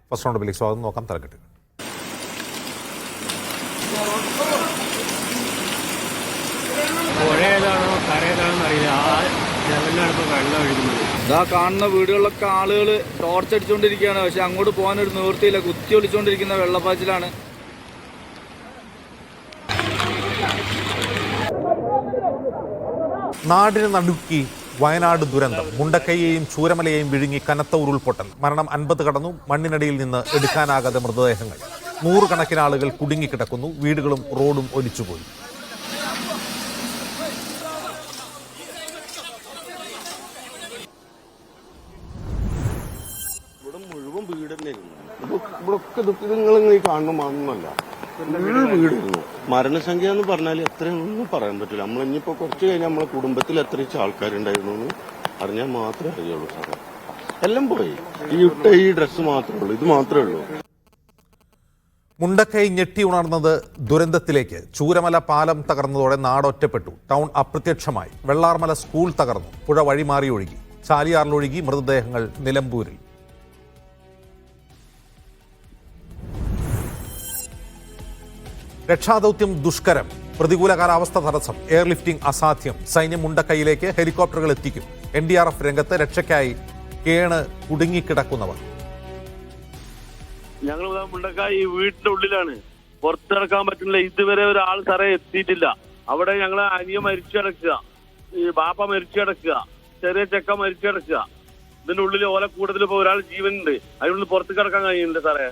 First റൗണ്ടിലേക്ക് സ്വാഗതം. നോക്കാം തലക്കെട്ട്. പുഴയേതാണോ കരയേതാണോ അറിയില്ല. ആ ലെവലിലാണ് ഇപ്പോൾ വെള്ളം ഒഴുകുന്നത്. ഇതാ കാണുന്ന വീടുകളിലൊക്കെ ആളുകൾ ടോർച്ച് അടിച്ചുകൊണ്ടിരിക്കുകയാണ്. പക്ഷെ അങ്ങോട്ട് പോകാനൊരു നിവൃത്തിയില്ല. കുത്തി ഒളിച്ചുകൊണ്ടിരിക്കുന്ന വെള്ളപ്പാച്ചിലാണ്. നാടിന് നടുക്കി വയനാട് ദുരന്തം. മുണ്ടക്കൈയെയും ചൂരമലയെയും വിഴുങ്ങി കനത്ത ഉരുൾപൊട്ടൽ. മരണം 50 കടന്നു. മണ്ണിനടിയിൽ നിന്ന് എടുക്കാനാകാതെ മൃതദേഹങ്ങൾ. 100 കണക്കിന് ആളുകൾ കുടുങ്ങിക്കിടക്കുന്നു. വീടുകളും റോഡും ഒലിച്ചുപോയി. ഇവിടെ മുഴുവൻ വീട് തന്നെയായിരുന്നു. ഇവിടൊക്കെ നിങ്ങൾ കാണുന്ന മണ്ണല്ല, വീടായിരുന്നു. മരണസംഖ്യ എന്ന് പറഞ്ഞാൽ എത്രയാണെന്നൊന്നും പറയാൻ പറ്റില്ല. നമ്മൾ ഇനിയിപ്പോ കുറച്ച് കഴിഞ്ഞാൽ നമ്മളെ കുടുംബത്തിൽ എത്ര ആൾക്കാരുണ്ടായിരുന്നു എന്ന് അറിഞ്ഞാൽ മാത്രമേ അറിയുള്ളൂ സാറേ. എല്ലാം പോയി. ഈ ഡ്രസ്സ് മാത്രമേ ഉള്ളൂ, ഇത് മാത്രമേ ഉള്ളൂ. മുണ്ടക്കൈ ഞെട്ടി ഉണർന്നത് ദുരന്തത്തിലേക്ക്. ചൂരമല പാലം തകർന്നതോടെ നാടൊറ്റപ്പെട്ടു. ടൗൺ അപ്രത്യക്ഷമായി. വെള്ളാർമല സ്കൂൾ തകർന്നു. പുഴ വഴിമാറി ഒഴുകി. ചാലിയാറിലൊഴുകി മൃതദേഹങ്ങൾ നിലമ്പൂരിൽ. രക്ഷാദൌത്യം ദുഷ്കരം. പ്രതികൂല കാലാവസ്ഥ തടസ്സം. എയർലിഫ്റ്റിംഗ് അസാധ്യം. സൈന്യം മുണ്ടക്കൈയിലേക്ക് ഹെലികോപ്റ്ററുകൾ എത്തിക്കും. NDRF രംഗത്ത്. രക്ഷയ്ക്കായി കേണ് കുടുങ്ങിക്കിടക്കുന്നവർ. ഞങ്ങൾ മുണ്ടക്കായി വീടിന്റെ ഉള്ളിലാണ്, പുറത്തിറക്കാൻ പറ്റുന്നില്ല. ഇതുവരെ ഒരാൾ സാറേ എത്തിയിട്ടില്ല. അവിടെ ഞങ്ങളെ അനിയ മരിച്ചു കിടക്കുക, ഈ ബാപ്പ മരിച്ചു കിടക്കുക, ചെറിയ ചെക്ക മരിച്ചു കിടക്കുക. ഇതിന്റെ ഉള്ളിൽ ഓല കൂടുതൽ ഇപ്പൊ ഒരാൾ ജീവനുണ്ട്. അതിനുള്ളിൽ പുറത്ത് കിടക്കാൻ കഴിയുന്നുണ്ട് സാറേ.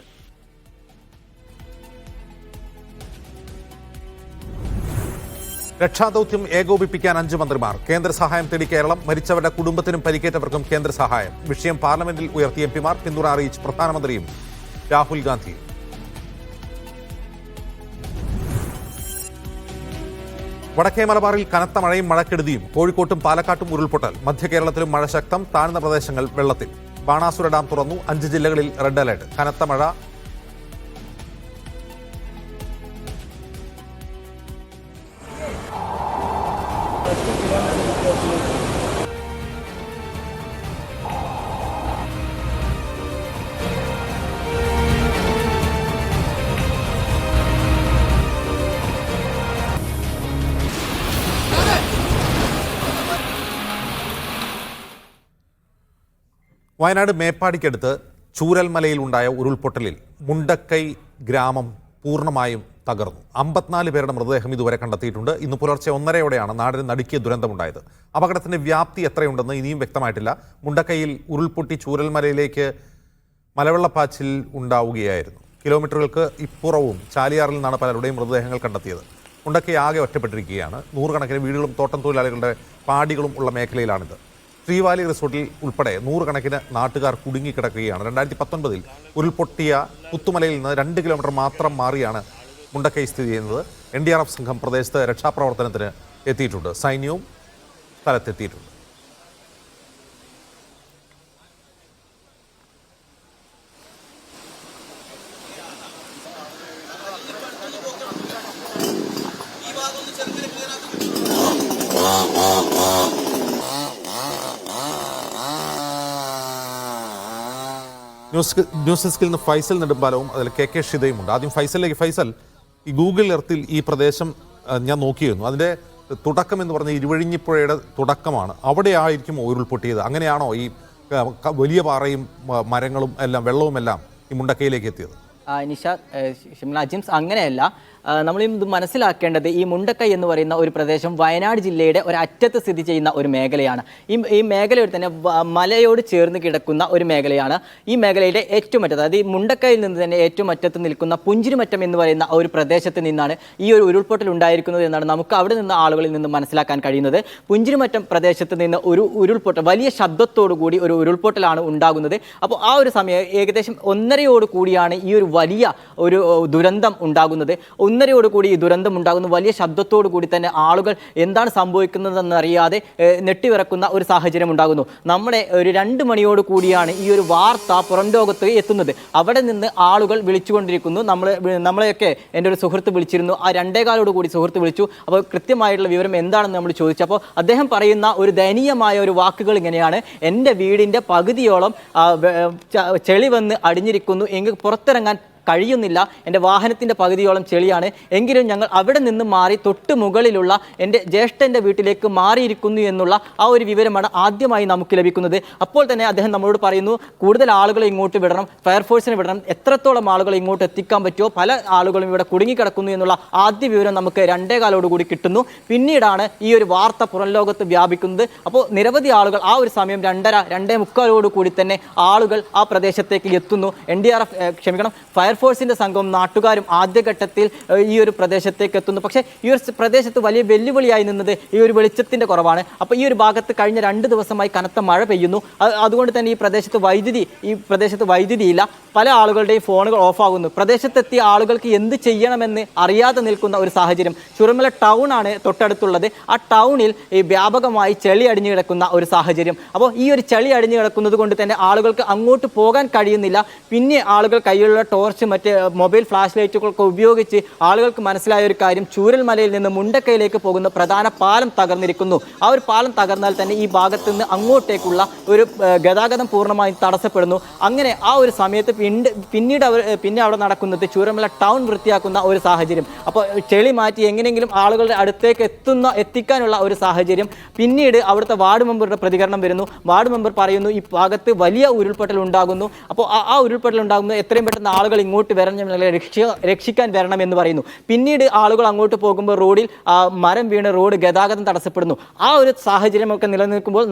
രക്ഷാദൌത്യം ഏകോപിപ്പിക്കാൻ 5 മന്ത്രിമാർ. കേന്ദ്ര സഹായം തേടി കേരളം. മരിച്ചവരുടെ കുടുംബത്തിനും പരിക്കേറ്റവർക്കും കേന്ദ്ര സഹായം. വിഷയം പാർലമെന്റിൽ ഉയർത്തിയ MP മാർ. പിന്തുണ അറിയിച്ച് പ്രധാനമന്ത്രിയും രാഹുൽ ഗാന്ധിയും. വടക്കേ മലബാറിൽ കനത്ത മഴയും മഴക്കെടുതിയും. കോഴിക്കോട്ടും പാലക്കാട്ടും ഉരുൾപൊട്ടൽ. മധ്യ കേരളത്തിലും മഴ ശക്തം. താഴ്ന്ന പ്രദേശങ്ങൾ വെള്ളത്തിൽ. ബാണാസുര ഡാം തുറന്നു. 5 ജില്ലകളിൽ റെഡ് അലർട്ട്. കനത്ത മഴ. വയനാട് മേപ്പാടിക്കടുത്ത് ചൂരൽമലയിലുണ്ടായ ഉരുൾപൊട്ടലിൽ മുണ്ടക്കൈ ഗ്രാമം പൂർണ്ണമായും തകർന്നു. 54 പേരുടെ മൃതദേഹം ഇതുവരെ കണ്ടെത്തിയിട്ടുണ്ട്. ഇന്ന് പുലർച്ചെ 1:30യോടെയാണ് നാടിന് നടുക്കിയ ദുരന്തമുണ്ടായത്. അപകടത്തിന്റെ വ്യാപ്തി എത്രയുണ്ടെന്ന് ഇനിയും വ്യക്തമായിട്ടില്ല. മുണ്ടക്കൈയിൽ ഉരുൾപൊട്ടി ചൂരൽമലയിലേക്ക് മലവെള്ളപ്പാച്ചിൽ ഉണ്ടാവുകയായിരുന്നു. കിലോമീറ്ററുകൾക്ക് ഇപ്പുറവും ചാലിയാറിൽ നിന്നാണ് പലരുടെയും മൃതദേഹങ്ങൾ കണ്ടെത്തിയത്. മുണ്ടക്കൈ ആകെ ഒറ്റപ്പെട്ടിരിക്കുകയാണ്. 100 കണക്കിന് വീടുകളും തോട്ടം തൊഴിലാളികളുടെ പാടികളും ഉള്ള മേഖലയിലാണിത്. ശ്രീവാലി റിസോർട്ടിൽ ഉൾപ്പെടെ 100 കണക്കിന് നാട്ടുകാർ കുടുങ്ങിക്കിടക്കുകയാണ്. 2019 ഉരുൾപൊട്ടിയ പുത്തുമലയിൽ നിന്ന് 2 കിലോമീറ്റർ മാത്രം മാറിയാണ് മുണ്ടക്കൈ സ്ഥിതി ചെയ്യുന്നത്. NDRF സംഘം പ്രദേശത്ത് രക്ഷാപ്രവർത്തനത്തിന് എത്തിയിട്ടുണ്ട്. സൈന്യവും സ്ഥലത്തെത്തിയിട്ടുണ്ട്. ന്യൂസ് ഡെസ്കിൽ നിന്ന് ഫൈസൽ നെടുമ്പാലവും അതിൽ KK ഷിതയും ഉണ്ട്. ആദ്യം ഫൈസലിലേക്ക്. ഫൈസൽ, ഈ ഗൂഗിൾ എർത്തിൽ ഈ പ്രദേശം ഞാൻ നോക്കിയിരുന്നു. അതിൻ്റെ തുടക്കം എന്ന് പറഞ്ഞ ഇരുവഴിഞ്ഞിപ്പുഴയുടെ തുടക്കമാണ്. അവിടെ ആയിരിക്കും ഉരുൾപൊട്ടിയത്. അങ്ങനെയാണോ ഈ വലിയ പാറയും മരങ്ങളും എല്ലാം വെള്ളവും എല്ലാം ഈ മുണ്ടക്കൈയിലേക്ക് എത്തിയത്? ഷിംല ജിംസ്, അങ്ങനെയല്ല. നമ്മൾ ഇത് മനസ്സിലാക്കേണ്ടത് ഈ മുണ്ടക്കൈ എന്ന് പറയുന്ന ഒരു പ്രദേശം വയനാട് ജില്ലയുടെ ഒരു അറ്റത്ത് സ്ഥിതി ചെയ്യുന്ന ഒരു മേഖലയാണ്. ഈ മേഖലയിൽ തന്നെ മലയോട് ചേർന്ന് കിടക്കുന്ന ഒരു മേഖലയാണ്. ഈ മേഖലയുടെ ഏറ്റവും അറ്റത്ത്, അതായത് ഈ മുണ്ടക്കൈയിൽ നിന്ന് തന്നെ ഏറ്റവും അറ്റത്ത് നിൽക്കുന്ന പുഞ്ചിരിമറ്റം എന്ന് പറയുന്ന ഒരു പ്രദേശത്ത് നിന്നാണ് ഈ ഒരു ഉരുൾപൊട്ടൽ ഉണ്ടായിരിക്കുന്നത് എന്നാണ് നമുക്ക് അവിടെ നിന്ന് ആളുകളിൽ നിന്ന് മനസ്സിലാക്കാൻ കഴിയുന്നത്. പുഞ്ചിരിമറ്റം പ്രദേശത്ത് നിന്ന് ഒരു ഉരുൾപൊട്ടൽ, വലിയ ശബ്ദത്തോടു കൂടി ഒരു ഉരുൾപൊട്ടലാണ് ഉണ്ടാകുന്നത്. അപ്പോൾ ആ ഒരു സമയം ഏകദേശം 1:30 കൂടിയാണ് ഈ ഒരു വലിയ ഒരു ദുരന്തം ഉണ്ടാകുന്നത്. 1:30 ഈ ദുരന്തം ഉണ്ടാകുന്നു. വലിയ ശബ്ദത്തോടു കൂടി തന്നെ ആളുകൾ എന്താണ് സംഭവിക്കുന്നതെന്നറിയാതെ നെട്ടിവിറക്കുന്ന ഒരു സാഹചര്യം ഉണ്ടാകുന്നു. നമ്മുടെ ഒരു 2 മണിയോട് കൂടിയാണ് ഈ ഒരു വാർത്ത പുറം ലോകത്ത് എത്തുന്നത്. അവിടെ നിന്ന് ആളുകൾ വിളിച്ചുകൊണ്ടിരിക്കുന്നു. നമ്മളെയൊക്കെ എൻ്റെ ഒരു സുഹൃത്ത് വിളിച്ചിരുന്നു. ആ 2:15 കൂടി സുഹൃത്ത് വിളിച്ചു. അപ്പോൾ കൃത്യമായിട്ടുള്ള വിവരം എന്താണെന്ന് നമ്മൾ ചോദിച്ചു. അപ്പോൾ അദ്ദേഹം പറയുന്ന ഒരു ദയനീയമായ ഒരു വാക്കുകൾ ഇങ്ങനെയാണ്: എൻ്റെ വീടിൻ്റെ പകുതിയോളം ചെളി വന്ന് അടിഞ്ഞിരിക്കുന്നു, എങ്കിൽ പുറത്തിറങ്ങാൻ കഴിയുന്നില്ല, എൻ്റെ വാഹനത്തിൻ്റെ പകുതിയോളം ചെളിയാണ്, എങ്കിലും ഞങ്ങൾ അവിടെ നിന്ന് മാറി തൊട്ട് മുകളിലുള്ള എൻ്റെ ജ്യേഷ്ഠൻ്റെ വീട്ടിലേക്ക് മാറിയിരിക്കുന്നു എന്നുള്ള ആ ഒരു വിവരമാണ് ആദ്യമായി നമുക്ക് ലഭിക്കുന്നത്. അപ്പോൾ തന്നെ അദ്ദേഹം നമ്മളോട് പറയുന്നു, കൂടുതൽ ആളുകളെ ഇങ്ങോട്ട് വിടണം, ഫയർഫോഴ്സിനെ വിടണം, എത്രത്തോളം ആളുകളെ ഇങ്ങോട്ട് എത്തിക്കാൻ പറ്റുമോ, പല ആളുകളും ഇവിടെ കുടുങ്ങിക്കിടക്കുന്നു എന്നുള്ള ആദ്യ വിവരം നമുക്ക് 2:15 കൂടി കിട്ടുന്നു. പിന്നീടാണ് ഈ ഒരു വാർത്ത പുറം ലോകത്ത് വ്യാപിക്കുന്നത്. അപ്പോൾ നിരവധി ആളുകൾ ആ ഒരു സമയം 2:30-2:45 കൂടി തന്നെ ആളുകൾ ആ പ്രദേശത്തേക്ക് എത്തുന്നു. ഫയർഫോഴ്സിന്റെ സംഘവും നാട്ടുകാരും ആദ്യഘട്ടത്തിൽ ഈ ഒരു പ്രദേശത്തേക്ക് എത്തുന്നു. പക്ഷേ ഈ ഒരു പ്രദേശത്ത് വലിയ വെല്ലുവിളിയായി നിന്നത് ഈ ഒരു വെളിച്ചത്തിന്റെ കുറവാണ്. അപ്പോൾ ഈ ഒരു ഭാഗത്ത് കഴിഞ്ഞ 2 ദിവസമായി കനത്ത മഴ പെയ്യുന്നു. അതുകൊണ്ട് തന്നെ ഈ പ്രദേശത്ത് വൈദ്യുതിയില്ല. പല ആളുകളുടെയും ഫോണുകൾ ഓഫാകുന്നു. പ്രദേശത്തെത്തിയ ആളുകൾക്ക് എന്ത് ചെയ്യണമെന്ന് അറിയാതെ നിൽക്കുന്ന ഒരു സാഹചര്യം. ചുരമല ടൗൺ ആണ് തൊട്ടടുത്തുള്ളത്. ആ ടൗണിൽ ഈ വ്യാപകമായി ചെളി അടിഞ്ഞു കിടക്കുന്ന ഒരു സാഹചര്യം. അപ്പോൾ ഈ ഒരു ചെളി അടിഞ്ഞു കിടക്കുന്നത് കൊണ്ട് തന്നെ ആളുകൾക്ക് അങ്ങോട്ട് പോകാൻ കഴിയുന്നില്ല. പിന്നെ ആളുകൾ കയ്യിലുള്ള ടോർച്ച് മറ്റ് മൊബൈൽ ഫ്ലാഷ് ലൈറ്റുകളൊക്കെ ഉപയോഗിച്ച് ആളുകൾക്ക് മനസ്സിലായ ഒരു കാര്യം, ചൂരൽമലയിൽ നിന്ന് മുണ്ടക്കയിലേക്ക് പോകുന്ന പ്രധാന പാലം തകർന്നിരിക്കുന്നു. ആ ഒരു പാലം തകർന്നാൽ തന്നെ ഈ ഭാഗത്ത് നിന്ന് അങ്ങോട്ടേക്കുള്ള ഒരു ഗതാഗതം പൂർണ്ണമായും തടസ്സപ്പെടുന്നു. അങ്ങനെ ആ ഒരു സമയത്ത് പിന്നെ അവിടെ നടക്കുന്നത് ചൂരൽമല ടൗൺ വൃത്തിയാക്കുന്ന ഒരു സാഹചര്യം. അപ്പോൾ ചെളി മാറ്റി എങ്ങനെയെങ്കിലും ആളുകളുടെ അടുത്തേക്ക് എത്തിക്കാനുള്ള ഒരു സാഹചര്യം. പിന്നീട് അവിടുത്തെ വാർഡ് മെമ്പറുടെ പ്രതികരണം വരുന്നു. വാർഡ് മെമ്പർ പറയുന്നു, ഈ ഭാഗത്ത് വലിയ ഉരുൾപൊട്ടൽ ഉണ്ടാകുന്നു. അപ്പോൾ ആ ഉരുൾപൊട്ടൽ ഉണ്ടാകുന്നത് എത്രയും പെട്ടെന്ന് ആളുകൾ ഇങ്ങോട്ട് വരണം, രക്ഷിക്കാൻ വരണം എന്ന് പറയുന്നു. പിന്നീട് ആളുകൾ അങ്ങോട്ട് പോകുമ്പോൾ റോഡിൽ മരം വീണ് റോഡ് ഗതാഗതം തടസ്സപ്പെടുന്നു. ആ ഒരു സാഹചര്യമൊക്കെ നിലനിൽക്കുമ്പോൾ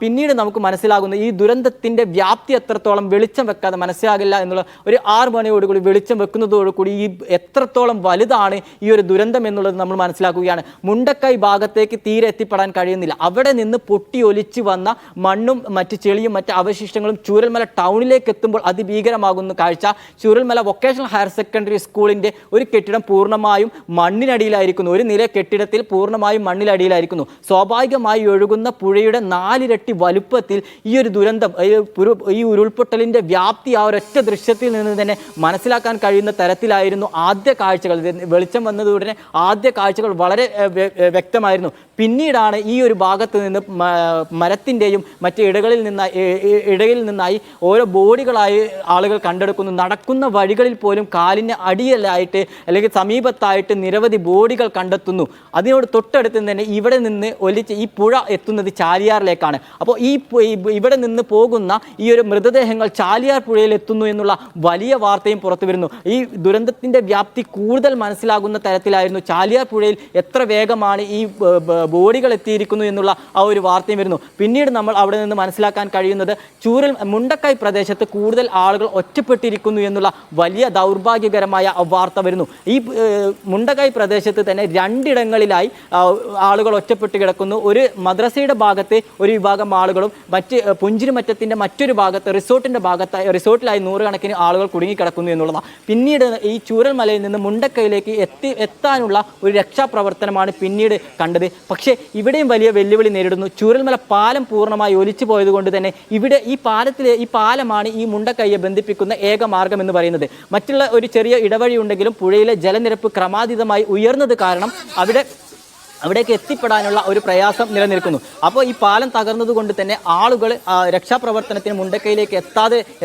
പിന്നീട് നമുക്ക് മനസ്സിലാകുന്ന ഈ ദുരന്തത്തിന്റെ വ്യാപ്തി എത്രത്തോളം വെളിച്ചം വെക്കാതെ മനസ്സിലാകില്ല എന്നുള്ള ഒരു 6 മണിയോടുകൂടി വെളിച്ചം വെക്കുന്നതോടുകൂടി ഈ എത്രത്തോളം വലുതാണ് ഈ ഒരു ദുരന്തം എന്നുള്ളത് നമ്മൾ മനസ്സിലാക്കുകയാണ്. മുണ്ടക്കൈ ഭാഗത്തേക്ക് തീരെ എത്തിപ്പെടാൻ കഴിയുന്നില്ല. അവിടെ നിന്ന് പൊട്ടി ഒലിച്ചു വന്ന മണ്ണും മറ്റ് ചെളിയും മറ്റ് അവശിഷ്ടങ്ങളും ചൂരൽമല ടൗണിലേക്ക് എത്തുമ്പോൾ അതിഭീകരമാകുന്ന കാഴ്ച. ചൂരൽമല വൊക്കേഷണൽ ഹയർ സെക്കൻഡറി സ്കൂളിൻ്റെ ഒരു കെട്ടിടം പൂർണ്ണമായും മണ്ണിനടിയിലായിരിക്കുന്നു. ഒരു നില കെട്ടിടത്തിൽ പൂർണ്ണമായും മണ്ണിനടിയിലായിരിക്കുന്നു. സ്വാഭാവികമായി ഒഴുകുന്ന പുഴയുടെ 4 ഇരട്ടി വലുപ്പത്തിൽ ഈ ഒരു ദുരന്തം, ഈ ഉരുൾപൊട്ടലിൻ്റെ വ്യാപ്തി ആ ഒരൊറ്റ ദൃശ്യത്തിൽ നിന്ന് തന്നെ മനസ്സിലാക്കാൻ കഴിയുന്ന തരത്തിലായിരുന്നു ആദ്യ കാഴ്ചകൾ. വെളിച്ചം വന്നതുടനെ ആദ്യ കാഴ്ചകൾ വളരെ വ്യക്തമായിരുന്നു. പിന്നീടാണ് ഈ ഒരു ഭാഗത്ത് നിന്ന് മരത്തിൻ്റെയും മറ്റ് ഇടയിൽ നിന്നായി ഓരോ ബോഡികളായി ആളുകൾ കണ്ടെടുക്കുന്നു. നടക്കുന്ന വഴികളിൽ പോലും കാലിന് അടിയിലായിട്ട് അല്ലെങ്കിൽ സമീപത്തായിട്ട് നിരവധി ബോഡികൾ കണ്ടെത്തുന്നു. അതിനോട് തൊട്ടടുത്ത് തന്നെ ഇവിടെ നിന്ന് ഒലിച്ച് ഈ പുഴ എത്തുന്നത് ചാലിയാറിലേക്കാണ്. അപ്പോൾ ഇവിടെ നിന്ന് പോകുന്ന ഈ ഒരു മൃതദേഹങ്ങൾ ചാലിയാർ പുഴയിൽ എത്തുന്നു എന്നുള്ള വലിയ വാർത്തയും പുറത്തു വരുന്നു. ഈ ദുരന്തത്തിൻ്റെ വ്യാപ്തി കൂടുതൽ മനസ്സിലാകുന്ന തരത്തിലായിരുന്നു ചാലിയാർ പുഴയിൽ എത്ര വേഗമാണ് ഈ ബോഡികൾ എത്തിയിരിക്കുന്നു എന്നുള്ള ആ ഒരു വാർത്തയും വരുന്നു. പിന്നീട് നമ്മൾ അവിടെ നിന്ന് മനസ്സിലാക്കാൻ കഴിയുന്നത് മുണ്ടക്കൈ പ്രദേശത്ത് കൂടുതൽ ആളുകൾ ഒറ്റപ്പെട്ടിരിക്കുന്നു എന്നുള്ള വലിയ ദൗർഭാഗ്യകരമായ വാർത്ത വരുന്നു. ഈ മുണ്ടക്കൈ പ്രദേശത്ത് തന്നെ 2 ഇടങ്ങളിലായി ആളുകൾ ഒറ്റപ്പെട്ട് കിടക്കുന്നു. ഒരു മദ്രസയുടെ ഭാഗത്ത് ഒരു വിഭാഗം ആളുകളും പുഞ്ചിരിമറ്റത്തിൻ്റെ മറ്റൊരു ഭാഗത്ത് റിസോർട്ടിലായി 100 കണക്കിന് ആളുകൾ കുടുങ്ങിക്കിടക്കുന്നു എന്നുള്ളതാണ്. പിന്നീട് ഈ ചൂരൽമലയിൽ നിന്ന് മുണ്ടക്കൈയിലേക്ക് എത്താനുള്ള ഒരു രക്ഷാപ്രവർത്തനമാണ് പിന്നീട് കണ്ടത്. പക്ഷേ ഇവിടെയും വലിയ വെല്ലുവിളി നേരിടുന്നു. ചൂരൽമല പാലം പൂർണ്ണമായി ഒലിച്ചു പോയത് കൊണ്ട് തന്നെ ഇവിടെ ഈ പാലമാണ് ഈ മുണ്ടക്കൈയെ ബന്ധിപ്പിക്കുന്ന ഏക മാർഗം എന്ന് പറയുന്നത്. മറ്റുള്ള ഒരു ചെറിയ ഇടവഴി ഉണ്ടെങ്കിലും പുഴയിലെ ജലനിരപ്പ് ക്രമാതീതമായി ഉയർന്നത് കാരണം അവിടേക്ക് എത്തിപ്പെടാനുള്ള ഒരു പ്രയാസം നിലനിൽക്കുന്നു. അപ്പോൾ ഈ പാലം തകർന്നതുകൊണ്ട് തന്നെ ആളുകൾ രക്ഷാപ്രവർത്തനത്തിന് മുണ്ടക്കൈയിലേക്ക്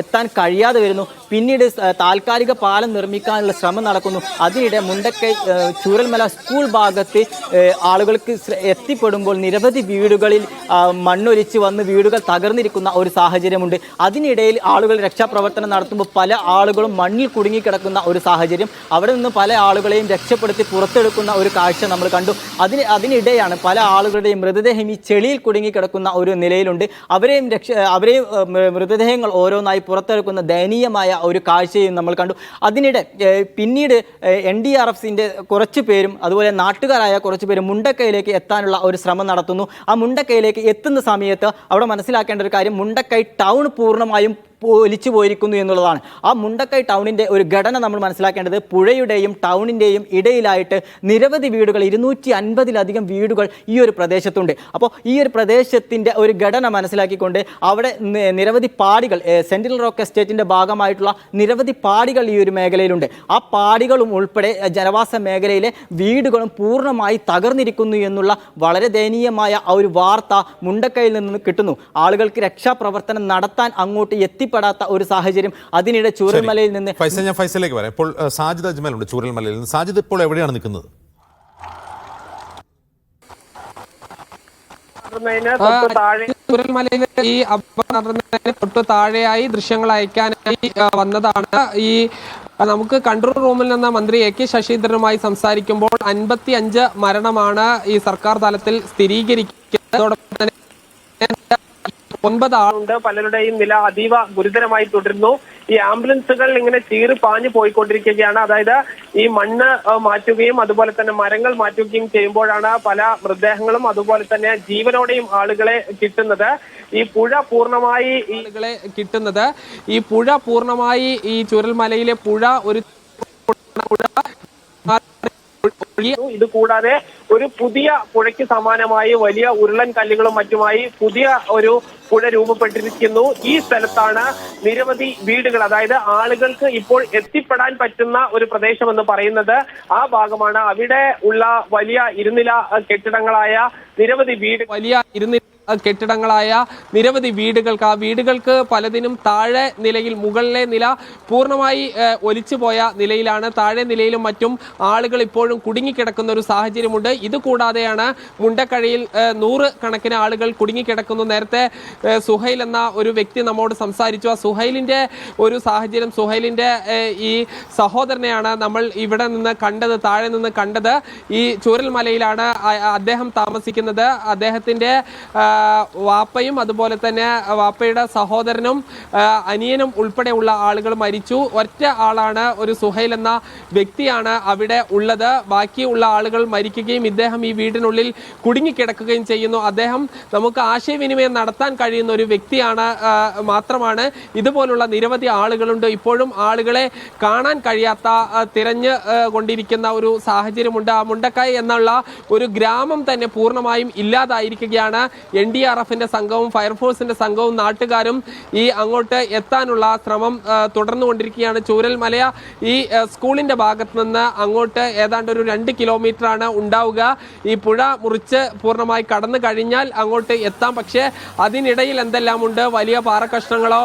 എത്താൻ കഴിയാതെ വരുന്നു. പിന്നീട് താൽക്കാലിക പാലം നിർമ്മിക്കാനുള്ള ശ്രമം നടക്കുന്നു. അതിനിടെ മുണ്ടക്കൈ ചൂരൽമല സ്കൂൾ ഭാഗത്ത് ആളുകൾക്ക് എത്തിപ്പെടുമ്പോൾ നിരവധി വീടുകളിൽ മണ്ണൊലിച്ച് വന്ന് വീടുകൾ തകർന്നിരിക്കുന്ന ഒരു സാഹചര്യമുണ്ട്. അതിനിടയിൽ ആളുകൾ രക്ഷാപ്രവർത്തനം നടത്തുമ്പോൾ പല ആളുകളും മണ്ണിൽ കുടുങ്ങിക്കിടക്കുന്ന ഒരു സാഹചര്യം. അവിടെ നിന്ന് പല ആളുകളെയും രക്ഷപ്പെടുത്തി പുറത്തെടുക്കുന്ന ഒരു കാഴ്ച നമ്മൾ കണ്ടു. അതിനിടെയാണ് പല ആളുകളുടെയും മൃതദേഹം ഈ ചെളിയിൽ കുടുങ്ങിക്കിടക്കുന്ന ഒരു നിലയിലുണ്ട്. അവരെയും മൃതദേഹങ്ങൾ ഓരോന്നായി പുറത്തെടുക്കുന്ന ദയനീയമായ ഒരു കാഴ്ചയും നമ്മൾ കണ്ടു. അതിനിടെ പിന്നീട് NDRFന്റെ കുറച്ച് പേരും അതുപോലെ നാട്ടുകാരായ കുറച്ച് പേരും മുണ്ടക്കൈയിലേക്ക് എത്താനുള്ള ഒരു ശ്രമം നടത്തുന്നു. ആ മുണ്ടക്കൈയിലേക്ക് എത്തുന്ന സമയത്ത് അവിടെ മനസ്സിലാക്കേണ്ട ഒരു കാര്യം, മുണ്ടക്കൈ ടൗൺ പൂർണ്ണമായും ഒലിച്ചു പോയിരിക്കുന്നു എന്നുള്ളതാണ്. ആ മുണ്ടക്കൈ ടൗണിൻ്റെ ഒരു ഘടന നമ്മൾ മനസ്സിലാക്കേണ്ടത് പുഴയുടെയും ടൗണിൻ്റെയും ഇടയിലായിട്ട് നിരവധി വീടുകൾ 250-ലധികം വീടുകൾ ഈ ഒരു പ്രദേശത്തുണ്ട്. അപ്പോൾ ഈ ഒരു പ്രദേശത്തിൻ്റെ ഒരു ഘടന മനസ്സിലാക്കിക്കൊണ്ട് അവിടെ നിരവധി പാടികൾ സെൻട്രൽ റോക്ക് എസ്റ്റേറ്റിൻ്റെ ഭാഗമായിട്ടുള്ള നിരവധി പാടികൾ ഈ ഒരു മേഖലയിലുണ്ട്. ആ പാടികളും ഉൾപ്പെടെ ജനവാസ മേഖലയിലെ വീടുകളും പൂർണ്ണമായി തകർന്നിരിക്കുന്നു എന്നുള്ള വളരെ ദയനീയമായ ആ ഒരു വാർത്ത മുണ്ടക്കൈയിൽ നിന്ന് കിട്ടുന്നു. ആളുകൾക്ക് രക്ഷാപ്രവർത്തനം നടത്താൻ അങ്ങോട്ട് എത്തിപ്പെടാത്ത ഒരു സാഹചര്യം. അതിനിടെ ചൂരൽമലയിൽ നിന്ന് ഞാൻ ഫൈസലിലേക്ക് വരാം. ഇപ്പോൾ സാജിദ് അജ്മൽ ഉണ്ട് ചൂരൽമലയിൽ നിന്ന്. സാജിദ് ഇപ്പോൾ എവിടെയാണ് നിൽക്കുന്നത്? ചൂരൽമലയിലെ ഈ അപകടം നടന്നതിന് തൊട്ട് താഴെയായി ദൃശ്യങ്ങൾ അയക്കാനായി വന്നതാണ്. ഈ നമുക്ക് കൺട്രോൾ റൂമിൽ നിന്ന് മന്ത്രി എ കെ ശശീന്ദ്രനുമായി സംസാരിക്കുമ്പോൾ 55 മരണമാണ് ഈ സർക്കാർ തലത്തിൽ സ്ഥിരീകരിക്കുന്നത്. അതോടൊപ്പം തന്നെ 9 ആളുണ്ട്. പലരുടെയും നില അതീവ ഗുരുതരമായി തുടരുന്നു. ഈ ആംബുലൻസുകൾ ഇങ്ങനെ ചീറി പാഞ്ഞു പോയിക്കൊണ്ടിരിക്കുകയാണ്. അതായത് ഈ മണ്ണ് മാറ്റുകയും അതുപോലെ തന്നെ മരങ്ങൾ മാറ്റുകയും ചെയ്യുമ്പോഴാണ് പല മൃതദേഹങ്ങളും അതുപോലെ തന്നെ ജീവനോടെയും ആളുകളെ കിട്ടുന്നത്. ഈ പുഴ പൂർണ്ണമായി ഈ ചൂരൽമലയിലെ പുഴ ഒരു ഇത് കൂടാതെ ഒരു പുതിയ പുഴയ്ക്ക് സമാനമായി വലിയ ഉരുളൻ കല്ലുകളും മറ്റുമായി പുതിയ ഒരു പുഴ രൂപപ്പെട്ടിരിക്കുന്നു. ഈ സ്ഥലത്താണ് നിരവധി വീടുകൾ, അതായത് ആളുകൾക്ക് ഇപ്പോൾ എത്തിപ്പെടാൻ പറ്റുന്ന ഒരു പ്രദേശം എന്ന് പറയുന്നത് ആ ഭാഗമാണ്. അവിടെ ഉള്ള വലിയ ഇരുനില കെട്ടിടങ്ങളായ നിരവധി വീടുകൾക്ക് ആ വീടുകൾക്ക് പലതിനും താഴെ നിലയിൽ മുകളിലെ നില പൂർണ്ണമായി ഒലിച്ചുപോയ നിലയിലാണ്. താഴെ നിലയിലും മറ്റും ആളുകൾ ഇപ്പോഴും കുടുങ്ങിക്കിടക്കുന്ന ഒരു സാഹചര്യമുണ്ട്. ഇത് കൂടാതെയാണ് മുണ്ടക്കഴയിൽ 100 കണക്കിന് ആളുകൾ കുടുങ്ങിക്കിടക്കുന്നു. നേരത്തെ സുഹൈൽ എന്ന ഒരു വ്യക്തി നമ്മോട് സംസാരിച്ചു. ആ സുഹൈലിന്റെ ഒരു സാഹചര്യം, സുഹൈലിന്റെ ഈ സഹോദരനെയാണ് നമ്മൾ ഇവിടെ നിന്ന് കണ്ടത്, താഴെ നിന്ന് കണ്ടത്. ഈ ചൂരൽമലയിലാണ് അദ്ദേഹം താമസിക്കുന്നത്. അദ്ദേഹത്തിന്റെ വാപ്പയും അതുപോലെ തന്നെ വാപ്പയുടെ സഹോദരനും അനിയനും ഉൾപ്പെടെയുള്ള ആളുകൾ മരിച്ചു. ഒറ്റ ആളാണ്, ഒരു സുഹൈൽ എന്ന വ്യക്തിയാണ് അവിടെ ഉള്ളത്. ബാക്കിയുള്ള ആളുകൾ മരിക്കുകയും ഇദ്ദേഹം ഈ വീടിനുള്ളിൽ കുടുങ്ങിക്കിടക്കുകയും ചെയ്യുന്നു. അദ്ദേഹം നമുക്ക് ആശയവിനിമയം നടത്താൻ കഴിയുന്ന ഒരു വ്യക്തിയാണ് മാത്രമാണ്. ഇതുപോലുള്ള നിരവധി ആളുകളുണ്ട്. ഇപ്പോഴും ആളുകളെ കാണാൻ കഴിയാത്ത തിരഞ്ഞ് കൊണ്ടിരിക്കുന്ന ഒരു സാഹചര്യമുണ്ട്. ആ മുണ്ടക്കൈ എന്നുള്ള ഒരു ഗ്രാമം തന്നെ പൂർണ്ണമായും ഇല്ലാതായിരിക്കുകയാണ്. NDRFന്റെ സംഘവും ഫയർഫോഴ്സിന്റെ സംഘവും നാട്ടുകാരും ഈ അങ്ങോട്ട് എത്താനുള്ള ശ്രമം തുടർന്നുകൊണ്ടിരിക്കുകയാണ്. ചൂരൽമല ഈ സ്കൂളിന്റെ ഭാഗത്ത് നിന്ന് അങ്ങോട്ട് ഏതാണ്ട് ഒരു 2 കിലോമീറ്ററാണ് ഉണ്ടാവുക. ഈ പുഴ മുറിച്ച് പൂർണ്ണമായി കടന്നു കഴിഞ്ഞാൽ അങ്ങോട്ട് എത്താം. പക്ഷേ അതിനിടയിൽ എന്തെല്ലാം ഉണ്ട്, വലിയ പാറക്കഷ്ണങ്ങളോ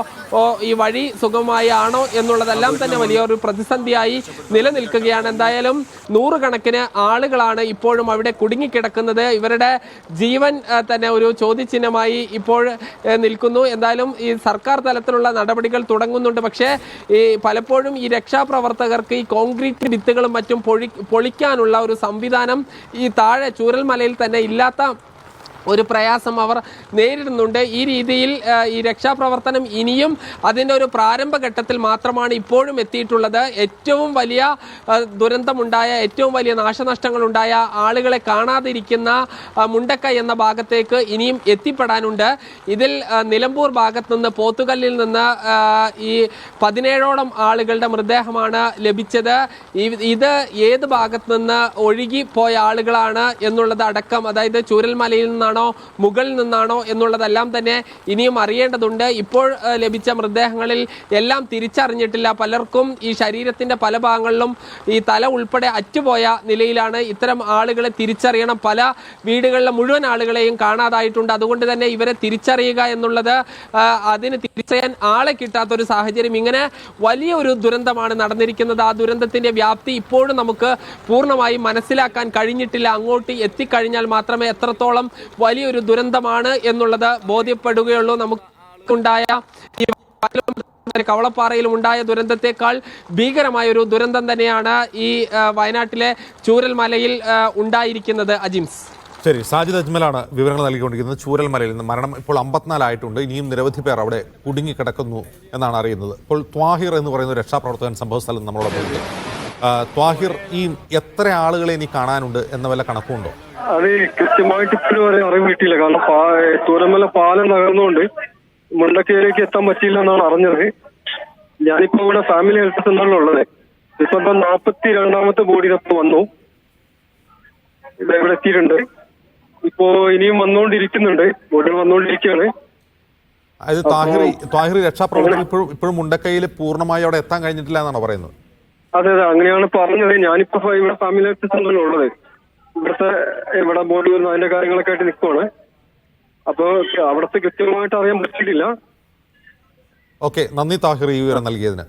ഈ വഴി സുഗമമായി ആണോ എന്നുള്ളതെല്ലാം തന്നെ വലിയൊരു പ്രതിസന്ധിയായി നിലനിൽക്കുകയാണ്. എന്തായാലും 100 കണക്കിന് ആളുകളാണ് ഇപ്പോഴും അവിടെ കുടുങ്ങിക്കിടക്കുന്നത്. ഇവരുടെ ജീവൻ തന്നെ ഒരു ചോദ്യചിഹ്നമായി ഇപ്പോൾ നിൽക്കുന്നു. എന്തായാലും ഈ സർക്കാർ തലത്തിലുള്ള നടപടികൾ തുടങ്ങുന്നുണ്ട്. പക്ഷേ ഈ പലപ്പോഴും ഈ രക്ഷാപ്രവർത്തകർക്ക് ഈ കോൺക്രീറ്റ് ഭിത്തുകളും മറ്റും പൊളിക്കാനുള്ള ഒരു സംവിധാനം ഈ താഴെ ചൂരൽമലയിൽ തന്നെ ഇല്ലാത്ത ഒരു പ്രയാസം അവർ നേരിടുന്നുണ്ട്. ഈ രീതിയിൽ ഈ രക്ഷാപ്രവർത്തനം ഇനിയും അതിൻ്റെ ഒരു പ്രാരംഭഘട്ടത്തിൽ മാത്രമാണ് ഇപ്പോഴും എത്തിയിട്ടുള്ളത്. ഏറ്റവും വലിയ ദുരന്തമുണ്ടായ, ഏറ്റവും വലിയ നാശനഷ്ടങ്ങളുണ്ടായ ആളുകളെ കാണാതിരിക്കുന്ന മുണ്ടക്കൈ എന്ന ഭാഗത്തേക്ക് ഇനിയും എത്തിപ്പെടാനുണ്ട്. ഇതിൽ നിലമ്പൂർ ഭാഗത്ത് നിന്ന്, പോത്തുകല്ലിൽ നിന്ന് ഈ 17ഓളം ആളുകളുടെ മൃതദേഹമാണ് ലഭിച്ചത്. ഇത് ഏത് ഭാഗത്ത് നിന്ന് ഒഴുകി പോയ ആളുകളാണ് എന്നുള്ളത് അടക്കം, അതായത് ചൂരൽമലയിൽ നിന്നാണ് മുകളിൽ നിന്നാണോ എന്നുള്ളതെല്ലാം തന്നെ ഇനിയും അറിയേണ്ടതുണ്ട്. ഇപ്പോൾ ലഭിച്ച മൃതദേഹങ്ങളിൽ എല്ലാം തിരിച്ചറിഞ്ഞിട്ടില്ല. പലർക്കും ഈ ശരീരത്തിന്റെ പല ഭാഗങ്ങളിലും ഈ തല ഉൾപ്പെടെ അറ്റുപോയ നിലയിലാണ്. ഇത്തരം ആളുകളെ തിരിച്ചറിയണം. പല വീടുകളിലെ മുഴുവൻ ആളുകളെയും കാണാതായിട്ടുണ്ട്. അതുകൊണ്ട് തന്നെ ഇവരെ തിരിച്ചറിയുക എന്നുള്ളത്, അതിന് തിരിച്ചറിയാൻ ആളെ കിട്ടാത്തൊരു സാഹചര്യം. ഇങ്ങനെ വലിയ ഒരു ദുരന്തമാണ് നടന്നിരിക്കുന്നത്. ആ ദുരന്തത്തിന്റെ വ്യാപ്തി ഇപ്പോഴും നമുക്ക് പൂർണ്ണമായി മനസ്സിലാക്കാൻ കഴിഞ്ഞിട്ടില്ല. അങ്ങോട്ട് എത്തിക്കഴിഞ്ഞാൽ മാത്രമേ എത്രത്തോളം വലിയൊരു ദുരന്തമാണ് എന്നുള്ളത് ബോധ്യപ്പെടുകയുള്ളൂ. നമുക്കുണ്ടായ കവളപ്പാറയിലും ഉണ്ടായ ദുരന്തത്തെക്കാൾ ഭീകരമായ ഒരു ദുരന്തം തന്നെയാണ് ഈ വയനാട്ടിലെ ചൂരൽമലയിൽ ഉണ്ടായിരിക്കുന്നത്. അജിംസ്. ശരി, സാജിദ് അജ്മലാണ് വിവരങ്ങൾ നൽകിക്കൊണ്ടിരിക്കുന്നത്. ചൂരൽമലയിൽ നിന്ന് മരണം ഇപ്പോൾ 54 ആയിട്ടുണ്ട്. ഇനിയും നിരവധി പേർ അവിടെ കുടുങ്ങിക്കിടക്കുന്നു എന്നാണ് അറിയുന്നത്. ഇപ്പോൾ ത്വാഹിർ എന്ന് പറയുന്ന രക്ഷാപ്രവർത്തകൻ സംഭവസ്ഥലം നമ്മളോടൊപ്പം. ത്വാഹിർ, ഈ എത്ര ആളുകളെ ഇനി കാണാനുണ്ട് എന്ന വല്ല കണക്കുണ്ടോ? അത് കൃത്യമായിട്ട് ഇപ്പോഴും അറിവ് കിട്ടിയില്ല. കാരണം ചൂരൽമല പാലം തകർന്നുകൊണ്ട് മുണ്ടക്കയിലേക്ക് എത്താൻ പറ്റിയില്ല എന്നാണ് അറിഞ്ഞത്. ഞാനിപ്പോ ഇവിടെ ഫാമിലി ഹെൽത്ത് സെന്ററിലുള്ളത്. ഇപ്പൊ 42ാമത്തെ ബോഡിയിലൊപ്പം വന്നു, ഇവിടെ എത്തിയിട്ടുണ്ട്. ഇപ്പോ ഇനിയും വന്നുകൊണ്ടിരിക്കുന്നുണ്ട്, ബോഡികൾ വന്നുകൊണ്ടിരിക്കുകയാണ്. അത് താഹിറി രക്ഷാപ്രവർത്തകർ ഇപ്പോഴും മുണ്ടക്കയിൽ പൂർണ്ണമായി അവിടെ എത്താൻ കഴിഞ്ഞിട്ടില്ല എന്നാണ് പറയുന്നത്. അതെ അതെ, അങ്ങനെയാണ് പറഞ്ഞത്. ഞാനിപ്പോ ഇവിടെ ഫാമിലി ഹെൽത്ത് സെന്ററിലുള്ളത്. ഇവിടെ ബോഡി വരുന്നു, അതിന്റെ കാര്യങ്ങളൊക്കെ ആയിട്ട് നിൽക്കുവാണ്. അപ്പൊ അവിടുത്തെ കൃത്യമായിട്ട് അറിയാൻ പറ്റിയിട്ടില്ല. ഓക്കെ, നന്ദി താഹിർ ഈ വിവരം നൽകിയതിന്.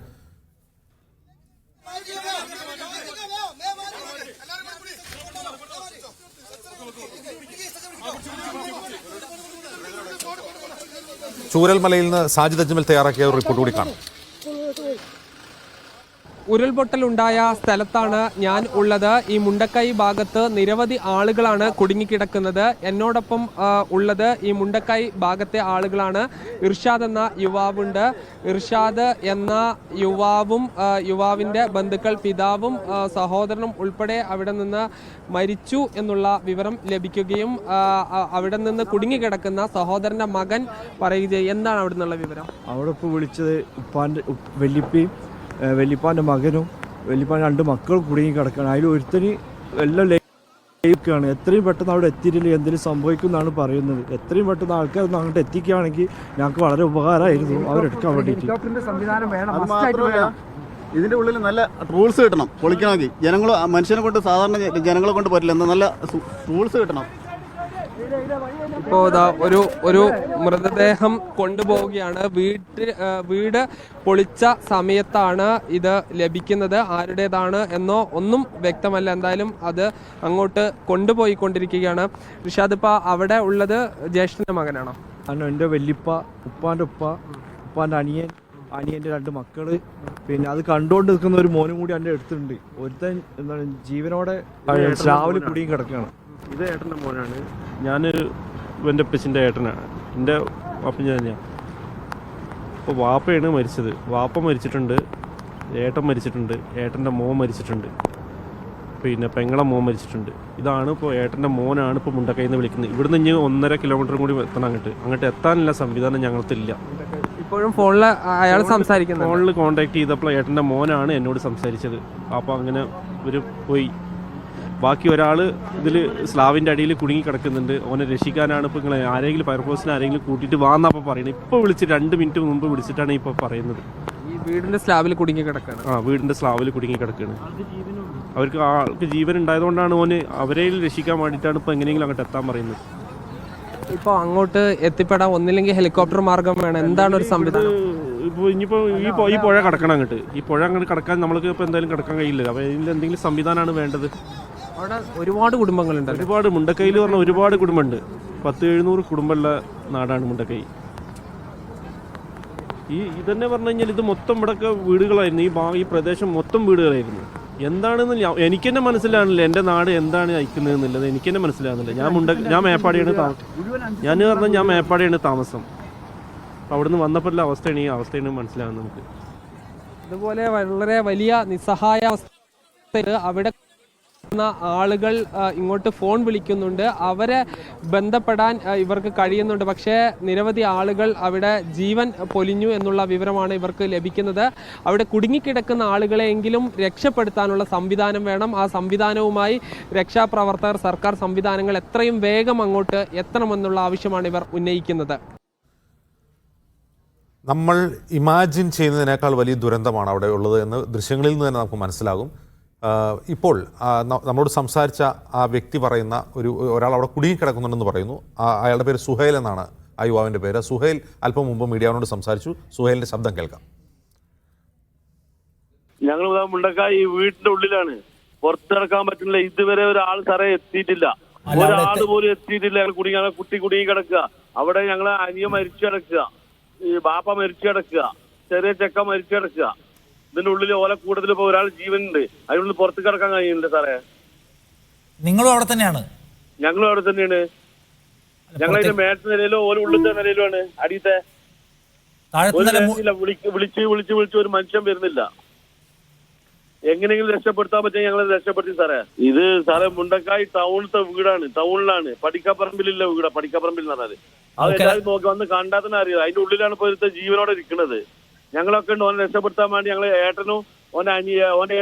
ചൂരൽമലയിൽ നിന്ന് സാജിദ് അജ്മൽ തയ്യാറാക്കിയ ഒരു റിപ്പോർട്ട് കൂടി കാണാം. ഉരുൾപൊട്ടലുണ്ടായ സ്ഥലത്താണ് ഞാൻ ഉള്ളത്. ഈ മുണ്ടക്കൈ ഭാഗത്ത് നിരവധി ആളുകളാണ് കുടുങ്ങിക്കിടക്കുന്നത്. എന്നോടൊപ്പം ഉള്ളത് ഈ മുണ്ടക്കൈ ഭാഗത്തെ ആളുകളാണ്. ഇർഷാദ് എന്ന യുവാവുണ്ട്. ഇർഷാദ് എന്ന യുവാവിൻ്റെ ബന്ധുക്കൾ, പിതാവും സഹോദരനും ഉൾപ്പെടെ അവിടെ നിന്ന് മരിച്ചു എന്നുള്ള വിവരം ലഭിക്കുകയും അവിടെ നിന്ന് കുടുങ്ങിക്കിടക്കുന്ന സഹോദരൻ്റെ മകൻ പറയുകയും, എന്താണ് അവിടെ നിന്നുള്ള വിവരം? അവിടെ ഇപ്പോൾ വിളിച്ചത് വെല്ലിപ്പാൻ്റെ മകനും വെല്ലിപ്പാൻ്റെ 2 മക്കളും കുടുങ്ങി കിടക്കുകയാണ്. അതിൽ ഒരുത്തന് എല്ലാം ലയിക്കുകയാണ്. എത്രയും പെട്ടെന്ന് അവിടെ എത്തിയിട്ടില്ല എന്തെങ്കിലും സംഭവിക്കും എന്നാണ് പറയുന്നത്. എത്രയും പെട്ടെന്ന് ആൾക്കാരൊന്ന് അങ്ങോട്ട് എത്തിക്കുകയാണെങ്കിൽ ഞങ്ങൾക്ക് വളരെ ഉപകാരമായിരുന്നു അവരെടുക്കാൻ വേണ്ടിയിട്ട്. ഇതിൻ്റെ ഉള്ളിൽ നല്ല റൂൾസ് കിട്ടണം. പൊളിക്കണമെങ്കിൽ മനുഷ്യനെ കൊണ്ട്, സാധാരണ ജനങ്ങളെ കൊണ്ട് പറ്റില്ല. എന്നാൽ നല്ല റൂൾസ് കിട്ടണം. ഇപ്പോൾ ഒരു മൃതദേഹം കൊണ്ടുപോവുകയാണ്. വീട് പൊളിച്ച സമയത്താണ് ഇത് ലഭിക്കുന്നത്. ആരുടേതാണ് എന്നോ ഒന്നും വ്യക്തമല്ല. എന്തായാലും അത് അങ്ങോട്ട് കൊണ്ടുപോയിക്കൊണ്ടിരിക്കുകയാണ്. റിഷാദ്, ഇപ്പം അവിടെ ഉള്ളത് ജ്യേഷ്ഠൻ്റെ മകനാണോ? എൻ്റെ വെല്ലിപ്പ, ഉപ്പാൻ്റെ അനിയൻ്റെ 2 മക്കള്, പിന്നെ അത് കണ്ടുകൊണ്ട് നിൽക്കുന്ന ഒരു മോനും കൂടി എൻ്റെ അടുത്തുണ്ട്. ഒരുത്തൻ എന്താണ് ജീവനോടെ രാവിലെ കുടിയും കിടക്കുകയാണ്. ഇത് ഏട്ടൻ്റെ മോനാണ്. ഞാൻ എൻ്റെ അപ്പച്ചിൻ്റെ ഏട്ടനാണ്. എൻ്റെ വാപ്പ തന്നെയാണ്. അപ്പോൾ വാപ്പയാണ് മരിച്ചത്. വാപ്പ മരിച്ചിട്ടുണ്ട്, ഏട്ടൻ മരിച്ചിട്ടുണ്ട്, ഏട്ടൻ്റെ മോൻ മരിച്ചിട്ടുണ്ട്, പിന്നെ പെങ്ങളെ മോൻ മരിച്ചിട്ടുണ്ട്. ഇതാണ് ഇപ്പോൾ ഏട്ടൻ്റെ മോനാണ് ഇപ്പോൾ മുണ്ടക്കൈയിൽ നിന്ന് വിളിക്കുന്നത്. ഇവിടുന്ന് ഇനി 1.5 കിലോമീറ്ററും കൂടി എത്തണം അങ്ങോട്ട് എത്താനുള്ള സംവിധാനം ഞങ്ങൾക്കില്ല. ഇപ്പോഴും ഫോണിൽ അയാൾ സംസാരിക്കുന്നത്, ഫോണിൽ കോൺടാക്ട് ചെയ്തപ്പോൾ ഏട്ടൻ്റെ മോനാണ് എന്നോട് സംസാരിച്ചത്. അപ്പോൾ അങ്ങനെ ഇവർ പോയി. ബാക്കി ഒരാൾ ഇതിൽ സ്ലാവിൻ്റെ അടിയിൽ കുടുങ്ങി കിടക്കുന്നുണ്ട്. ഓനെ രക്ഷിക്കാനാണ് ഇപ്പോൾ നിങ്ങൾ ആരെങ്കിലും ഫയർഫോഴ്സിനെ ആരെങ്കിലും കൂട്ടിയിട്ട് വാന്നപ്പോൾ പറയുന്നത്. ഇപ്പോൾ വിളിച്ച് 2 മിനിറ്റ് മുമ്പ് വിളിച്ചിട്ടാണ് ഇപ്പോൾ പറയുന്നത്. ഈ വീടിൻ്റെ സ്ലാബിൽ കുടുങ്ങി കിടക്കുകയാണ്. വീടിൻ്റെ സ്ലാബിൽ കുടുങ്ങി കിടക്കുകയാണ്. ആൾക്ക് ജീവൻ ഉണ്ടായതുകൊണ്ടാണ് ഓന് അവരെ രക്ഷിക്കാൻ വേണ്ടിയിട്ടാണ് ഇപ്പോൾ എങ്ങനെയെങ്കിലും അങ്ങോട്ട് എത്താൻ പറയുന്നത്. ഇപ്പോൾ അങ്ങോട്ട് എത്തിപ്പെടാൻ ഒന്നില്ലെങ്കിൽ ഹെലികോപ്റ്റർ മാർഗം വേണം. എന്താണ് ഒരു സംവിധാനം? ഇപ്പോൾ ഈ പുഴ കടക്കണം അങ്ങോട്ട്. ഈ പുഴ അങ്ങോട്ട് കടക്കാൻ നമ്മൾക്ക് ഇപ്പോൾ എന്തായാലും കടക്കാൻ കഴിയില്ല. അപ്പോൾ ഇതിൽ എന്തെങ്കിലും സംവിധാനമാണ് വേണ്ടത്. അവിടെ ഒരുപാട് കുടുംബങ്ങളുണ്ട്. ഒരുപാട് മുണ്ടക്കൈയിൽ പറഞ്ഞാൽ ഒരുപാട് കുടുംബമുണ്ട്. 100-700 കുടുംബമുള്ള നാടാണ് മുണ്ടക്കൈ. ഇതന്നെ പറഞ്ഞു കഴിഞ്ഞാൽ ഇത് മൊത്തം ഇവിടെയൊക്കെ വീടുകളായിരുന്നു. ഈ പ്രദേശം മൊത്തം വീടുകളായിരുന്നു. എന്താണെന്ന് എനിക്ക് തന്നെ മനസ്സിലാകുന്നില്ല. എൻ്റെ നാട് എന്താണ് അയക്കുന്നത് എന്നുള്ളത് എനിക്ക് തന്നെ മനസ്സിലാകുന്നില്ല. ഞാൻ മേപ്പാടിയാണ് ഞാൻ മേപ്പാടിയാണ് താമസം. അവിടുന്ന് വന്നപ്പോഴുള്ള അവസ്ഥയാണ് ഈ അവസ്ഥയാണ് മനസ്സിലാകുന്നത് നമുക്ക്. അതുപോലെ വളരെ വലിയ നിസ്സഹായ അവസ്ഥയിൽ അവിടെ ആളുകൾ ഇങ്ങോട്ട് ഫോൺ വിളിക്കുന്നുണ്ട്. അവരെ ബന്ധപ്പെടാൻ ഇവർക്ക് കഴിയുന്നുണ്ട്. പക്ഷേ നിരവധി ആളുകൾ അവിടെ ജീവൻ പൊലിഞ്ഞു എന്നുള്ള വിവരമാണ് ഇവർക്ക് ലഭിക്കുന്നത്. അവിടെ കുടുങ്ങിക്കിടക്കുന്ന ആളുകളെയെങ്കിലും രക്ഷപ്പെടുത്താനുള്ള സംവിധാനം വേണം. ആ സംവിധാനവുമായി രക്ഷാപ്രവർത്തകർ, സർക്കാർ സംവിധാനങ്ങൾ എത്രയും വേഗം അങ്ങോട്ട് എത്തണമെന്നുള്ള ആവശ്യമാണ് ഇവർ ഉന്നയിക്കുന്നത്. നമ്മൾ ഇമാജിൻ ചെയ്യുന്നതിനേക്കാൾ വലിയ ദുരന്തമാണ് അവിടെ ഉള്ളത് എന്ന് ദൃശ്യങ്ങളിൽ നിന്ന് തന്നെ നമുക്ക് മനസ്സിലാകും. ഇപ്പോൾ നമ്മളോട് സംസാരിച്ച ആ വ്യക്തി പറയുന്ന ഒരാൾ അവിടെ കുടുങ്ങിക്കിടക്കുന്നുണ്ടെന്ന് പറയുന്നു. അയാളുടെ പേര് സുഹൈൽ എന്നാണ്, ആ യുവാവിൻ്റെ പേര്. സുഹൈൽ അല്പം മുമ്പ് മീഡിയയോട് സംസാരിച്ചു. സുഹൈലിൻ്റെ ശബ്ദം കേൾക്കാം. ഞങ്ങൾ മുണ്ടക്കായി വീട്ടിന്റെ ഉള്ളിലാണ്, പുറത്തിറക്കാൻ പറ്റുന്നില്ല. ഇതുവരെ ഒരാൾ സാറേ എത്തിയിട്ടില്ല, ഒരാൾ പോലും എത്തിയിട്ടില്ല. ഞങ്ങൾ കുടുങ്ങി കിടക്കുക. അവിടെ ഞങ്ങളെ അനിയൻ മരിച്ചു കിടക്കുക, ഈ ബാപ്പ മരിച്ചു കിടക്കുക, ചെറിയ ചെക്ക മരിച്ചു കിടക്കുക. ഇതിന്റെ ഉള്ളിൽ ഓല കൂടുതൽ ഇപ്പൊ ഒരാൾ ജീവനുണ്ട്. അതിനുള്ളിൽ പുറത്ത് കിടക്കാൻ കഴിയുന്നുണ്ട് സാറേ. നിങ്ങളും അവിടെ തന്നെയാണ്? ഞങ്ങളും അവിടെ തന്നെയാണ്. ഞങ്ങളതിന്റെ മേട്ട നിലയിലോ ഓല ഉള്ളിലത്തെ നിലയിലോ ആണ്. അടിയത്തെ വിളിച്ച് ഒരു മനുഷ്യൻ വരുന്നില്ല. എങ്ങനെയെങ്കിലും രക്ഷപ്പെടുത്താൻ പറ്റും ഞങ്ങൾ രക്ഷപ്പെടുത്തി സാറേ. ഇത് സാറേ മുണ്ടക്കായി ടൗണിലത്തെ വീടാണ്, ടൗണിലാണ്. പടിക്കാപ്പറമ്പിലുള്ള വീടാ. പടിക്കാപ്പറമ്പിൽ എന്ന് പറഞ്ഞാല് അത് എല്ലാവരും നോക്കി വന്ന് കണ്ടാൽ തന്നെ അറിയാം. അതിന്റെ ഉള്ളിലാണ് ഇപ്പോൾ ഒരുത്ത ജീവനോടെ ഇരിക്കുന്നത്. ഞങ്ങളൊക്കെ ഉണ്ട് ഓനെ രക്ഷപ്പെടുത്താൻ വേണ്ടി. ഞങ്ങൾ ഏട്ടനും ഓന്റെ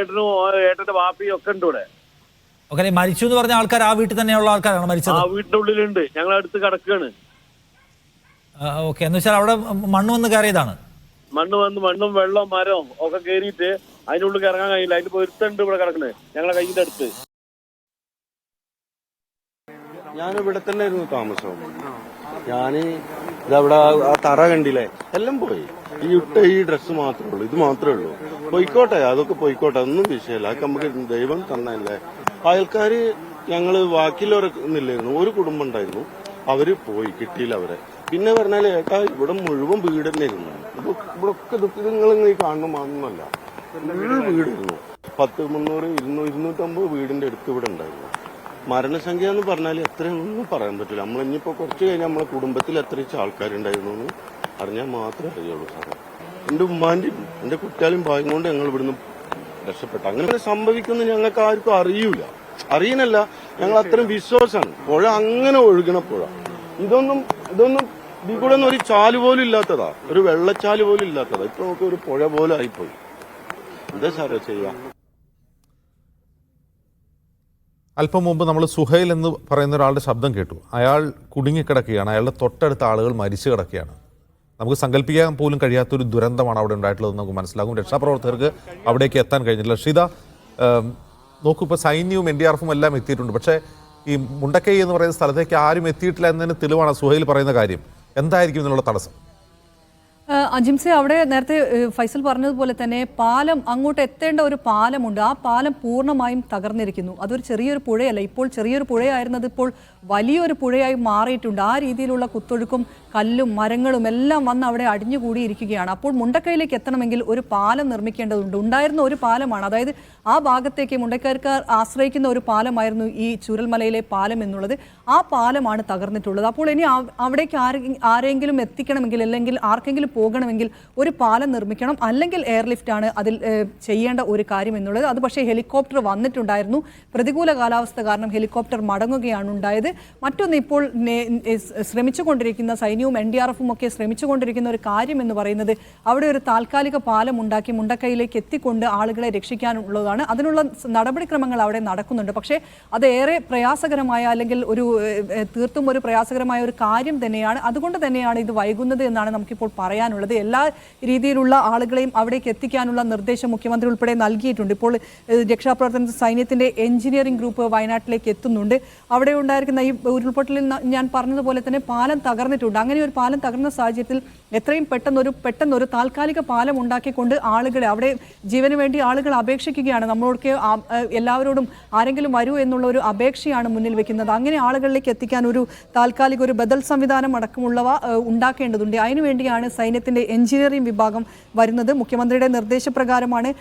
ഏട്ടനും ഏട്ടന്റെ വാപ്പിയും ഒക്കെ ഉണ്ട് ഇവിടെ. ഓക്കെ, മരിച്ചു എന്ന് പറഞ്ഞ ആൾക്കാർ ആ വീട്ടിൽ തന്നെയുള്ള ആൾക്കാരാണ് മരിച്ചത്? ആ വീട്ടിന്റെ ഉള്ളിലുണ്ട്, ഞങ്ങൾ അടുത്ത് കിടക്കുകയാണ്. ഓക്കെ, എന്ന് വെച്ചാൽ അവിടെ മണ്ണ് വന്ന് കയറിയതാണ്? മണ്ണും വെള്ളവും മരവും ഒക്കെ കയറിയിട്ട് അതിന്റെ ഉള്ളിൽ ഇറങ്ങാൻ കഴിയില്ല. അതിന്റെ പൊരുത്തുണ്ട് ഇവിടെ കിടക്കുന്നത് ഞങ്ങളെ കയ്യിന്റെ അടുത്ത്. ഞാനിവിടെ തന്നെ ആയിരുന്നു താമസം. ഞാന് ഇതവിടെ ആ തറ കണ്ടില്ലേ, എല്ലാം പോയി. ഈ ഡ്രസ്സ് മാത്രമേ ഉള്ളൂ, ഇത് മാത്രമേ ഉള്ളൂ. പോയിക്കോട്ടെ, അതൊക്കെ പോയിക്കോട്ടെ, ഒന്നും വിഷയമല്ല. അതൊക്കെ നമുക്ക് ദൈവം തന്നല്ലേ. അയൽക്കാര് ഞങ്ങള് ബാക്കിയുള്ളവരൊന്നില്ലായിരുന്നു, ഒരു കുടുംബം ഉണ്ടായിരുന്നു, അവര് പോയി, കിട്ടിയില്ല അവരെ. പിന്നെ പറഞ്ഞാല് ഏട്ടാ ഇവിടെ മുഴുവൻ വീട് തന്നെ ഇരുന്നു. ഇവിടെ ഒക്കെ നിങ്ങൾ ഈ കാണുന്ന മാന്നല്ല, വീടിരുന്നു. 100, 300, 200, 250 വീടിന്റെ അടുത്ത് ഇവിടെ ഉണ്ടായിരുന്നു. മരണസംഖ്യ എന്ന് പറഞ്ഞാൽ എത്രയൊന്നും പറയാൻ പറ്റില്ല. നമ്മൾ ഇനിയിപ്പോ കുറച്ച് കഴിഞ്ഞാൽ നമ്മളെ കുടുംബത്തിൽ എത്രയും ആൾക്കാരുണ്ടായിരുന്നു എന്ന് അറിഞ്ഞാൽ മാത്രമേ അറിയുള്ളൂ സാറേ. എന്റെ ഉമ്മാന്റെയും എന്റെ കുട്ടികളും ഭാഗ്യം കൊണ്ട് ഞങ്ങൾ ഇവിടുന്ന് രക്ഷപ്പെട്ടു. അങ്ങനെ സംഭവിക്കുമെന്ന് ഞങ്ങൾക്ക് ആർക്കും അറിയുന്നില്ല. ഞങ്ങൾ അത്രയും വിശ്വാസമാണ്. പുഴ അങ്ങനെ ഒഴുകണ പുഴ. ഇതൊന്നും ഇതിൽ കൂടെ ഒന്നും ഒരു ചാല് പോലും ഇല്ലാത്തതാ, ഒരു വെള്ളച്ചാല് പോലും ഇല്ലാത്തതാ. ഇപ്പൊ നമുക്ക് ഒരു പുഴ പോലെ ആയിപ്പോയി. എന്താ സാറേ ചെയ്യാ? അല്പം മുമ്പ് നമ്മൾ സുഹൈൽ എന്ന് പറയുന്ന ഒരാളുടെ ശബ്ദം കേട്ടു. അയാൾ കുടുങ്ങിക്കിടക്കുകയാണ്, അയാളുടെ തൊട്ടടുത്ത ആളുകൾ മരിച്ചു കിടക്കുകയാണ്. നമുക്ക് സങ്കല്പിക്കാൻ പോലും കഴിയാത്തൊരു ദുരന്തമാണ് അവിടെ ഉണ്ടായിട്ടുള്ളതെന്ന് നമുക്ക് മനസ്സിലാകും. രക്ഷാപ്രവർത്തകർക്ക് അവിടേക്ക് എത്താൻ കഴിഞ്ഞിട്ടില്ല. ഷീത, നോക്കൂ, ഇപ്പോൾ സൈന്യവും NDRFും എല്ലാം എത്തിയിട്ടുണ്ട്. പക്ഷേ ഈ മുണ്ടക്കൈ എന്ന് പറയുന്ന സ്ഥലത്തേക്ക് ആരും എത്തിയിട്ടില്ല എന്നതിന് തെളിവാണ് സുഹൈൽ പറയുന്ന കാര്യം. എന്തായിരിക്കും ഇതിനുള്ള തടസ്സം? അജിംസെ, അവിടെ നേരത്തെ ഫൈസൽ പറഞ്ഞതുപോലെ തന്നെ പാലം, അങ്ങോട്ട് എത്തേണ്ട ഒരു പാലമുണ്ട്. ആ പാലം പൂർണ്ണമായും തകർന്നിരിക്കുന്നു. അതൊരു ചെറിയൊരു പുഴയല്ല, ഇപ്പോൾ ചെറിയൊരു പുഴയായിരുന്നത് ഇപ്പോൾ വലിയൊരു പുഴയായി മാറിയിട്ടുണ്ട്. ആ രീതിയിലുള്ള കുത്തൊഴുക്കും കല്ലും മരങ്ങളും എല്ലാം വന്ന് അവിടെ അടിഞ്ഞുകൂടിയിരിക്കുകയാണ്. അപ്പോൾ മുണ്ടക്കൈയിലേക്ക് എത്തണമെങ്കിൽ ഒരു പാലം നിർമ്മിക്കേണ്ടതുണ്ട്. ഉണ്ടായിരുന്ന ഒരു പാലമാണ്, അതായത് ആ ഭാഗത്തേക്ക് മുണ്ടക്കൈക്കാർ ആശ്രയിക്കുന്ന ഒരു പാലമായിരുന്നു ഈ ചൂരൽമലയിലെ പാലം എന്നുള്ളത്. ആ പാലമാണ് തകർന്നിട്ടുള്ളത്. അപ്പോൾ ഇനി അവിടേക്ക് ആരെങ്കിലും എത്തിക്കണമെങ്കിൽ, അല്ലെങ്കിൽ ആർക്കെങ്കിലും പോകണമെങ്കിൽ ഒരു പാലം നിർമ്മിക്കണം, അല്ലെങ്കിൽ എയർലിഫ്റ്റ് ആണ് അതിൽ ചെയ്യേണ്ട ഒരു കാര്യം എന്നുള്ളത്. അത് പക്ഷേ ഹെലികോപ്റ്റർ വന്നിട്ടുണ്ടായിരുന്നു. പ്രതികൂല കാലാവസ്ഥ കാരണം ഹെലികോപ്റ്റർ മടങ്ങുകയാണ് ഉണ്ടായത്. മറ്റൊന്ന്, ഇപ്പോൾ ശ്രമിച്ചുകൊണ്ടിരിക്കുന്ന സൈന്യവും NDRFും ഒക്കെ ശ്രമിച്ചുകൊണ്ടിരിക്കുന്ന ഒരു കാര്യം എന്ന് പറയുന്നത് അവിടെ ഒരു താൽക്കാലിക പാലം ഉണ്ടാക്കി മുണ്ടക്കൈയിലേക്ക് എത്തിക്കൊണ്ട് ആളുകളെ രക്ഷിക്കാനുള്ളതാണ്. അതിനുള്ള നടപടിക്രമങ്ങൾ അവിടെ നടക്കുന്നുണ്ട്. പക്ഷേ അത് ഏറെ പ്രയാസകരമായ, അല്ലെങ്കിൽ തീർത്തും ഒരു പ്രയാസകരമായ ഒരു കാര്യം തന്നെയാണ്. അതുകൊണ്ട് തന്നെയാണ് ഇത് വൈകുന്നത് എന്നാണ് നമുക്കിപ്പോൾ പറയാനുള്ളത്. എല്ലാ രീതിയിലുള്ള ആളുകളെയും അവിടേക്ക് എത്തിക്കാനുള്ള നിർദ്ദേശം മുഖ്യമന്ത്രി ഉൾപ്പെടെ നൽകിയിട്ടുണ്ട്. ഇപ്പോൾ രക്ഷാപ്രവർത്തന സൈന്യത്തിന്റെ എഞ്ചിനീയറിംഗ് ഗ്രൂപ്പ് വയനാട്ടിലേക്ക് എത്തുന്നുണ്ട്. അവിടെ ഉണ്ടായിരിക്കുന്ന ഈ ഉരുൾപൊട്ടലിൽ ഞാൻ പറഞ്ഞതുപോലെ തന്നെ പാലം തകർന്നിട്ടുണ്ട്. അങ്ങനെ ഒരു പാലം തകർന്ന സാഹചര്യത്തിൽ എത്രയും പെട്ടെന്നൊരു താൽക്കാലിക പാലം ഉണ്ടാക്കിക്കൊണ്ട് ആളുകളെ, അവിടെ ജീവന് വേണ്ടി ആളുകൾ അപേക്ഷിക്കുകയാണ്. നമ്മളോടൊക്കെ എല്ലാവരോടും ആരെങ്കിലും വരൂ എന്നുള്ള ഒരു അപേക്ഷയാണ് മുന്നിൽ വെക്കുന്നത്. അങ്ങനെ ആളുകളിലേക്ക് എത്തിക്കാൻ ഒരു താൽക്കാലിക ഒരു ബദൽ സംവിധാനം അടക്കമുള്ളവ ഉണ്ടാക്കേണ്ടതുണ്ട്. അതിനുവേണ്ടിയാണ് സൈന്യത്തിന്റെ എഞ്ചിനീയറിംഗ് വിഭാഗം വരുന്നത്. മുഖ്യമന്ത്രിയുടെ നിർദ്ദേശപ്രകാരമാണ്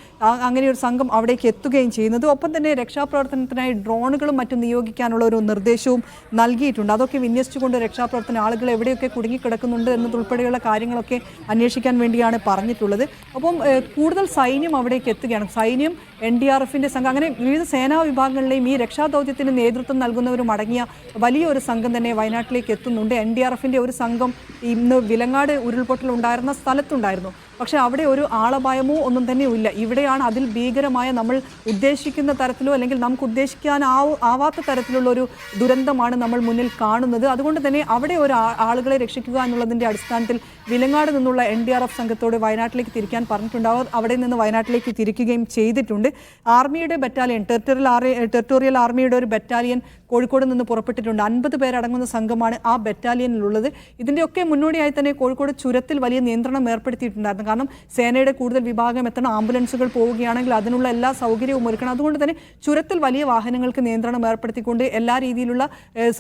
അങ്ങനെ ഒരു സംഘം അവിടേക്ക് എത്തുകയും ചെയ്യുന്നത്. ഒപ്പം തന്നെ രക്ഷാപ്രവർത്തനത്തിനായി ഡ്രോണുകളും മറ്റും നിയോഗിക്കാനുള്ള ഒരു നിർദ്ദേശവും നൽകിയിട്ടുണ്ട്. അതൊക്കെ വിന്യസിച്ചുകൊണ്ട് രക്ഷാപ്രവർത്തന ആളുകൾ എവിടെയൊക്കെ കുടുങ്ങിക്കിടക്കുന്നുണ്ട് എന്നതുൾപ്പെടെയുള്ള കാര്യങ്ങളൊക്കെ അന്വേഷിക്കാൻ വേണ്ടിയാണ് പറഞ്ഞിട്ടുള്ളത്. അപ്പം കൂടുതൽ സൈന്യം അവിടേക്ക് എത്തുകയാണ്. സൈന്യം, NDRFിന്റെ സംഘം, അങ്ങനെ വിവിധ സേനാ വിഭാഗങ്ങളിലെയും ഈ രക്ഷാദൗത്യത്തിന് നേതൃത്വം നൽകുന്നവരും അടങ്ങിയ വലിയൊരു സംഘം തന്നെ വയനാട്ടിലേക്ക് എത്തുന്നുണ്ട്. NDRFിന്റെ ഒരു സംഘം ഇന്ന് വിലങ്ങാട് ഉരുൾപൊട്ടൽ ഉണ്ടായിരുന്ന സ്ഥലത്തുണ്ടായിരുന്നു. പക്ഷേ അവിടെ ഒരു ആളപായമോ ഒന്നും തന്നെ ഇല്ല. ഇവിടെയാണ് അതിൽ ഭീകരമായ, നമ്മൾ ഉദ്ദേശിക്കുന്ന തരത്തിലോ അല്ലെങ്കിൽ നമുക്ക് ഉദ്ദേശിക്കാനാവാത്ത തരത്തിലുള്ള ഒരു ദുരന്തമാണ് നമ്മൾ മുന്നിൽ കാണുന്നത്. അതുകൊണ്ട് തന്നെ അവിടെ ഒരു ആളുകളെ രക്ഷിക്കുക എന്നുള്ളതിൻ്റെ അടിസ്ഥാനത്തിൽ വിലങ്ങാട് നിന്നുള്ള NDRF സംഘത്തോട് വയനാട്ടിലേക്ക് തിരിക്കാൻ പറഞ്ഞിട്ടുണ്ട്. അവർ അവിടെ നിന്ന് വയനാട്ടിലേക്ക് തിരിക്കുകയും ചെയ്തിട്ടുണ്ട്. ആർമിയുടെ ബറ്റാലിയൻ, ടെറിട്ടോറിയൽ ആർമിയുടെ ഒരു ബറ്റാലിയൻ കോഴിക്കോട് നിന്ന് പുറപ്പെട്ടിട്ടുണ്ട്. 50 പേരടങ്ങുന്ന സംഘമാണ് ആ ബറ്റാലിയനിലുള്ളത്. ഇതിൻ്റെയൊക്കെ മുന്നോടിയായി തന്നെ കോഴിക്കോട് ചുരത്തിൽ വലിയ നിയന്ത്രണം ഏർപ്പെടുത്തിയിട്ടുണ്ടായിരുന്നു. കാരണം സേനയുടെ കൂടുതൽ വിഭാഗം എത്തണം, ആംബുലൻസുകൾ പോവുകയാണെങ്കിൽ അതിനുള്ള എല്ലാ സൗകര്യവും ഒരുക്കണം. അതുകൊണ്ട് തന്നെ ചുരത്തിൽ വലിയ വാഹനങ്ങൾക്ക് നിയന്ത്രണം ഏർപ്പെടുത്തിക്കൊണ്ട് എല്ലാ രീതിയിലുള്ള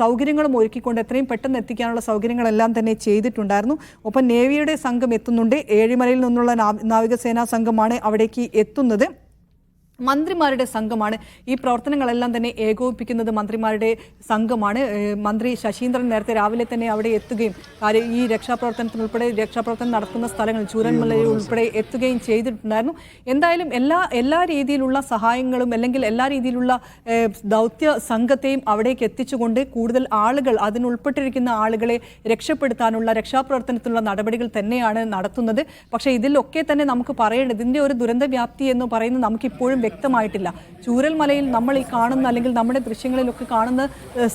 സൗകര്യങ്ങളും ഒരുക്കിക്കൊണ്ട് എത്രയും പെട്ടെന്ന് എത്തിക്കാനുള്ള സൗകര്യങ്ങളെല്ലാം തന്നെ ചെയ്തിട്ടുണ്ടായിരുന്നു. ഒപ്പം നേവിയുടെ സംഘം എത്തുന്നുണ്ട്. ഏഴിമലയിൽ നിന്നുള്ള നാവികസേനാ സംഘമാണ് അവിടേക്ക് എത്തുന്നത്. മന്ത്രിമാരുടെ സംഘമാണ്. ഈ പ്രവർത്തനങ്ങളെല്ലാം തന്നെ ഏകോപിപ്പിക്കുന്നത് മന്ത്രിമാരുടെ സംഘമാണ്. മന്ത്രി ശശീന്ദ്രൻ നേരത്തെ രാവിലെ തന്നെ അവിടെ എത്തുകയും ഈ രക്ഷാപ്രവർത്തനം നടക്കുന്ന സ്ഥലങ്ങളിൽ ചൂരൽമലയിൽ ഉൾപ്പെടെ എത്തുകയും ചെയ്തിട്ടുണ്ടായിരുന്നു. എന്തായാലും എല്ലാ രീതിയിലുള്ള സഹായങ്ങളും അല്ലെങ്കിൽ എല്ലാ രീതിയിലുള്ള ദൗത്യ സംഘത്തെയും അവിടേക്ക് എത്തിച്ചുകൊണ്ട് കൂടുതൽ ആളുകൾ അതിനുൾപ്പെട്ടിരിക്കുന്ന ആളുകളെ രക്ഷപ്പെടുത്താനുള്ള രക്ഷാപ്രവർത്തനത്തിനുള്ള നടപടികൾ തന്നെയാണ് നടത്തുന്നത്. പക്ഷേ ഇതിലൊക്കെ തന്നെ നമുക്ക് പറയേണ്ടത് ഇതിൻ്റെ ഒരു ദുരന്ത വ്യാപ്തി എന്ന് പറയുന്നത് നമുക്കിപ്പോഴും വ്യക്തമായിട്ടില്ല. ചൂരൽമലയിൽ നമ്മൾ ഈ കാണുന്ന അല്ലെങ്കിൽ നമ്മുടെ ദൃശ്യങ്ങളിലൊക്കെ കാണുന്ന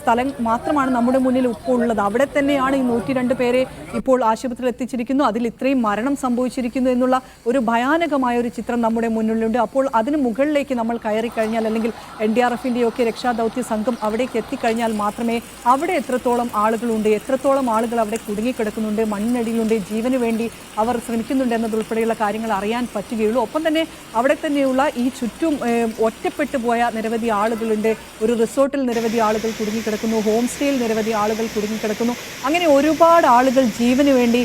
സ്ഥലം മാത്രമാണ് നമ്മുടെ മുന്നിൽ ഇപ്പോൾ ഉള്ളത്. അവിടെ തന്നെയാണ് ഈ 102 പേരെ ഇപ്പോൾ ആശുപത്രിയിൽ എത്തിച്ചിരിക്കുന്നു. അതിൽ ഇത്രയും മരണം സംഭവിച്ചിരിക്കുന്നു എന്നുള്ള ഒരു ഭയാനകമായ ഒരു ചിത്രം നമ്മുടെ മുന്നിലുണ്ട്. അപ്പോൾ അതിന് മുകളിലേക്ക് നമ്മൾ കയറി കഴിഞ്ഞാൽ അല്ലെങ്കിൽ NDRFിൻ്റെയൊക്കെ രക്ഷാദൗത്യ സംഘം അവിടേക്ക് എത്തിക്കഴിഞ്ഞാൽ മാത്രമേ അവിടെ എത്രത്തോളം ആളുകളുണ്ട്, എത്രത്തോളം ആളുകൾ അവിടെ കുടുങ്ങിക്കിടക്കുന്നുണ്ട്, മണ്ണിനടിയിലുണ്ട്, ജീവന് വേണ്ടി അവർ ശ്രമിക്കുന്നുണ്ട് എന്നതുൾപ്പെടെയുള്ള കാര്യങ്ങൾ അറിയാൻ പറ്റുകയുള്ളൂ. ഒപ്പം തന്നെ അവിടെ തന്നെയുള്ള ഈ ചുറ്റും ഒറ്റപ്പെട്ടു പോയ നിരവധി ആളുകളുണ്ട്. ഒരു റിസോർട്ടിൽ നിരവധി ആളുകൾ കുടുങ്ങിക്കിടക്കുന്നു, ഹോം സ്റ്റേയിൽ നിരവധി ആളുകൾ കുടുങ്ങിക്കിടക്കുന്നു. അങ്ങനെ ഒരുപാട് ആളുകൾ ജീവന് വേണ്ടി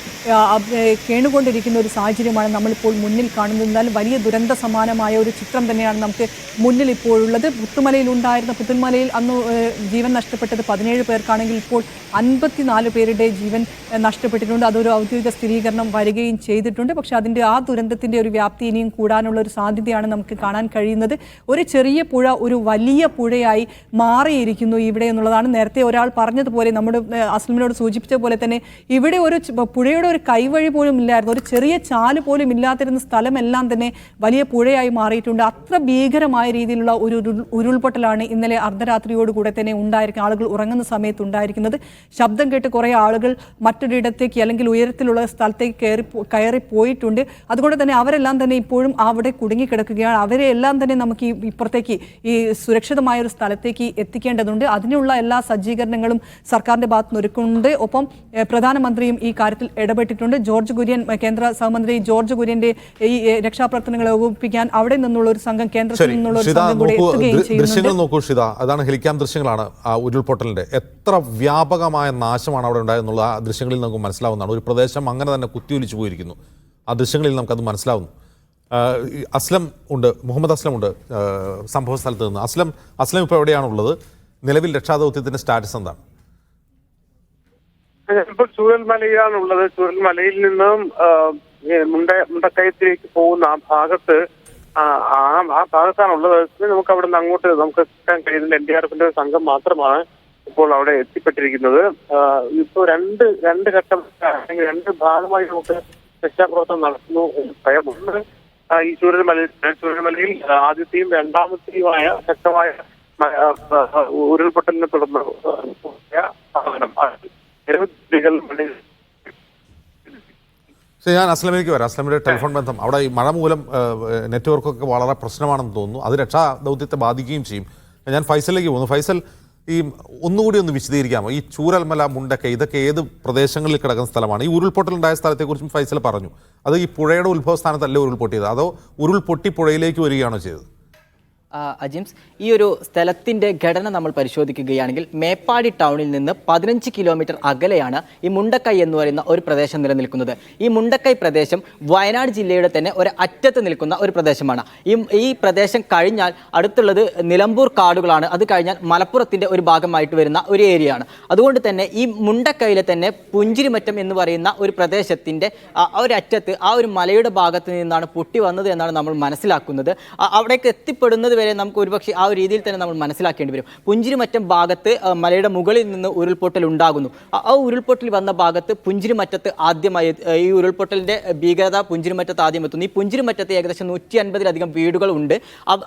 കേണുകൊണ്ടിരിക്കുന്ന ഒരു സാഹചര്യമാണ് നമ്മളിപ്പോൾ മുന്നിൽ കാണുന്നത്. എന്നാലും വലിയ ദുരന്ത സമാനമായ ഒരു ചിത്രം തന്നെയാണ് നമുക്ക് മുന്നിൽ ഇപ്പോഴുള്ളത്. പുത്തുമലയിൽ അന്ന് ജീവൻ നഷ്ടപ്പെട്ടത് 17 പേർക്കാണെങ്കിൽ ഇപ്പോൾ 54 പേരുടെ ജീവൻ നഷ്ടപ്പെട്ടിട്ടുണ്ട്. അതൊരു ഔദ്യോഗിക സ്ഥിരീകരണം വരികയും ചെയ്തിട്ടുണ്ട്. പക്ഷേ അതിൻ്റെ ആ ദുരന്തത്തിൻ്റെ ഒരു വ്യാപ്തി ഇനിയും കൂടാനുള്ള ഒരു സാധ്യതയാണ് നമുക്ക് കാണാൻ കഴിയുന്നത്. ഒരു ചെറിയ പുഴ ഒരു വലിയ പുഴയായി മാറിയിരിക്കുന്നു ഇവിടെ എന്നുള്ളതാണ്. നേരത്തെ ഒരാൾ പറഞ്ഞതുപോലെ നമ്മുടെ അസ്ലമിനോട് സൂചിപ്പിച്ച പോലെ തന്നെ ഇവിടെ ഒരു പുഴയുടെ ഒരു കൈവഴി പോലും ഇല്ലായിരുന്നു, ഒരു ചെറിയ ചാല് പോലും ഇല്ലാതിരുന്ന സ്ഥലമെല്ലാം തന്നെ വലിയ പുഴയായി മാറിയിട്ടുണ്ട്. അത്ര ഭീകരമായ രീതിയിലുള്ള ഒരു ഉരുൾപൊട്ടലാണ് ഇന്നലെ അർദ്ധരാത്രിയോടുകൂടെ തന്നെ ഉണ്ടായിരിക്കുന്നത്, ആളുകൾ ഉറങ്ങുന്ന സമയത്ത് ഉണ്ടായിരിക്കുന്നത്. ശബ്ദം കേട്ട് കുറേ ആളുകൾ മറ്റൊരിടത്തേക്ക് അല്ലെങ്കിൽ ഉയരത്തിലുള്ള സ്ഥലത്തേക്ക് കയറി പോയിട്ടുണ്ട്. അതുകൊണ്ട് തന്നെ അവരെല്ലാം തന്നെ ഇപ്പോഴും അവിടെ കുടുങ്ങിക്കിടക്കുകയാണ്. അവരെ എല്ലാം തന്നെ നമുക്ക് ഇപ്പുറത്തേക്ക് ഈ സുരക്ഷിതമായ ഒരു സ്ഥലത്തേക്ക് എത്തിക്കേണ്ടതുണ്ട്. അതിനുള്ള എല്ലാ സജ്ജീകരണങ്ങളും സർക്കാരിൻ്റെ ഭാഗത്ത് നിന്ന് ഒരുക്കുന്നുണ്ട്. ഒപ്പം പ്രധാനമന്ത്രിയും ഈ കാര്യത്തിൽ ഇടപെട്ടിട്ടുണ്ട്. ജോർജ് കുര്യൻ, കേന്ദ്ര സഹമന്ത്രി ജോർജ് കുര്യന്റെ ഈ രക്ഷാപ്രവർത്തനങ്ങളെ ഏകോപിപ്പിക്കാൻ അവിടെ നിന്നുള്ള ഒരു സംഘം, കേന്ദ്രത്തിൽ നിന്നുള്ള ഒരു സംഘം കൂടി എത്തുകയും ദൃശ്യങ്ങൾ നോക്കൂ ഷിത, അതാണ് ഹെലിക്യാം ദൃശ്യങ്ങളാണ് ആ ഉരുൾപൊട്ടലിന്റെ. എത്ര വ്യാപകമായ നാശമാണ് അവിടെ ഉണ്ടായെന്നുള്ള ആ ദൃശ്യങ്ങളിൽ നമുക്ക് മനസ്സിലാവുന്നതാണ്. ഒരു പ്രദേശം അങ്ങനെ തന്നെ കുത്തിയൊലിച്ചു പോയിരിക്കുന്നു. ആ ദൃശ്യങ്ങളിൽ നമുക്കത് മനസ്സിലാവുന്നു. അസ്ലം ഉണ്ട്, മുഹമ്മദ് അസ്ലം ഉണ്ട് സംഭവ സ്ഥലത്ത് നിന്ന്. അസ്ലം ഇപ്പോൾ എവിടെയാണുള്ളത്? നിലവിൽ രക്ഷാദൗത്യത്തിന്റെ സ്റ്റാറ്റസ് എന്താണ്? ഇപ്പോൾ ചൂരൽമലയിലാണുള്ളത്. ചൂരൽമലയിൽ നിന്നും മുണ്ടക്കയത്തിലേക്ക് പോകുന്ന ആ ഭാഗത്ത് ആ ഭാഗത്താണുള്ളത്. നമുക്ക് അവിടെ നിന്ന് അങ്ങോട്ട് നമുക്ക് എത്താൻ കഴിയുന്നില്ല. NDRFിന്റെ സംഘം മാത്രമാണ് ഇപ്പോൾ അവിടെ എത്തിപ്പെട്ടിരിക്കുന്നത്. ഇപ്പോൾ രണ്ട് ഘട്ടം അല്ലെങ്കിൽ 2 ഭാഗമായി നമുക്ക് രക്ഷാപ്രവർത്തനം നടത്തുന്നു എന്ന് പറയാം. ഒന്ന് ഈ ചൂരൽമലയിൽ ആദ്യത്തെയും രണ്ടാമത്തെയുമായ ശക്തമായ ഉരുൾപൊട്ടലിനെ തുടർന്ന് ഞാൻ അസ്ലമിലേക്ക് വരാം. അസ്ലമിന്റെ ടെലിഫോൺ ബന്ധം അവിടെ ഈ മഴ മൂലം നെറ്റ്വർക്കൊക്കെ വളരെ പ്രശ്നമാണെന്ന് തോന്നുന്നു. അത് രക്ഷാ ദൗത്യത്തെ ബാധിക്കുകയും ചെയ്യും. ഞാൻ ഫൈസലിലേക്ക് പോകുന്നു. ഫൈസൽ, ഈ ഒന്നുകൂടി ഒന്ന് വിശദീകരിക്കാമോ? ഈ ചൂരൽമല, മുണ്ടക്കൈ, ഇതൊക്കെ ഏത് പ്രദേശങ്ങളിൽ കിടക്കുന്ന സ്ഥലമാണ്? ഈ ഉരുൾപൊട്ടലുണ്ടായ സ്ഥലത്തെക്കുറിച്ചും ഫൈസൽ പറഞ്ഞു. അത് ഈ പുഴയുടെ ഉത്ഭവസ്ഥാനത്തല്ലേ ഉരുൾപൊട്ടിയത്, അതോ ഉരുൾപൊട്ടി പുഴയിലേക്ക് വരികയാണോ ചെയ്തത്? അജിംസ്, ഈ ഒരു സ്ഥലത്തിൻ്റെ ഘടന നമ്മൾ പരിശോധിക്കുകയാണെങ്കിൽ മേപ്പാടി ടൗണിൽ നിന്ന് 15 കിലോമീറ്റർ അകലെയാണ് ഈ മുണ്ടക്കൈ എന്ന് പറയുന്ന ഒരു പ്രദേശം നിലനിൽക്കുന്നത്. ഈ മുണ്ടക്കൈ പ്രദേശം വയനാട് ജില്ലയുടെ തന്നെ ഒരു അറ്റത്ത് നിൽക്കുന്ന ഒരു പ്രദേശമാണ്. ഈ പ്രദേശം കഴിഞ്ഞാൽ അടുത്തുള്ളത് നിലമ്പൂർ കാടുകളാണ്. അത് കഴിഞ്ഞാൽ മലപ്പുറത്തിൻ്റെ ഒരു ഭാഗമായിട്ട് വരുന്ന ഒരു ഏരിയയാണ്. അതുകൊണ്ട് തന്നെ ഈ മുണ്ടക്കൈയിലെ തന്നെ പുഞ്ചിരിമറ്റം എന്ന് പറയുന്ന ഒരു പ്രദേശത്തിൻ്റെ ഒരറ്റത്ത് ആ ഒരു മലയുടെ ഭാഗത്ത് നിന്നാണ് പൊട്ടി വന്നത് എന്നാണ് നമ്മൾ മനസ്സിലാക്കുന്നത്. അവിടേക്ക് എത്തിപ്പെടുന്നത് വരെ നമുക്ക് ഒരുപക്ഷെ ആ ഒരു രീതിയിൽ തന്നെ നമ്മൾ മനസ്സിലാക്കേണ്ടി വരും. പുഞ്ചിരിമറ്റം ഭാഗത്ത് മലയുടെ മുകളിൽ നിന്ന് ഉരുൾപൊട്ടൽ ഉണ്ടാകുന്നു. ആ ഉരുൾപൊട്ടൽ വന്ന ഭാഗത്ത് പുഞ്ചിരിമറ്റത്ത് ആദ്യമായി ഈ ഉരുൾപൊട്ടലിൻ്റെ ഭീകരത പുഞ്ചിരിമറ്റത്ത് ആദ്യം എത്തുന്നു. ഈ പുഞ്ചിരിമറ്റത്ത് ഏകദേശം 150-ലധികം വീടുകൾ ഉണ്ട്.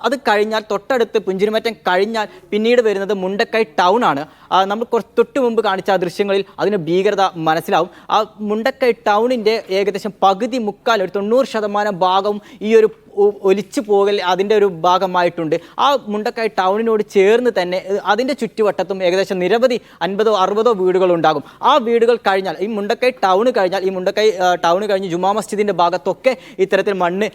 അത് കഴിഞ്ഞാൽ തൊട്ടടുത്ത് പുഞ്ചിരിമറ്റം കഴിഞ്ഞാൽ പിന്നീട് വരുന്നത് മുണ്ടക്കൈ ടൗൺ ആണ്. നമ്മൾ തൊട്ട് മുമ്പ് കാണിച്ച ആ ദൃശ്യങ്ങളിൽ അതിന് ഭീകരത മനസ്സിലാവും. ആ മുണ്ടക്കൈ ടൗണിൻ്റെ ഏകദേശം പകുതി മുക്കാൽ ഒരു 90% ഭാഗവും ഈ ഒരു ഒലിച്ചു പോകൽ അതിൻ്റെ ഒരു ഭാഗമായിട്ടുണ്ട്. ആ മുണ്ടക്കൈ ടൗണിനോട് ചേർന്ന് തന്നെ അതിൻ്റെ ചുറ്റുവട്ടത്തും ഏകദേശം നിരവധി 50-60 വീടുകൾ ഉണ്ടാകും. ആ വീടുകൾ കഴിഞ്ഞാൽ ഈ മുണ്ടക്കൈ ടൗണ് കഴിഞ്ഞ് ജുമാ മസ്ജിദിൻ്റെ ഭാഗത്തൊക്കെ ഇത്തരത്തിൽ മണ്ണ്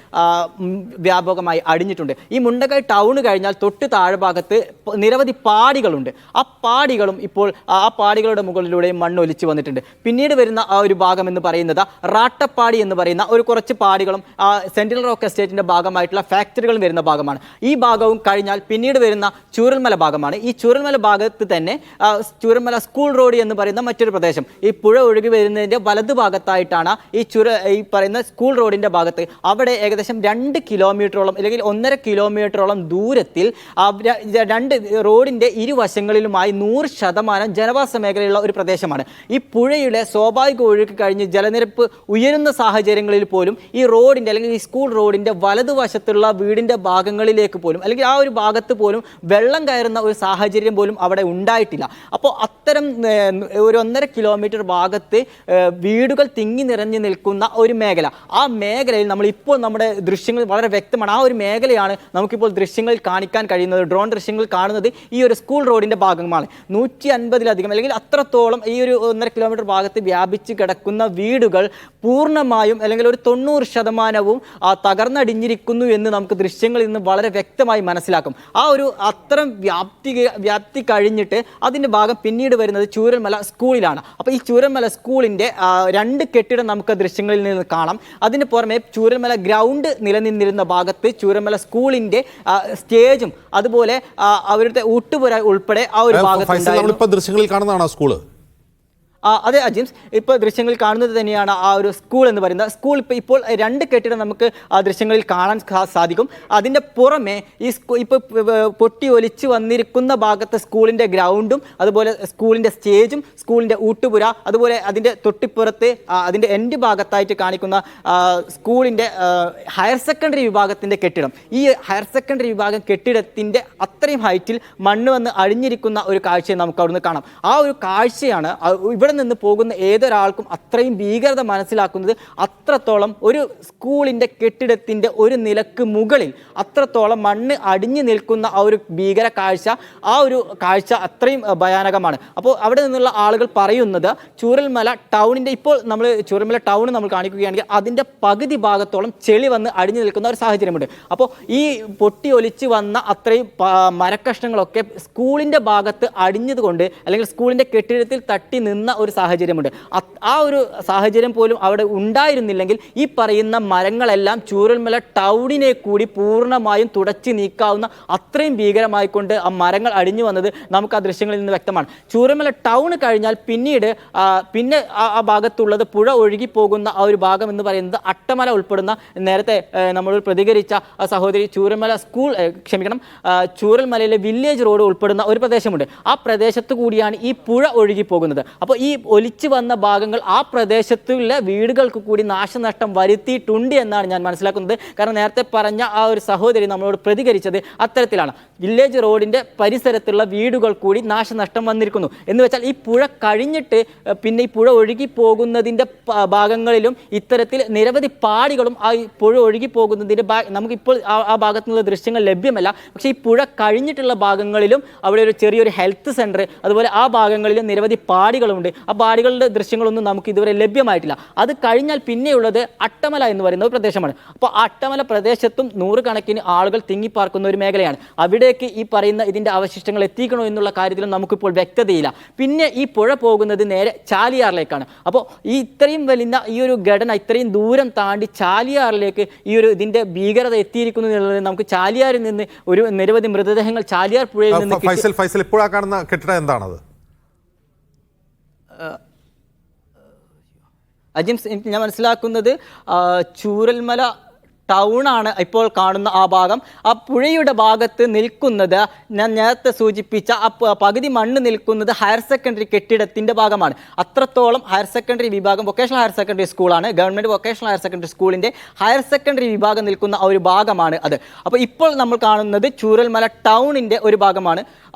വ്യാപകമായി അടിഞ്ഞിട്ടുണ്ട്. ഈ മുണ്ടക്കൈ ടൗണ് കഴിഞ്ഞാൽ തൊട്ട് താഴെ ഭാഗത്ത് നിരവധി പാടികളുണ്ട്. ആ പാടികളും ഇപ്പോൾ ആ പാടികളുടെ മുകളിലൂടെയും മണ്ണ് ഒലിച്ചു വന്നിട്ടുണ്ട്. പിന്നീട് വരുന്ന ആ ഒരു ഭാഗം എന്ന് പറയുന്നത് റാട്ടപ്പാടി എന്ന് പറയുന്ന ഒരു കുറച്ച് പാടികളും സെൻട്രൽ റോക്ക് എസ്റ്റേറ്റിൻ്റെ ഭാഗമായിട്ടുള്ള ഫാക്ടറികളും വരുന്ന ഭാഗമാണ്. ഈ ഭാഗവും കഴിഞ്ഞാൽ പിന്നീട് വരുന്ന ചൂരൽമല ഭാഗമാണ്. ഈ ചൂരൽമല ഭാഗത്ത് തന്നെ ചൂരൽമല സ്കൂൾ റോഡ് എന്ന് പറയുന്ന മറ്റൊരു പ്രദേശം, ഈ പുഴ ഒഴുകി വരുന്നതിൻ്റെ വലതു ഭാഗത്തായിട്ടാണ് ഈ പറയുന്ന സ്കൂൾ റോഡിൻ്റെ ഭാഗത്ത്. അവിടെ ഏകദേശം 2 കിലോമീറ്ററോളം അല്ലെങ്കിൽ 1.5 കിലോമീറ്ററോളം ദൂരത്തിൽ രണ്ട് റോഡിൻ്റെ ഇരുവശങ്ങളിലുമായി 100% ജനവാസ മേഖലയുള്ള ഒരു പ്രദേശമാണ്. ഈ പുഴയുടെ സ്വാഭാവിക ഒഴുക്ക് കഴിഞ്ഞ് ജലനിരപ്പ് ഉയരുന്ന സാഹചര്യങ്ങളിൽ പോലും ഈ റോഡിൻ്റെ അല്ലെങ്കിൽ ഈ സ്കൂൾ റോഡിൻ്റെ വലതുവശത്തുള്ള വീടിൻ്റെ ഭാഗങ്ങളിലേക്ക് പോലും അല്ലെങ്കിൽ ആ ഒരു ഭാഗത്ത് പോലും വെള്ളം കയറുന്ന ഒരു സാഹചര്യം പോലും അവിടെ ഉണ്ടായിട്ടില്ല. അപ്പോൾ അത്തരം ഒരു 1.5 കിലോമീറ്റർ ഭാഗത്ത് വീടുകൾ തിങ്ങി നിറഞ്ഞു നിൽക്കുന്ന ഒരു മേഖല, ആ മേഖലയിൽ നമ്മളിപ്പോൾ നമ്മുടെ ദൃശ്യങ്ങൾ വളരെ വ്യക്തമാണ്. ആ ഒരു മേഖലയാണ് നമുക്കിപ്പോൾ ദൃശ്യങ്ങളിൽ കാണിക്കാൻ കഴിയുന്നത്. ഡ്രോൺ ദൃശ്യങ്ങൾ കാണുന്നത് ഈ ഒരു സ്കൂൾ റോഡിൻ്റെ ഭാഗമാണ്. 150-ലധികം അല്ലെങ്കിൽ അത്രത്തോളം ഈ ഒരു 1.5 കിലോമീറ്റർ ഭാഗത്ത് വ്യാപിച്ച് കിടക്കുന്ന വീടുകൾ പൂർണ്ണമായും അല്ലെങ്കിൽ ഒരു 90% തകർന്നടിഞ്ഞിരിക്കുന്നു എന്ന് നമുക്ക് ദൃശ്യങ്ങളിൽ നിന്ന് വളരെ വ്യക്തമായി മനസ്സിലാക്കും. ആ ഒരു അത്തരം വ്യാപ്തി കഴിഞ്ഞിട്ട് അതിൻ്റെ ഭാഗം പിന്നീട് വരുന്നത് ചൂരൽമല സ്കൂളിലാണ്. അപ്പോൾ ഈ ചൂരൽമല സ്കൂളിൻ്റെ 2 കെട്ടിടം നമുക്ക് ദൃശ്യങ്ങളിൽ നിന്ന് കാണാം. അതിന് പുറമെ ചൂരൽമല ഗ്രൗണ്ട് നിലനിന്നിരുന്ന ഭാഗത്ത് ചൂരൽമല സ്കൂളിൻ്റെ സ്റ്റേജും അതുപോലെ അവരുടെ ഊട്ടുപുര ഉൾപ്പെടെ ആ ഒരു ഭാഗത്ത് ദൃശ്യങ്ങളിൽ കാണുന്നതാണ് സ്കൂള്. അതെ അജിംസ്, ഇപ്പോൾ ദൃശ്യങ്ങളിൽ കാണുന്നത് തന്നെയാണ് ആ ഒരു സ്കൂൾ എന്ന് പറയുന്നത്. സ്കൂൾ ഇപ്പോൾ 2 കെട്ടിടം നമുക്ക് ആ ദൃശ്യങ്ങളിൽ കാണാൻ സാധിക്കും. അതിൻ്റെ പുറമെ ഈ ഇപ്പോൾ പൊട്ടി ഒലിച്ച് വന്നിരിക്കുന്ന ഭാഗത്ത് സ്കൂളിൻ്റെ ഗ്രൗണ്ടും അതുപോലെ സ്കൂളിൻ്റെ സ്റ്റേജും സ്കൂളിൻ്റെ ഊട്ടുപുര അതുപോലെ അതിൻ്റെ തൊട്ടിപ്പുറത്ത് അതിൻ്റെ എൻഡ് ഭാഗത്തായിട്ട് കാണിക്കുന്ന സ്കൂളിൻ്റെ ഹയർ സെക്കൻഡറി വിഭാഗത്തിൻ്റെ കെട്ടിടം. ഈ ഹയർ സെക്കൻഡറി വിഭാഗം കെട്ടിടത്തിൻ്റെ അത്രയും ഹൈറ്റിൽ മണ്ണ് വന്ന് അഴിഞ്ഞിരിക്കുന്ന ഒരു കാഴ്ചയെ നമുക്ക് അവിടുന്ന് കാണാം. ആ ഒരു കാഴ്ചയാണ് ഇവിടെ നിന്ന് പോകുന്ന ഏതൊരാൾക്കും അത്രയും ഭീകരത മനസ്സിലാക്കുന്നത്. അത്രത്തോളം ഒരു സ്കൂളിൻ്റെ കെട്ടിടത്തിൻ്റെ ഒരു നിലക്ക് മുകളിൽ അത്രത്തോളം മണ്ണ് അടിഞ്ഞു നിൽക്കുന്ന ആ ഒരു ഭീകര കാഴ്ച, ആ ഒരു കാഴ്ച അത്രയും ഭയാനകമാണ്. അപ്പോൾ അവിടെ നിന്നുള്ള ആളുകൾ പറയുന്നത് ചൂരൽമല ടൗണിൻ്റെ ഇപ്പോൾ നമ്മൾ ചൂരൽമല ടൗൺ നമ്മൾ കാണിക്കുകയാണെങ്കിൽ അതിൻ്റെ പകുതി ഭാഗത്തോളം ചെളി വന്ന് അടിഞ്ഞു നിൽക്കുന്ന ഒരു സാഹചര്യമുണ്ട്. അപ്പോൾ ഈ പൊട്ടി ഒലിച്ച് വന്ന അത്രയും മരക്കഷ്ണങ്ങളൊക്കെ സ്കൂളിൻ്റെ ഭാഗത്ത് അടിഞ്ഞതുകൊണ്ട് അല്ലെങ്കിൽ സ്കൂളിൻ്റെ കെട്ടിടത്തിൽ തട്ടി നിന്ന ഒരു സാഹചര്യമുണ്ട്. ആ ഒരു സാഹചര്യം പോലും അവിടെ ഉണ്ടായിരുന്നില്ലെങ്കിൽ ഈ പറയുന്ന മരങ്ങളെല്ലാം ചൂരൽമല ടൗണിനെ കൂടി പൂർണ്ണമായും തുടച്ചു നീക്കാവുന്ന അത്രയും ഭീകരമായിക്കൊണ്ട് ആ മരങ്ങൾ അടിഞ്ഞു വന്നത് നമുക്ക് ആ ദൃശ്യങ്ങളിൽ നിന്ന് വ്യക്തമാണ്. ചൂരൽമല ടൗൺ കഴിഞ്ഞാൽ പിന്നെ ആ ഭാഗത്തുള്ളത് പുഴ ഒഴുകി പോകുന്ന ആ ഒരു ഭാഗം എന്ന് പറയുന്നത് അട്ടമല ഉൾപ്പെടുന്ന നേരത്തെ നമ്മൾ പ്രതികരിച്ച സഹോദരി ചൂരൽമലയിലെ വില്ലേജ് റോഡ് ഉൾപ്പെടുന്ന ഒരു പ്രദേശമുണ്ട്. ആ പ്രദേശത്ത് കൂടിയാണ് ഈ പുഴ ഒഴുകി പോകുന്നത്. അപ്പോൾ ഈ ഒലിച്ചു വന്ന ഭാഗങ്ങൾ ആ പ്രദേശത്തുള്ള വീടുകൾക്ക് കൂടി നാശനഷ്ടം വരുത്തിയിട്ടുണ്ട് എന്നാണ് ഞാൻ മനസ്സിലാക്കുന്നത്. കാരണം നേരത്തെ പറഞ്ഞ ആ ഒരു സഹോദരി നമ്മളോട് പ്രതികരിച്ചത് അത്തരത്തിലാണ്. വില്ലേജ് റോഡിൻ്റെ പരിസരത്തുള്ള വീടുകൾ കൂടി നാശനഷ്ടം വന്നിരിക്കുന്നു എന്ന് വെച്ചാൽ ഈ പുഴ കഴിഞ്ഞിട്ട് പിന്നെ ഈ പുഴ ഒഴുകി പോകുന്നതിൻ്റെ ഭാഗങ്ങളിലും ഇത്തരത്തിൽ നിരവധി പാടികളും ആ പുഴ ഒഴുകി പോകുന്നതിൻ്റെ നമുക്കിപ്പോൾ ആ ഭാഗത്തു നിന്നുള്ള ദൃശ്യങ്ങൾ ലഭ്യമല്ല. പക്ഷേ ഈ പുഴ കഴിഞ്ഞിട്ടുള്ള ഭാഗങ്ങളിലും അവിടെ ഒരു ചെറിയൊരു ഹെൽത്ത് സെൻറ്റർ അതുപോലെ ആ ഭാഗങ്ങളിലും നിരവധി പാടികളുണ്ട്. ആ പാടികളുടെ ദൃശ്യങ്ങളൊന്നും നമുക്ക് ഇതുവരെ ലഭ്യമായിട്ടില്ല. അത് കഴിഞ്ഞാൽ പിന്നെയുള്ളത് അട്ടമല എന്ന് പറയുന്ന ഒരു പ്രദേശമാണ്. അപ്പോൾ അട്ടമല പ്രദേശത്തും 100 കണക്കിന് ആളുകൾ തിങ്ങിപ്പാർക്കുന്ന ഒരു മേഖലയാണ്. അവിടേക്ക് ഈ പറയുന്ന ഇതിൻ്റെ അവശിഷ്ടങ്ങൾ എത്തിക്കണോ എന്നുള്ള കാര്യത്തിലും നമുക്കിപ്പോൾ വ്യക്തതയില്ല. പിന്നെ ഈ പുഴ പോകുന്നത് നേരെ ചാലിയാറിലേക്കാണ്. അപ്പോൾ ഈ ഇത്രയും വലിയ ഈ ഒരു ഘടന ഇത്രയും ദൂരം താണ്ടി ചാലിയാറിലേക്ക് ഈ ഒരു ഇതിൻ്റെ ഭീകരത എത്തിയിരിക്കുന്നു എന്നുള്ളത് നമുക്ക് ചാലിയാറിൽ നിന്ന് ഒരു നിരവധി മൃതദേഹങ്ങൾ ചാലിയാർ പുഴയിൽ നിന്ന് ഫൈസൽ ഇപ്പോഴാ കാണുന്ന കെട്ടിടം എന്താണത്? അജിംസ്, ഞാൻ മനസ്സിലാക്കുന്നത് ചൂരൽമല ടൗണാണ് ഇപ്പോൾ കാണുന്ന ആ ഭാഗം. ആ പുഴയുടെ ഭാഗത്ത് നിൽക്കുന്നത് ഞാൻ നേരത്തെ സൂചിപ്പിച്ച ആ പകുതി മണ്ണ് നിൽക്കുന്നത് ഹയർ സെക്കൻഡറി കെട്ടിടത്തിൻ്റെ ഭാഗമാണ്. അത്രത്തോളം ഹയർ സെക്കൻഡറി വിഭാഗം വൊക്കേഷണൽ ഹയർ സെക്കൻഡറി സ്കൂളാണ്. ഗവൺമെൻറ് വൊക്കേഷണൽ ഹയർ സെക്കൻഡറി സ്കൂളിൻ്റെ ഹയർ സെക്കൻഡറി വിഭാഗം നിൽക്കുന്ന ആ ഒരു ഭാഗമാണ് അത്. അപ്പോൾ ഇപ്പോൾ നമ്മൾ കാണുന്നത് ചൂരൽമല ടൗണിൻ്റെ ഒരു ഭാഗമാണ്.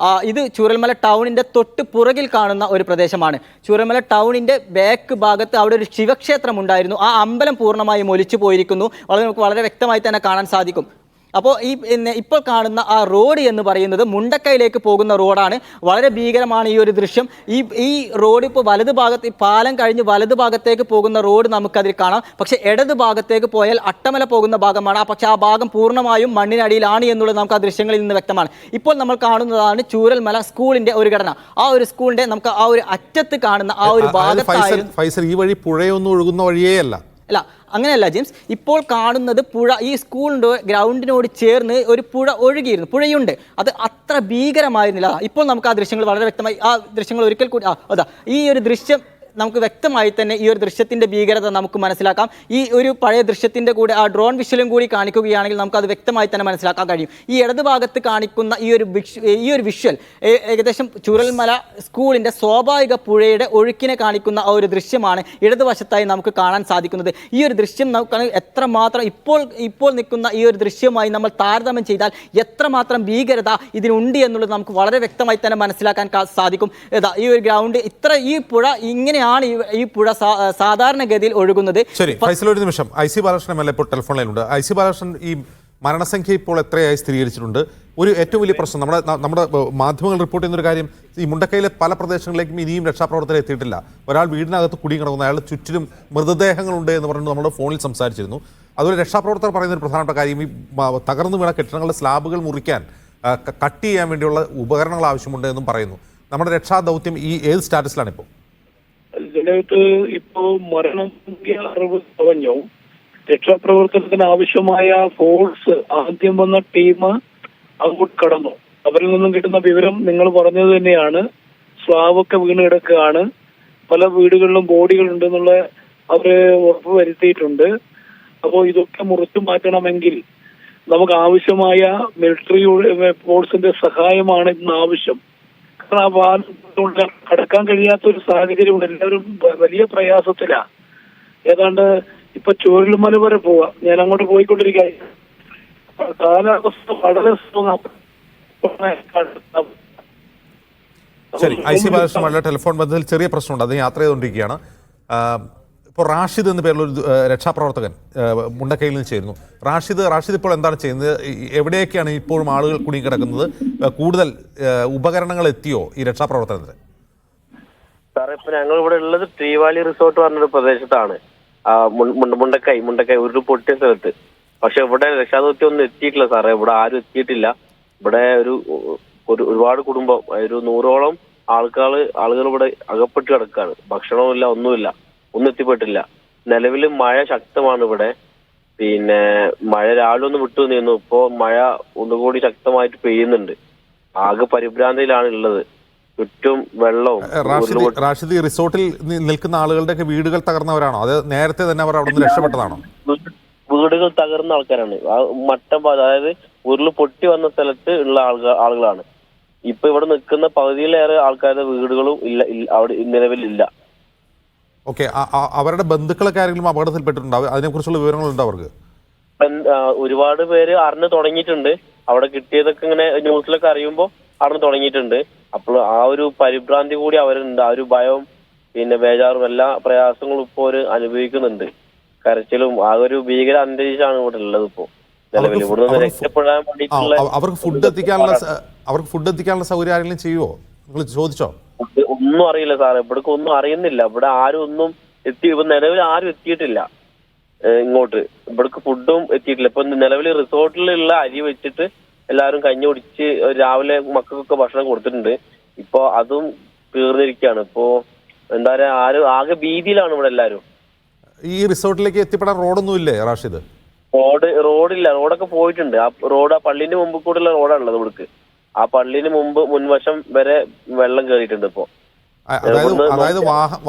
ഇത് ചൂരൽമല ടൗണിൻ്റെ തൊട്ട് പുറകിൽ കാണുന്ന ഒരു പ്രദേശമാണ്. ചൂരൽമല ടൗണിൻ്റെ ബാക്ക് ഭാഗത്ത് അവിടെ ഒരു ശിവക്ഷേത്രം ഉണ്ടായിരുന്നു. ആ അമ്പലം പൂർണ്ണമായും ഒലിച്ചു പോയിരിക്കുന്നു. നമുക്ക് വളരെ വ്യക്തമായി തന്നെ കാണാൻ സാധിക്കും. അപ്പോൾ ഇപ്പോൾ കാണുന്ന ആ റോഡ് എന്ന് പറയുന്നത് മുണ്ടക്കൈയിലേക്ക് പോകുന്ന റോഡാണ്. വളരെ ഭീകരമാണ് ഈ ഒരു ദൃശ്യം. ഈ റോഡ് ഇപ്പോൾ വലതു ഭാഗത്ത് ഈ പാലം കഴിഞ്ഞ് വലതു ഭാഗത്തേക്ക് പോകുന്ന റോഡ് നമുക്കതിൽ കാണാം. പക്ഷേ ഇടത് ഭാഗത്തേക്ക് പോയാൽ അട്ടമല പോകുന്ന ഭാഗമാണ്. പക്ഷേ ആ ഭാഗം പൂർണ്ണമായും മണ്ണിനടിയിലാണ് എന്നുള്ളത് നമുക്ക് ആ ദൃശ്യങ്ങളിൽ നിന്ന് വ്യക്തമാണ്. ഇപ്പോൾ നമ്മൾ കാണുന്നതാണ് ചൂരൽമല സ്കൂളിൻ്റെ ഒരു ഘടന. ആ ഒരു സ്കൂളിൻ്റെ നമുക്ക് ആ ഒരു അറ്റത്ത് കാണുന്ന ആ ഒരു ഭാഗത്തായിരുന്നു. ഈ വഴി പുഴയൊന്നും ഒഴുകുന്ന വഴിയേ അല്ല. അങ്ങനെയല്ല ജെയിംസ്, ഇപ്പോൾ കാണുന്നത് പുഴ, ഈ സ്കൂളിൻ്റെ ഗ്രൗണ്ടിനോട് ചേർന്ന് ഒരു പുഴ ഒഴുകിയിരുന്നു, പുഴയുണ്ട്. അത് അത്ര ഭീകരമായിരുന്നില്ല. ഇപ്പോൾ നമുക്ക് ആ ദൃശ്യങ്ങൾ വളരെ വ്യക്തമായി, ആ ദൃശ്യങ്ങൾ ഒരിക്കൽ കൂടി അതാ ഈ ഒരു ദൃശ്യം നമുക്ക് വ്യക്തമായി തന്നെ ഈ ഒരു ദൃശ്യത്തിൻ്റെ ഭീകരത നമുക്ക് മനസ്സിലാക്കാം. ഈ ഒരു പഴയ ദൃശ്യത്തിൻ്റെ കൂടെ ആ ഡ്രോൺ വിഷ്വലും കൂടി കാണിക്കുകയാണെങ്കിൽ നമുക്കത് വ്യക്തമായി തന്നെ മനസ്സിലാക്കാൻ കഴിയും. ഈ ഇടത് ഭാഗത്ത് കാണിക്കുന്ന ഈ ഒരു വിഷ്വൽ ഏകദേശം ചൂരൽമല സ്കൂളിൻ്റെ സ്വാഭാവിക പുഴയുടെ ഒഴുക്കിനെ കാണിക്കുന്ന ആ ഒരു ദൃശ്യമാണ് ഇടതുവശത്തായി നമുക്ക് കാണാൻ സാധിക്കുന്നത്. ഈ ഒരു ദൃശ്യം നമുക്ക് എത്രമാത്രം ഇപ്പോൾ നിൽക്കുന്ന ഈ ഒരു ദൃശ്യവുമായി നമ്മൾ താരതമ്യം ചെയ്താൽ എത്രമാത്രം ഭീകരത ഇതിനുണ്ട് എന്നുള്ളത് നമുക്ക് വളരെ വ്യക്തമായി തന്നെ മനസ്സിലാക്കാൻ സാധിക്കും. ഈ ഒരു ഗ്രൗണ്ട് ഈ പുഴ ഇങ്ങനെയാണ് ഈ പുഴ സാധാരണഗതിയിൽ ഒഴുകുന്നത്. ശരി ഫൈസൽ, ഒരു നിമിഷം. ഐ.സി. ബാലകൃഷ്ണൻ എം.എൽ.എ. ഇപ്പോൾ ടെലിഫോൺ ലൈനിലുണ്ട്. ഐ.സി. ബാലകൃഷ്ണൻ, ഈ മരണസംഖ്യ ഇപ്പോൾ എത്രയായി സ്ഥിരീകരിച്ചിട്ടുണ്ട്? ഒരു ഏറ്റവും വലിയ പ്രശ്നം നമ്മുടെ മാധ്യമങ്ങൾ റിപ്പോർട്ട് ചെയ്യുന്നൊരു കാര്യം, ഈ മുണ്ടക്കയിലെ പല പ്രദേശങ്ങളിലേക്കും ഇനിയും രക്ഷാപ്രവർത്തനം എത്തിയിട്ടില്ല. ഒരാൾ വീടിനകത്ത് കുടുങ്ങിക്കിടക്കുന്നു, അയാൾ ചുറ്റിലും മൃതദേഹങ്ങളുണ്ട് എന്ന് പറഞ്ഞ് നമ്മുടെ ഫോണിൽ സംസാരിച്ചിരുന്നു. അതുപോലെ രക്ഷാപ്രവർത്തകർ പറയുന്ന ഒരു പ്രധാനപ്പെട്ട കാര്യം, ഈ തകർന്നു വീണ കെട്ടിടങ്ങളുടെ സ്ലാബുകൾ മുറിക്കാൻ കട്ട് ചെയ്യാൻ വേണ്ടിയുള്ള ഉപകരണങ്ങൾ ആവശ്യമുണ്ട് എന്നും പറയുന്നു. നമ്മുടെ രക്ഷാദൗത്യം ഏത് സ്റ്റാറ്റസിലാണ് ഇപ്പോൾ? ഇതിനകത്ത് ഇപ്പോ മരണസംഖ്യ 60 കവിഞ്ഞു. രക്ഷാപ്രവർത്തനത്തിന് ആവശ്യമായ ഫോഴ്സ് ആദ്യം വന്ന ടീം അങ്ങോട്ട് കടന്നു. അവരിൽ നിന്നും കിട്ടുന്ന വിവരം നിങ്ങൾ പറഞ്ഞത് തന്നെയാണ്. സ്ലാബൊക്കെ വീണ് കിടക്കുകയാണ്, പല വീടുകളിലും ബോഡികൾ ഉണ്ടെന്നുള്ള അവര് ഉറപ്പ് വരുത്തിയിട്ടുണ്ട്. അപ്പോൾ ഇതൊക്കെ മുറിച്ചു മാറ്റണമെങ്കിൽ നമുക്ക് ആവശ്യമായ മിലിറ്ററി ഫോഴ്സിന്റെ സഹായമാണ് ഇന്ന് ആവശ്യം. കടക്കാൻ കഴിയാത്ത ഒരു സാഹചര്യമുണ്ട്. എല്ലാവരും വലിയ പ്രയാസത്തിലാ. ഏതാണ്ട് ഇപ്പൊ ചൂരൽമല വരെ പോവാം. ഞാൻ അങ്ങോട്ട് പോയിക്കൊണ്ടിരിക്കുകയാണ്. കാലാവസ്ഥ വളരെ ശരി, ഐ.സി. ബാലകൃഷ്ണൻ വളരെ ടെലിഫോൺ ബന്ധത്തിൽ ചെറിയ പ്രശ്നമുണ്ട്, അത് യാത്ര ചെയ്തുകൊണ്ടിരിക്കുകയാണ്. ഇപ്പോൾ റാഷിദ് എന്ന പേരിലൊരു രക്ഷാപ്രവർത്തകൻ മുണ്ടക്കയിൽ നിന്ന് ചേരുന്നു. റാഷിദ് ഇപ്പോൾ എന്താണ് ചെയ്യുന്നത്? എവിടെയൊക്കെയാണ് ഇപ്പോഴും ആളുകൾ കുടുങ്ങിക്കിടക്കുന്നത്? കൂടുതൽ ഉപകരണങ്ങൾ എത്തിയോ ഈ രക്ഷാപ്രവർത്തനത്തിന്? സാറേ, ഇപ്പൊ ഞങ്ങൾ ഇവിടെ ഉള്ളത് ട്രീവാലി റിസോർട്ട് പറഞ്ഞൊരു പ്രദേശത്താണ്. മുണ്ടക്കൈ ഒരു പൊട്ടിയ സ്ഥലത്ത്. പക്ഷെ ഇവിടെ രക്ഷാദൗത്യം ഒന്നും എത്തിയിട്ടില്ല സാറേ. ഇവിടെ ആരും എത്തിയിട്ടില്ല. ഇവിടെ ഒരുപാട് കുടുംബം, ഒരു 100ഓളം ആളുകൾ ഇവിടെ അകപ്പെട്ട് കിടക്കുകയാണ്. ഭക്ഷണവുമില്ല, ഒന്നുമില്ല, ഒന്നും എത്തിപ്പെട്ടില്ല. നിലവിൽ മഴ ശക്തമാണ് ഇവിടെ. പിന്നെ മഴ രാവിലെ ഒന്ന് വിട്ടു നിന്നു, ഇപ്പോ മഴ ഒന്നുകൂടി ശക്തമായിട്ട് പെയ്യുന്നുണ്ട്. ആകെ പരിഭ്രാന്തിയിലാണ് ഉള്ളത്. ചുറ്റും വെള്ളവും. റാഷിദ്, ഈ റിസോർട്ടിൽ നിൽക്കുന്ന ആളുകളുടെയൊക്കെ വീടുകൾ തകർന്നവരാണോ? അത് നേരത്തെ തന്നെ അവർ അവിടെ നിന്ന് രക്ഷപ്പെട്ടതാണോ? വീടുകൾ തകർന്ന ആൾക്കാരാണ്. അതായത് ഉരുൾ പൊട്ടി വന്ന സ്ഥലത്ത് ഉള്ള ആളുകളാണ്. ഇപ്പൊ ഇവിടെ നിൽക്കുന്ന പകുതിയിലേറെ ആൾക്കാരുടെ വീടുകളും ഇല്ല, അവിടെ നിലവിലില്ല. ഓക്കെ, അവരുടെ ബന്ധുക്കളൊക്കെ ആരെങ്കിലും അപകടത്തിൽപ്പെട്ടിട്ടുണ്ടാവും? അതിനെക്കുറിച്ചുള്ള വിവരങ്ങളുണ്ടോ അവർക്ക്? ഒരുപാട് പേര് അറിഞ്ഞു തുടങ്ങിയിട്ടുണ്ട്. അവിടെ കിട്ടിയതൊക്കെ ഇങ്ങനെ ന്യൂസിലൊക്കെ അറിയുമ്പോൾ അറിഞ്ഞു തുടങ്ങിയിട്ടുണ്ട്. അപ്പോൾ ആ ഒരു പരിഭ്രാന്തി കൂടി അവരുണ്ട്. ആ ഒരു ഭയവും പിന്നെ ബേജാറും എല്ലാ പ്രയാസങ്ങളും ഇപ്പോൾ അവർ അനുഭവിക്കുന്നുണ്ട്. കരച്ചിലും ആ ഒരു ഭീകര അന്തരീക്ഷമാണ് ഇവിടെ ഉള്ളത്. ഇപ്പോ നിലവിൽ ഇവിടെ നിന്ന് രക്ഷപ്പെടാൻ വേണ്ടിയിട്ടുള്ള അവർക്ക് ഫുഡ് എത്തിക്കാനുള്ള സൗകര്യം ആരെങ്കിലും ചെയ്യുമോ? നിങ്ങൾ ചോദിച്ചോ? ഒന്നും അറിയില്ല സാറേ, ഇവിടേക്ക് ഒന്നും അറിയുന്നില്ല. ഇവിടെ ആരും ഒന്നും നിലവിൽ ആരും എത്തിയിട്ടില്ല ഇങ്ങോട്ട്. ഇവിടേക്ക് ഫുഡും എത്തിയിട്ടില്ല. ഇപ്പൊ നിലവിൽ റിസോർട്ടിലുള്ള അരി വെച്ചിട്ട് എല്ലാവരും കഞ്ഞി കുടിച്ച് രാവിലെ മക്കൾക്കൊക്കെ ഭക്ഷണം കൊടുത്തിട്ടുണ്ട്. ഇപ്പൊ അതും തീർന്നിരിക്കുകയാണ്. ഇപ്പോ എന്താ പറയാ, ആകെ ഭീതിയിലാണ് ഇവിടെ എല്ലാവരും. ഈ റിസോർട്ടിലേക്ക് എത്തിപ്പെടാൻ റോഡൊന്നും ഇല്ലേ റാഷിദ്? റോഡില്ല, റോഡൊക്കെ പോയിട്ടുണ്ട്. ആ പള്ളിന്റെ മുമ്പ് കൂടെയുള്ള റോഡാണുള്ളത് ഇവിടേക്ക്. ആ പള്ളിന് മുൻവശം വരെ വെള്ളം കയറിയിട്ടുണ്ട് ഇപ്പോ. അതായത്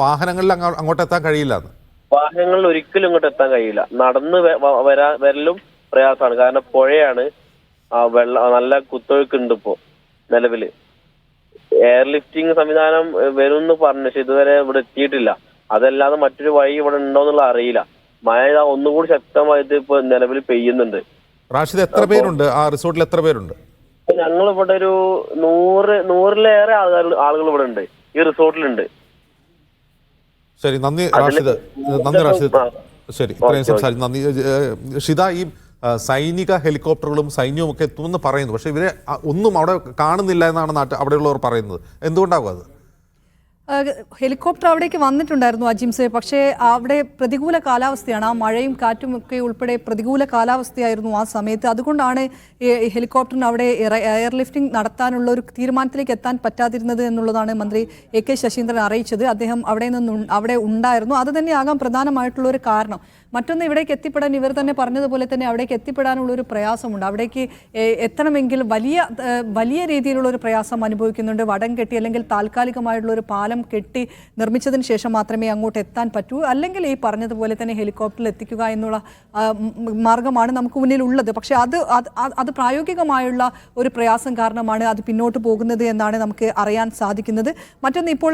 വാഹനങ്ങളിൽ അങ്ങോട്ട് എത്താൻ കഴിയില്ല. വാഹനങ്ങളിൽ ഒരിക്കലും ഇങ്ങോട്ട് എത്താൻ കഴിയില്ല. നടന്ന് വരലും പ്രയാസമാണ്. കാരണം പുഴയാണ്, നല്ല കുത്തൊഴുക്കുണ്ട് ഇപ്പോ നിലവില്. എയർലിഫ്റ്റിംഗ് സംവിധാനം വരുമെന്ന് പറഞ്ഞു, പക്ഷെ ഇതുവരെ ഇവിടെ എത്തിയിട്ടില്ല. അതല്ലാതെ മറ്റൊരു വഴി ഇവിടെ ഉണ്ടോന്നുള്ള അറിയില്ല. മഴ ഒന്നുകൂടി ശക്തമായിട്ട് ഇപ്പൊ നിലവിൽ പെയ്യുന്നുണ്ട്. റാഷിദ്, എത്ര പേരുണ്ട് ആ റിസോർട്ടിൽ? എത്ര പേരുണ്ട്? ഞങ്ങൾ ഇവിടെ ഒരു 100-ലേറെ ആളുകൾ ഇവിടെ ഉണ്ട്, ഈ റിസോർട്ടിലുണ്ട്. ശരി, നന്ദി റാഷിദ്. ശരി, ഇത്രയും സംസാരിച്ചു, നന്ദി. ഷിത, ഈ സൈനിക ഹെലികോപ്റ്ററുകളും സൈന്യവും ഒക്കെ എത്തുമെന്ന് പറയുന്നു, പക്ഷെ ഇവരെ ഒന്നും അവിടെ കാണുന്നില്ല എന്നാണ് അവിടെയുള്ളവർ പറയുന്നത്. എന്തുകൊണ്ടാകും അത്? ഹെലികോപ്റ്റർ അവിടേക്ക് വന്നിട്ടുണ്ടായിരുന്നു അജിംസെ, പക്ഷേ അവിടെ പ്രതികൂല കാലാവസ്ഥയാണ്. ആ മഴയും കാറ്റും ഒക്കെ ഉൾപ്പെടെ പ്രതികൂല കാലാവസ്ഥയായിരുന്നു ആ സമയത്ത്. അതുകൊണ്ടാണ് ഹെലികോപ്റ്ററിന് അവിടെ എയർലിഫ്റ്റിംഗ് നടത്താനുള്ള ഒരു തീരുമാനത്തിലേക്ക് എത്താൻ പറ്റാതിരുന്നത് എന്നുള്ളതാണ് മന്ത്രി എ കെ ശശീന്ദ്രൻ അറിയിച്ചത്. അദ്ദേഹം അവിടെ ഉണ്ടായിരുന്നു. അത് തന്നെയാകാം പ്രധാനമായിട്ടുള്ള ഒരു കാരണം. മറ്റൊന്ന് ഇവിടേക്ക് എത്തിപ്പെടാൻ ഇവർ തന്നെ പറഞ്ഞതുപോലെ തന്നെ അവിടേക്ക് എത്തിപ്പെടാനുള്ള ഒരു പ്രയാസമുണ്ട്. അവിടേക്ക് എത്തണമെങ്കിൽ വലിയ രീതിയിലുള്ള ഒരു പ്രയാസം അനുഭവിക്കുന്നുണ്ട്. വടം കെട്ടി അല്ലെങ്കിൽ താൽക്കാലികമായിട്ടുള്ള ഒരു പാലം കെട്ടി നിർമ്മിച്ചതിന് ശേഷം മാത്രമേ അങ്ങോട്ട് എത്താൻ പറ്റൂ. അല്ലെങ്കിൽ ഈ പറഞ്ഞതുപോലെ തന്നെ ഹെലികോപ്റ്ററിൽ എത്തിക്കുക എന്നുള്ള മാർഗമാണ് നമുക്ക് മുന്നിലുള്ളത്. പക്ഷേ അത് പ്രായോഗികമായുള്ള ഒരു പ്രയാസം കാരണമാണ് അത് പിന്നോട്ട് പോകുന്നത് എന്നാണ് നമുക്ക് അറിയാൻ സാധിക്കുന്നത്. മറ്റൊന്ന്, ഇപ്പോൾ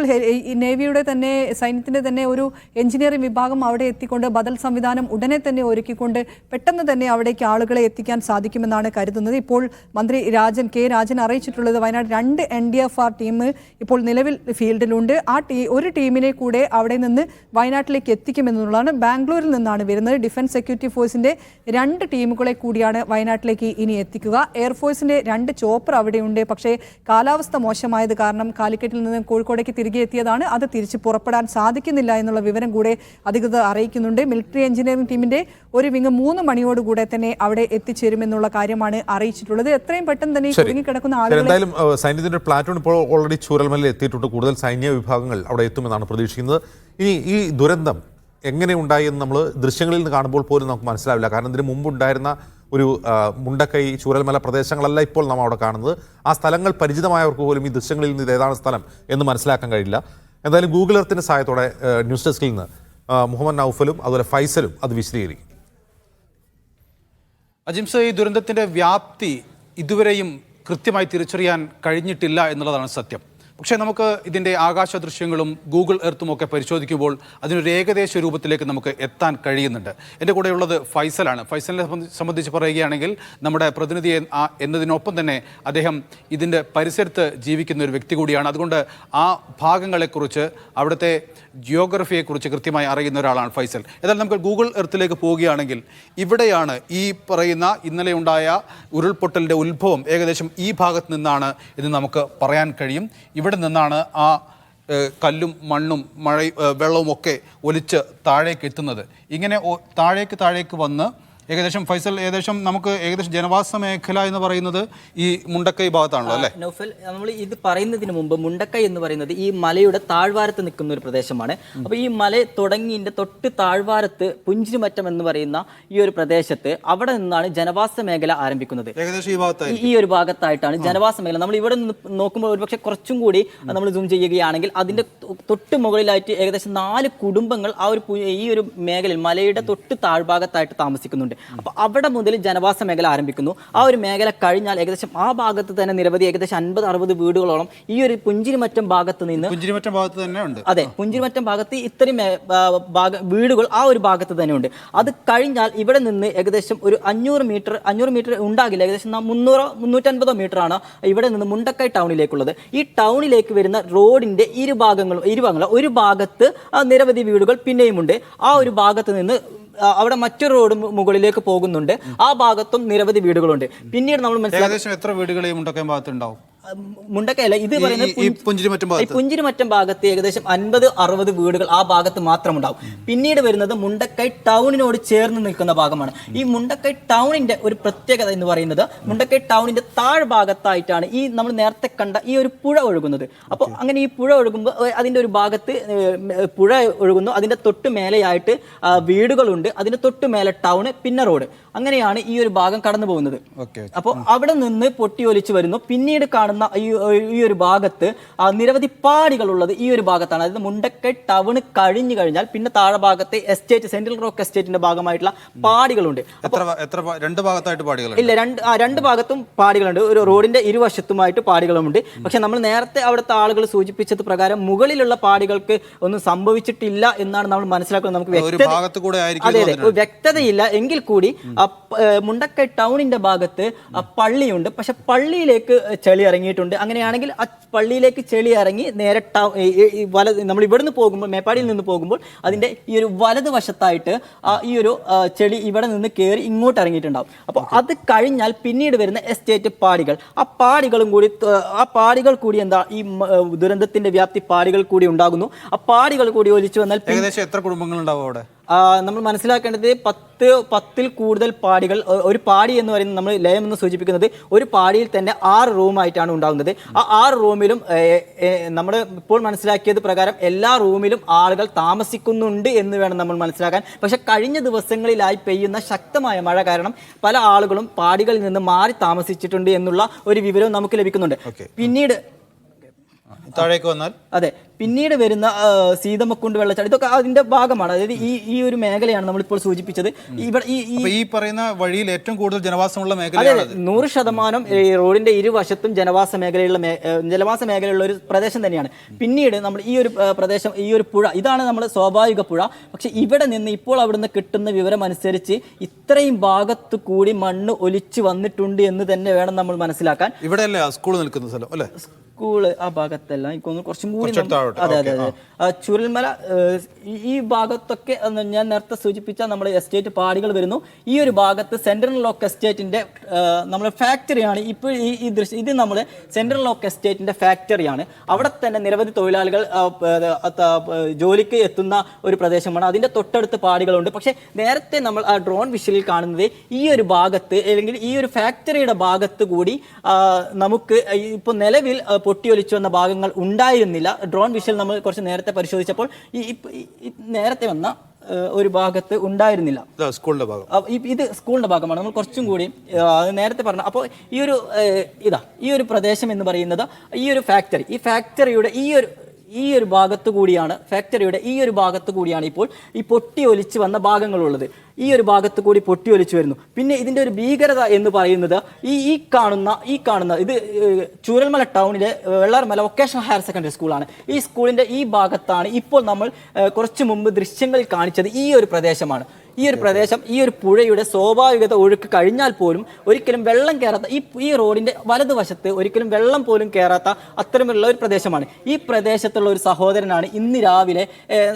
നേവിയുടെ തന്നെ സൈന്യത്തിൻ്റെ തന്നെ ഒരു എഞ്ചിനീയറിംഗ് വിഭാഗം അവിടെ എത്തിക്കൊണ്ട് ബദൽ സംവിധാനം ഉടനെ തന്നെ ഒരുക്കിക്കൊണ്ട് പെട്ടെന്ന് തന്നെ അവിടേക്ക് ആളുകളെ എത്തിക്കാൻ സാധിക്കുമെന്നാണ് കരുതുന്നത്. ഇപ്പോൾ മന്ത്രി കെ രാജൻ അറിയിച്ചിട്ടുള്ളത് വയനാട് 2 NDFR ടീം ഇപ്പോൾ നിലവിൽ ഫീൽഡിലുണ്ട്. ഒരു ടീമിനെ കൂടെ അവിടെ നിന്ന് വയനാട്ടിലേക്ക് എത്തിക്കുമെന്നുള്ളതാണ്. ബാംഗ്ലൂരിൽ നിന്നാണ് വരുന്നത്. ഡിഫൻസ് സെക്യൂരിറ്റി ഫോഴ്സിന്റെ 2 ടീമുകളെ കൂടിയാണ് വയനാട്ടിലേക്ക് ഇനി എത്തിക്കുക. എയർഫോഴ്സിന്റെ 2 ചോപ്പർ അവിടെയുണ്ട്. പക്ഷേ കാലാവസ്ഥ മോശമായത് കാരണം കാലിക്കറ്റിൽ നിന്ന് കോഴിക്കോടേക്ക് തിരികെ എത്തിയതാണ്. അത് തിരിച്ച് പുറപ്പെടാൻ സാധിക്കുന്നില്ല എന്നുള്ള വിവരം കൂടെ അധികൃതർ അറിയിക്കുന്നുണ്ട്. മിലിറ്ററി എഞ്ചിനീയറിംഗ് ടീമിന്റെ ഒരു വിങ് 3 മണിയോടുകൂടെ തന്നെ അവിടെ എത്തിച്ചേരുമെന്നുള്ള കാര്യമാണ് അറിയിച്ചിട്ടുള്ളത്. എത്രയും പെട്ടെന്ന് തന്നെ കുടുങ്ങിക്കിടക്കുന്ന ആളുകൾ എന്തായാലും സൈന്യത്തിന്റെ പ്ലാറ്റൂൺ ഇപ്പോൾ ഓൾറെഡി ചൂരൽമലയിൽ എത്തിയിട്ടുണ്ട്. കൂടുതൽ സൈന്യ വിഭാഗങ്ങൾ അവിടെ എത്തുമെന്നാണ് പ്രതീക്ഷിക്കുന്നത്. ഇനി ഈ ദുരന്തം എങ്ങനെ ഉണ്ടായി എന്ന് നമ്മൾ ദൃശ്യങ്ങളിൽ നിന്ന് കാണുമ്പോൾ പോലും നമുക്ക് മനസ്സിലാവില്ല. കാരണം ഇതിന് മുമ്പുണ്ടായിരുന്ന ഒരു മുണ്ടക്കൈ ചൂരൽമല പ്രദേശങ്ങളല്ല ഇപ്പോൾ നാം അവിടെ കാണുന്നത്. ആ സ്ഥലങ്ങൾ പരിചിതമായവർക്ക് പോലും ഈ ദൃശ്യങ്ങളിൽ നിന്ന് ഇത് ഏതാണ് സ്ഥലം എന്ന് മനസ്സിലാക്കാൻ കഴിയില്ല. എന്തായാലും ഗൂഗിൾ എർത്തിൻ്റെ സഹായത്തോടെ ന്യൂസ് ഡെസ്കിൽ നിന്ന് മുഹമ്മദ് നൌഫലും അതുപോലെ ഫൈസലും അത് വിശദീകരിക്കും. അജിംസ്, ഈ ദുരന്തത്തിൻ്റെ വ്യാപ്തി ഇതുവരെയും കൃത്യമായി തിരിച്ചറിയാൻ കഴിഞ്ഞിട്ടില്ല എന്നുള്ളതാണ് സത്യം. പക്ഷേ നമുക്ക് ഇതിൻ്റെ ആകാശ ദൃശ്യങ്ങളും ഗൂഗിൾ എർത്തും ഒക്കെ പരിശോധിക്കുമ്പോൾ അതിനൊരു ഏകദേശ രൂപത്തിലേക്ക് നമുക്ക് എത്താൻ കഴിയുന്നുണ്ട്. എൻ്റെ കൂടെയുള്ളത് ഫൈസലാണ്. ഫൈസലിനെ സംബന്ധിച്ച് പറയുകയാണെങ്കിൽ നമ്മുടെ പ്രതിനിധി എന്നതിനൊപ്പം തന്നെ അദ്ദേഹം ഇതിൻ്റെ പരിസരത്ത് ജീവിക്കുന്ന ഒരു വ്യക്തി കൂടിയാണ്. അതുകൊണ്ട് ആ ഭാഗങ്ങളെക്കുറിച്ച്, അവിടുത്തെ ജിയോഗ്രഫിയെക്കുറിച്ച് കൃത്യമായി അറിയുന്ന ഒരാളാണ് ഫൈസൽ. ഏതായാലും നമുക്ക് ഗൂഗിൾ എർത്തിലേക്ക് പോവുകയാണെങ്കിൽ ഇവിടെയാണ് ഈ പറയുന്ന ഇന്നലെ ഉണ്ടായ ഉരുൾപൊട്ടലിൻ്റെ ഉത്ഭവം. ഏകദേശം ഈ ഭാഗത്ത് നിന്നാണ് എന്ന് നമുക്ക് പറയാൻ കഴിയും. ഇവിടെ നിന്നാണ് ആ കല്ലും മണ്ണും വെള്ളവും ഒക്കെ ഒലിച്ച് താഴേക്ക് എത്തുന്നത്. ഇങ്ങനെ താഴേക്ക് വന്ന് ഫൈസൽ നമുക്ക് ജനവാസ മേഖല എന്ന് പറയുന്നത് ഈ മുണ്ടക്കൈ ഭാഗത്താണല്ലോ അല്ലേ? നൗഫൽ, നമ്മൾ ഇത് പറയുന്നതിന് മുമ്പ് മുണ്ടക്കൈ എന്ന് പറയുന്നത് ഈ മലയുടെ താഴ്വാരത്ത് നിൽക്കുന്ന ഒരു പ്രദേശമാണ്. അപ്പോൾ ഈ മല തുടങ്ങിൻ്റെ തൊട്ട് താഴ്വാരത്ത് പുഞ്ചിരിമറ്റം എന്ന് പറയുന്ന ഈ ഒരു പ്രദേശത്ത് അവിടെ നിന്നാണ് ജനവാസ മേഖല ആരംഭിക്കുന്നത്. ഈ ഒരു ഭാഗത്തായിട്ടാണ് ജനവാസ മേഖല. നമ്മൾ ഇവിടെ നിന്ന് നോക്കുമ്പോൾ ഒരുപക്ഷെ കുറച്ചും കൂടി നമ്മൾ സൂം ചെയ്യുകയാണെങ്കിൽ അതിൻ്റെ തൊട്ട് മുകളിലായിട്ട് ഏകദേശം 4 കുടുംബങ്ങൾ ഈ ഒരു മേഖലയിൽ മലയുടെ തൊട്ട് താഴ്ഭാഗത്തായിട്ട് താമസിക്കുന്നുണ്ട്. അപ്പോൾ അവിടെ മുതൽ ജനവാസ മേഖല ആരംഭിക്കുന്നു. ആ ഒരു മേഖല കഴിഞ്ഞാൽ ഏകദേശം ആ ഭാഗത്ത് തന്നെ നിരവധി ഏകദേശം 50-60 വീടുകളോളം ഈ ഒരു പുഞ്ചിരിമറ്റം ഭാഗത്ത് നിന്ന് തന്നെ ഉണ്ട്. അതെ, പുഞ്ചിരിമറ്റം ഭാഗത്ത് ഇത്രയും വീടുകൾ ആ ഒരു ഭാഗത്ത് തന്നെ ഉണ്ട്. അത് കഴിഞ്ഞാൽ ഇവിടെ നിന്ന് ഏകദേശം ഒരു 500 മീറ്റർ ഉണ്ടാകില്ല, ഏകദേശം 300-350 മീറ്റർ ആണ് ഇവിടെ നിന്ന് മുണ്ടക്കൈ ടൗണിലേക്കുള്ളത്. ഈ ടൗണിലേക്ക് വരുന്ന റോഡിന്റെ ഇരുഭാഗങ്ങളും ഒരു ഭാഗത്ത് നിരവധി വീടുകൾ പിന്നെയുമുണ്ട്. ആ ഒരു ഭാഗത്ത് നിന്ന് അവിടെ മറ്റൊരു റോഡ് മുകളിലേക്ക് പോകുന്നുണ്ട്. ആ ഭാഗത്തും നിരവധി വീടുകളുണ്ട്. പിന്നീട് നമ്മൾ മനസ്സിലാക്കും എത്ര വീടുകൾ ഈ മുണ്ടക്കൈ ഭാഗത്തുണ്ടാവും. മുണ്ടക്കയല്ല, ഇത് പറയുന്നത് പുഞ്ചിരിമറ്റം ഭാഗത്ത് ഏകദേശം 50-60 വീടുകൾ ആ ഭാഗത്ത് മാത്രം ഉണ്ടാവും. പിന്നീട് വരുന്നത് മുണ്ടക്കൈ ടൗണിനോട് ചേർന്ന് നിൽക്കുന്ന ഭാഗമാണ്. ഈ മുണ്ടക്കൈ ടൗണിന്റെ ഒരു പ്രത്യേകത എന്ന് പറയുന്നത് മുണ്ടക്കൈ ടൗണിന്റെ താഴ്ഭാഗത്തായിട്ടാണ് ഈ നമ്മൾ നേരത്തെ കണ്ട ഈ ഒരു പുഴ ഒഴുകുന്നത്. അപ്പോൾ അങ്ങനെ ഈ പുഴ ഒഴുകുമ്പോൾ അതിന്റെ ഒരു ഭാഗത്ത് പുഴ ഒഴുകുന്നു, അതിന്റെ തൊട്ട് മേലെയായിട്ട് വീടുകളുണ്ട്, അതിന്റെ തൊട്ട് മേലെ ടൗണ്, പിന്നെ റോഡ്. അങ്ങനെയാണ് ഈ ഒരു ഭാഗം കടന്നു പോകുന്നത്. അപ്പോൾ അവിടെ നിന്ന് പൊട്ടിയൊലിച്ച് വരുന്നു. പിന്നീട് കാണുന്ന ഈ ഒരു ഭാഗത്ത് നിരവധി പാടികളുള്ളത് ഈ ഒരു ഭാഗത്താണ്. അതായത് മുണ്ടക്കൈ ടൗൺ കഴിഞ്ഞു കഴിഞ്ഞാൽ പിന്നെ താഴെ ഭാഗത്തെ എസ്റ്റേറ്റ്, സെൻട്രൽ റോക്ക് എസ്റ്റേറ്റിന്റെ ഭാഗമായിട്ടുള്ള പാടികളുണ്ട്. ഇല്ല, രണ്ട് ഭാഗത്തും പാടികളുണ്ട്. ഒരു റോഡിന്റെ ഇരുവശത്തുമായിട്ട് പാടികളുമുണ്ട്. പക്ഷെ നമ്മൾ നേരത്തെ അവിടുത്തെ ആളുകൾ സൂചിപ്പിച്ചത് പ്രകാരം മുകളിലുള്ള പാടികൾക്ക് ഒന്നും സംഭവിച്ചിട്ടില്ല എന്നാണ് നമ്മൾ മനസ്സിലാക്കുന്നത്. നമുക്ക് വ്യക്തതയില്ല എങ്കിൽ കൂടി മുണ്ടക്കൈ ടൗണിന്റെ ഭാഗത്ത് പള്ളിയുണ്ട്. പക്ഷെ പള്ളിയിലേക്ക് ചെളി ഇറങ്ങിയിട്ടുണ്ട്. അങ്ങനെയാണെങ്കിൽ ആ പള്ളിയിലേക്ക് ചെളി ഇറങ്ങി നേരെ നമ്മൾ ഇവിടുന്ന് പോകുമ്പോൾ, മേപ്പാടിയിൽ നിന്ന് പോകുമ്പോൾ അതിന്റെ ഈ ഒരു വലതുവശത്തായിട്ട് ഈ ഒരു ചെളി ഇവിടെ നിന്ന് കയറി ഇങ്ങോട്ട് ഇറങ്ങിയിട്ടുണ്ടാവും. അപ്പോൾ അത് കഴിഞ്ഞാൽ പിന്നീട് വരുന്ന എസ്റ്റേറ്റ് പാടികൾ, ആ പാടികൾ കൂടി എന്താ ഈ ദുരന്തത്തിന്റെ വ്യാപ്തി പാടികൾ കൂടി ഉണ്ടാകുന്നു. ആ പാടികൾ കൂടി ഒലിച്ചു വന്നാൽ ഏകദേശം എത്ര കുടുംബങ്ങൾ ഉണ്ടാവും അവിടെ? നമ്മൾ മനസ്സിലാക്കേണ്ടത് 10 കൂടുതൽ പാടികൾ, ഒരു പാടി എന്ന് പറയുന്നത് നമ്മൾ ലയം എന്ന് സൂചിപ്പിക്കുന്നത് ഒരു പാടിയിൽ തന്നെ 6 റൂമായിട്ടാണ് ഉണ്ടാകുന്നത്. ആ 6 റൂമിലും നമ്മൾ ഇപ്പോൾ മനസ്സിലാക്കിയത് പ്രകാരം എല്ലാ റൂമിലും ആളുകൾ താമസിക്കുന്നുണ്ട് എന്ന് വേണം നമ്മൾ മനസ്സിലാക്കാൻ. പക്ഷെ കഴിഞ്ഞ ദിവസങ്ങളിലായി പെയ്യുന്ന ശക്തമായ മഴ കാരണം പല ആളുകളും പാടികളിൽ നിന്ന് മാറി താമസിച്ചിട്ടുണ്ട് എന്നുള്ള ഒരു വിവരവും നമുക്ക് ലഭിക്കുന്നുണ്ട്. പിന്നീട് താഴേക്ക് വന്നാൽ പിന്നീട് വരുന്ന സീതമ്മക്കുണ്ട് വെള്ളച്ചാട്ടം ഇതൊക്കെ അതിന്റെ ഭാഗമാണ്. അതായത് ഈ ഒരു മേഖലയാണ് നമ്മളിപ്പോൾ സൂചിപ്പിച്ചത്. ഈ പറയുന്ന വഴിയിൽ ഏറ്റവും കൂടുതൽ ജനവാസമുള്ള മേഖലയാണ്. 100% റോഡിന്റെ ഇരുവശത്തും ജനവാസ മേഖലയുള്ള ഒരു പ്രദേശം തന്നെയാണ്. പിന്നീട് നമ്മൾ ഈ ഒരു പ്രദേശം, ഈ ഒരു പുഴ, ഇതാണ് നമ്മുടെ സ്വാഭാവിക പുഴ. പക്ഷെ ഇവിടെ നിന്ന് ഇപ്പോൾ അവിടുന്ന് കിട്ടുന്ന വിവരം അനുസരിച്ച് ഇത്രയും ഭാഗത്ത് കൂടി മണ്ണ് ഒലിച്ചു വന്നിട്ടുണ്ട് എന്ന് തന്നെ വേണം നമ്മൾ മനസ്സിലാക്കാൻ. ഇവിടെയല്ലേ സ്കൂൾ നിൽക്കുന്ന സ്ഥലം അല്ലേ? സ്കൂള് ആ ഭാഗത്തല്ല, എനിക്കൊന്ന് കുറച്ചും കൂടി അതെ ചുരൽമല ഈ ഭാഗത്തൊക്കെ ഞാൻ നേരത്തെ സൂചിപ്പിച്ച നമ്മുടെ എസ്റ്റേറ്റ് പാടികൾ വരുന്നു. ഈ ഒരു ഭാഗത്ത് സെൻട്രൽ ലോക്ക് എസ്റ്റേറ്റിന്റെ നമ്മുടെ ഫാക്ടറിയാണ്. ഇപ്പോൾ ഈ ദൃശ്യം ഇത് നമ്മുടെ സെൻട്രൽ ലോക്ക് എസ്റ്റേറ്റിന്റെ ഫാക്ടറിയാണ്. അവിടെ തന്നെ നിരവധി തൊഴിലാളികൾ ജോലിക്ക് എത്തുന്ന ഒരു പ്രദേശമാണ്. അതിന്റെ തൊട്ടടുത്ത് പാടികളുണ്ട്. പക്ഷെ നേരത്തെ നമ്മൾ ആ ഡ്രോൺ വിഷ്വലിൽ കാണുന്നത് ഈ ഒരു ഭാഗത്ത് അല്ലെങ്കിൽ ഈ ഒരു ഫാക്ടറിയുടെ ഭാഗത്ത് കൂടി നമുക്ക് ഇപ്പോൾ നിലവിൽ പൊട്ടിയൊലിച്ചു വന്ന ഭാഗങ്ങൾ ഉണ്ടായിരുന്നില്ല. ഡ്രോൺ വിഷ്വൽ നമ്മൾ കുറച്ച് നേരത്തെ പരിശോധിച്ചപ്പോൾ ഈ നേരത്തെ വന്ന ഒരു ഭാഗത്ത് ഉണ്ടായിരുന്നില്ല. സ്കൂളിന്റെ ഭാഗം ഇത് സ്കൂളിന്റെ ഭാഗമാണ്. നമ്മൾ കുറച്ചും കൂടി നേരത്തെ പറഞ്ഞു. അപ്പോൾ ഈ ഒരു പ്രദേശം എന്ന് പറയുന്നത് ഈ ഒരു ഫാക്ടറി, ഈ ഫാക്ടറിയുടെ ഈ ഒരു ഭാഗത്തു കൂടിയാണ് ഇപ്പോൾ ഈ പൊട്ടി ഒലിച്ച് വന്ന ഭാഗങ്ങളുള്ളത്. ഈ ഒരു ഭാഗത്ത് കൂടി പൊട്ടി ഒലിച്ചു വരുന്നു. പിന്നെ ഇതിൻ്റെ ഒരു ഭീകരത എന്ന് പറയുന്നത് ഈ കാണുന്ന ഇത് ചൂരൽമല ടൗണിലെ വെള്ളാർമല വൊക്കേഷണൽ ഹയർ സെക്കൻഡറി സ്കൂളാണ്. ഈ സ്കൂളിൻ്റെ ഈ ഭാഗത്താണ് ഇപ്പോൾ നമ്മൾ കുറച്ച് മുമ്പ് ദൃശ്യങ്ങളിൽ കാണിച്ചത്. ഈ ഒരു പ്രദേശമാണ്. ഈ ഒരു പ്രദേശം, ഈ ഒരു പുഴയുടെ സ്വാഭാവികത ഒഴുക്ക് കഴിഞ്ഞാൽ പോലും ഒരിക്കലും വെള്ളം കയറാത്ത ഈ റോഡിന്റെ വലതുവശത്ത് ഒരിക്കലും വെള്ളം പോലും കയറാത്ത അത്തരമുള്ള ഒരു പ്രദേശമാണ്. ഈ പ്രദേശത്തുള്ള ഒരു സഹോദരനാണ് ഇന്ന് രാവിലെ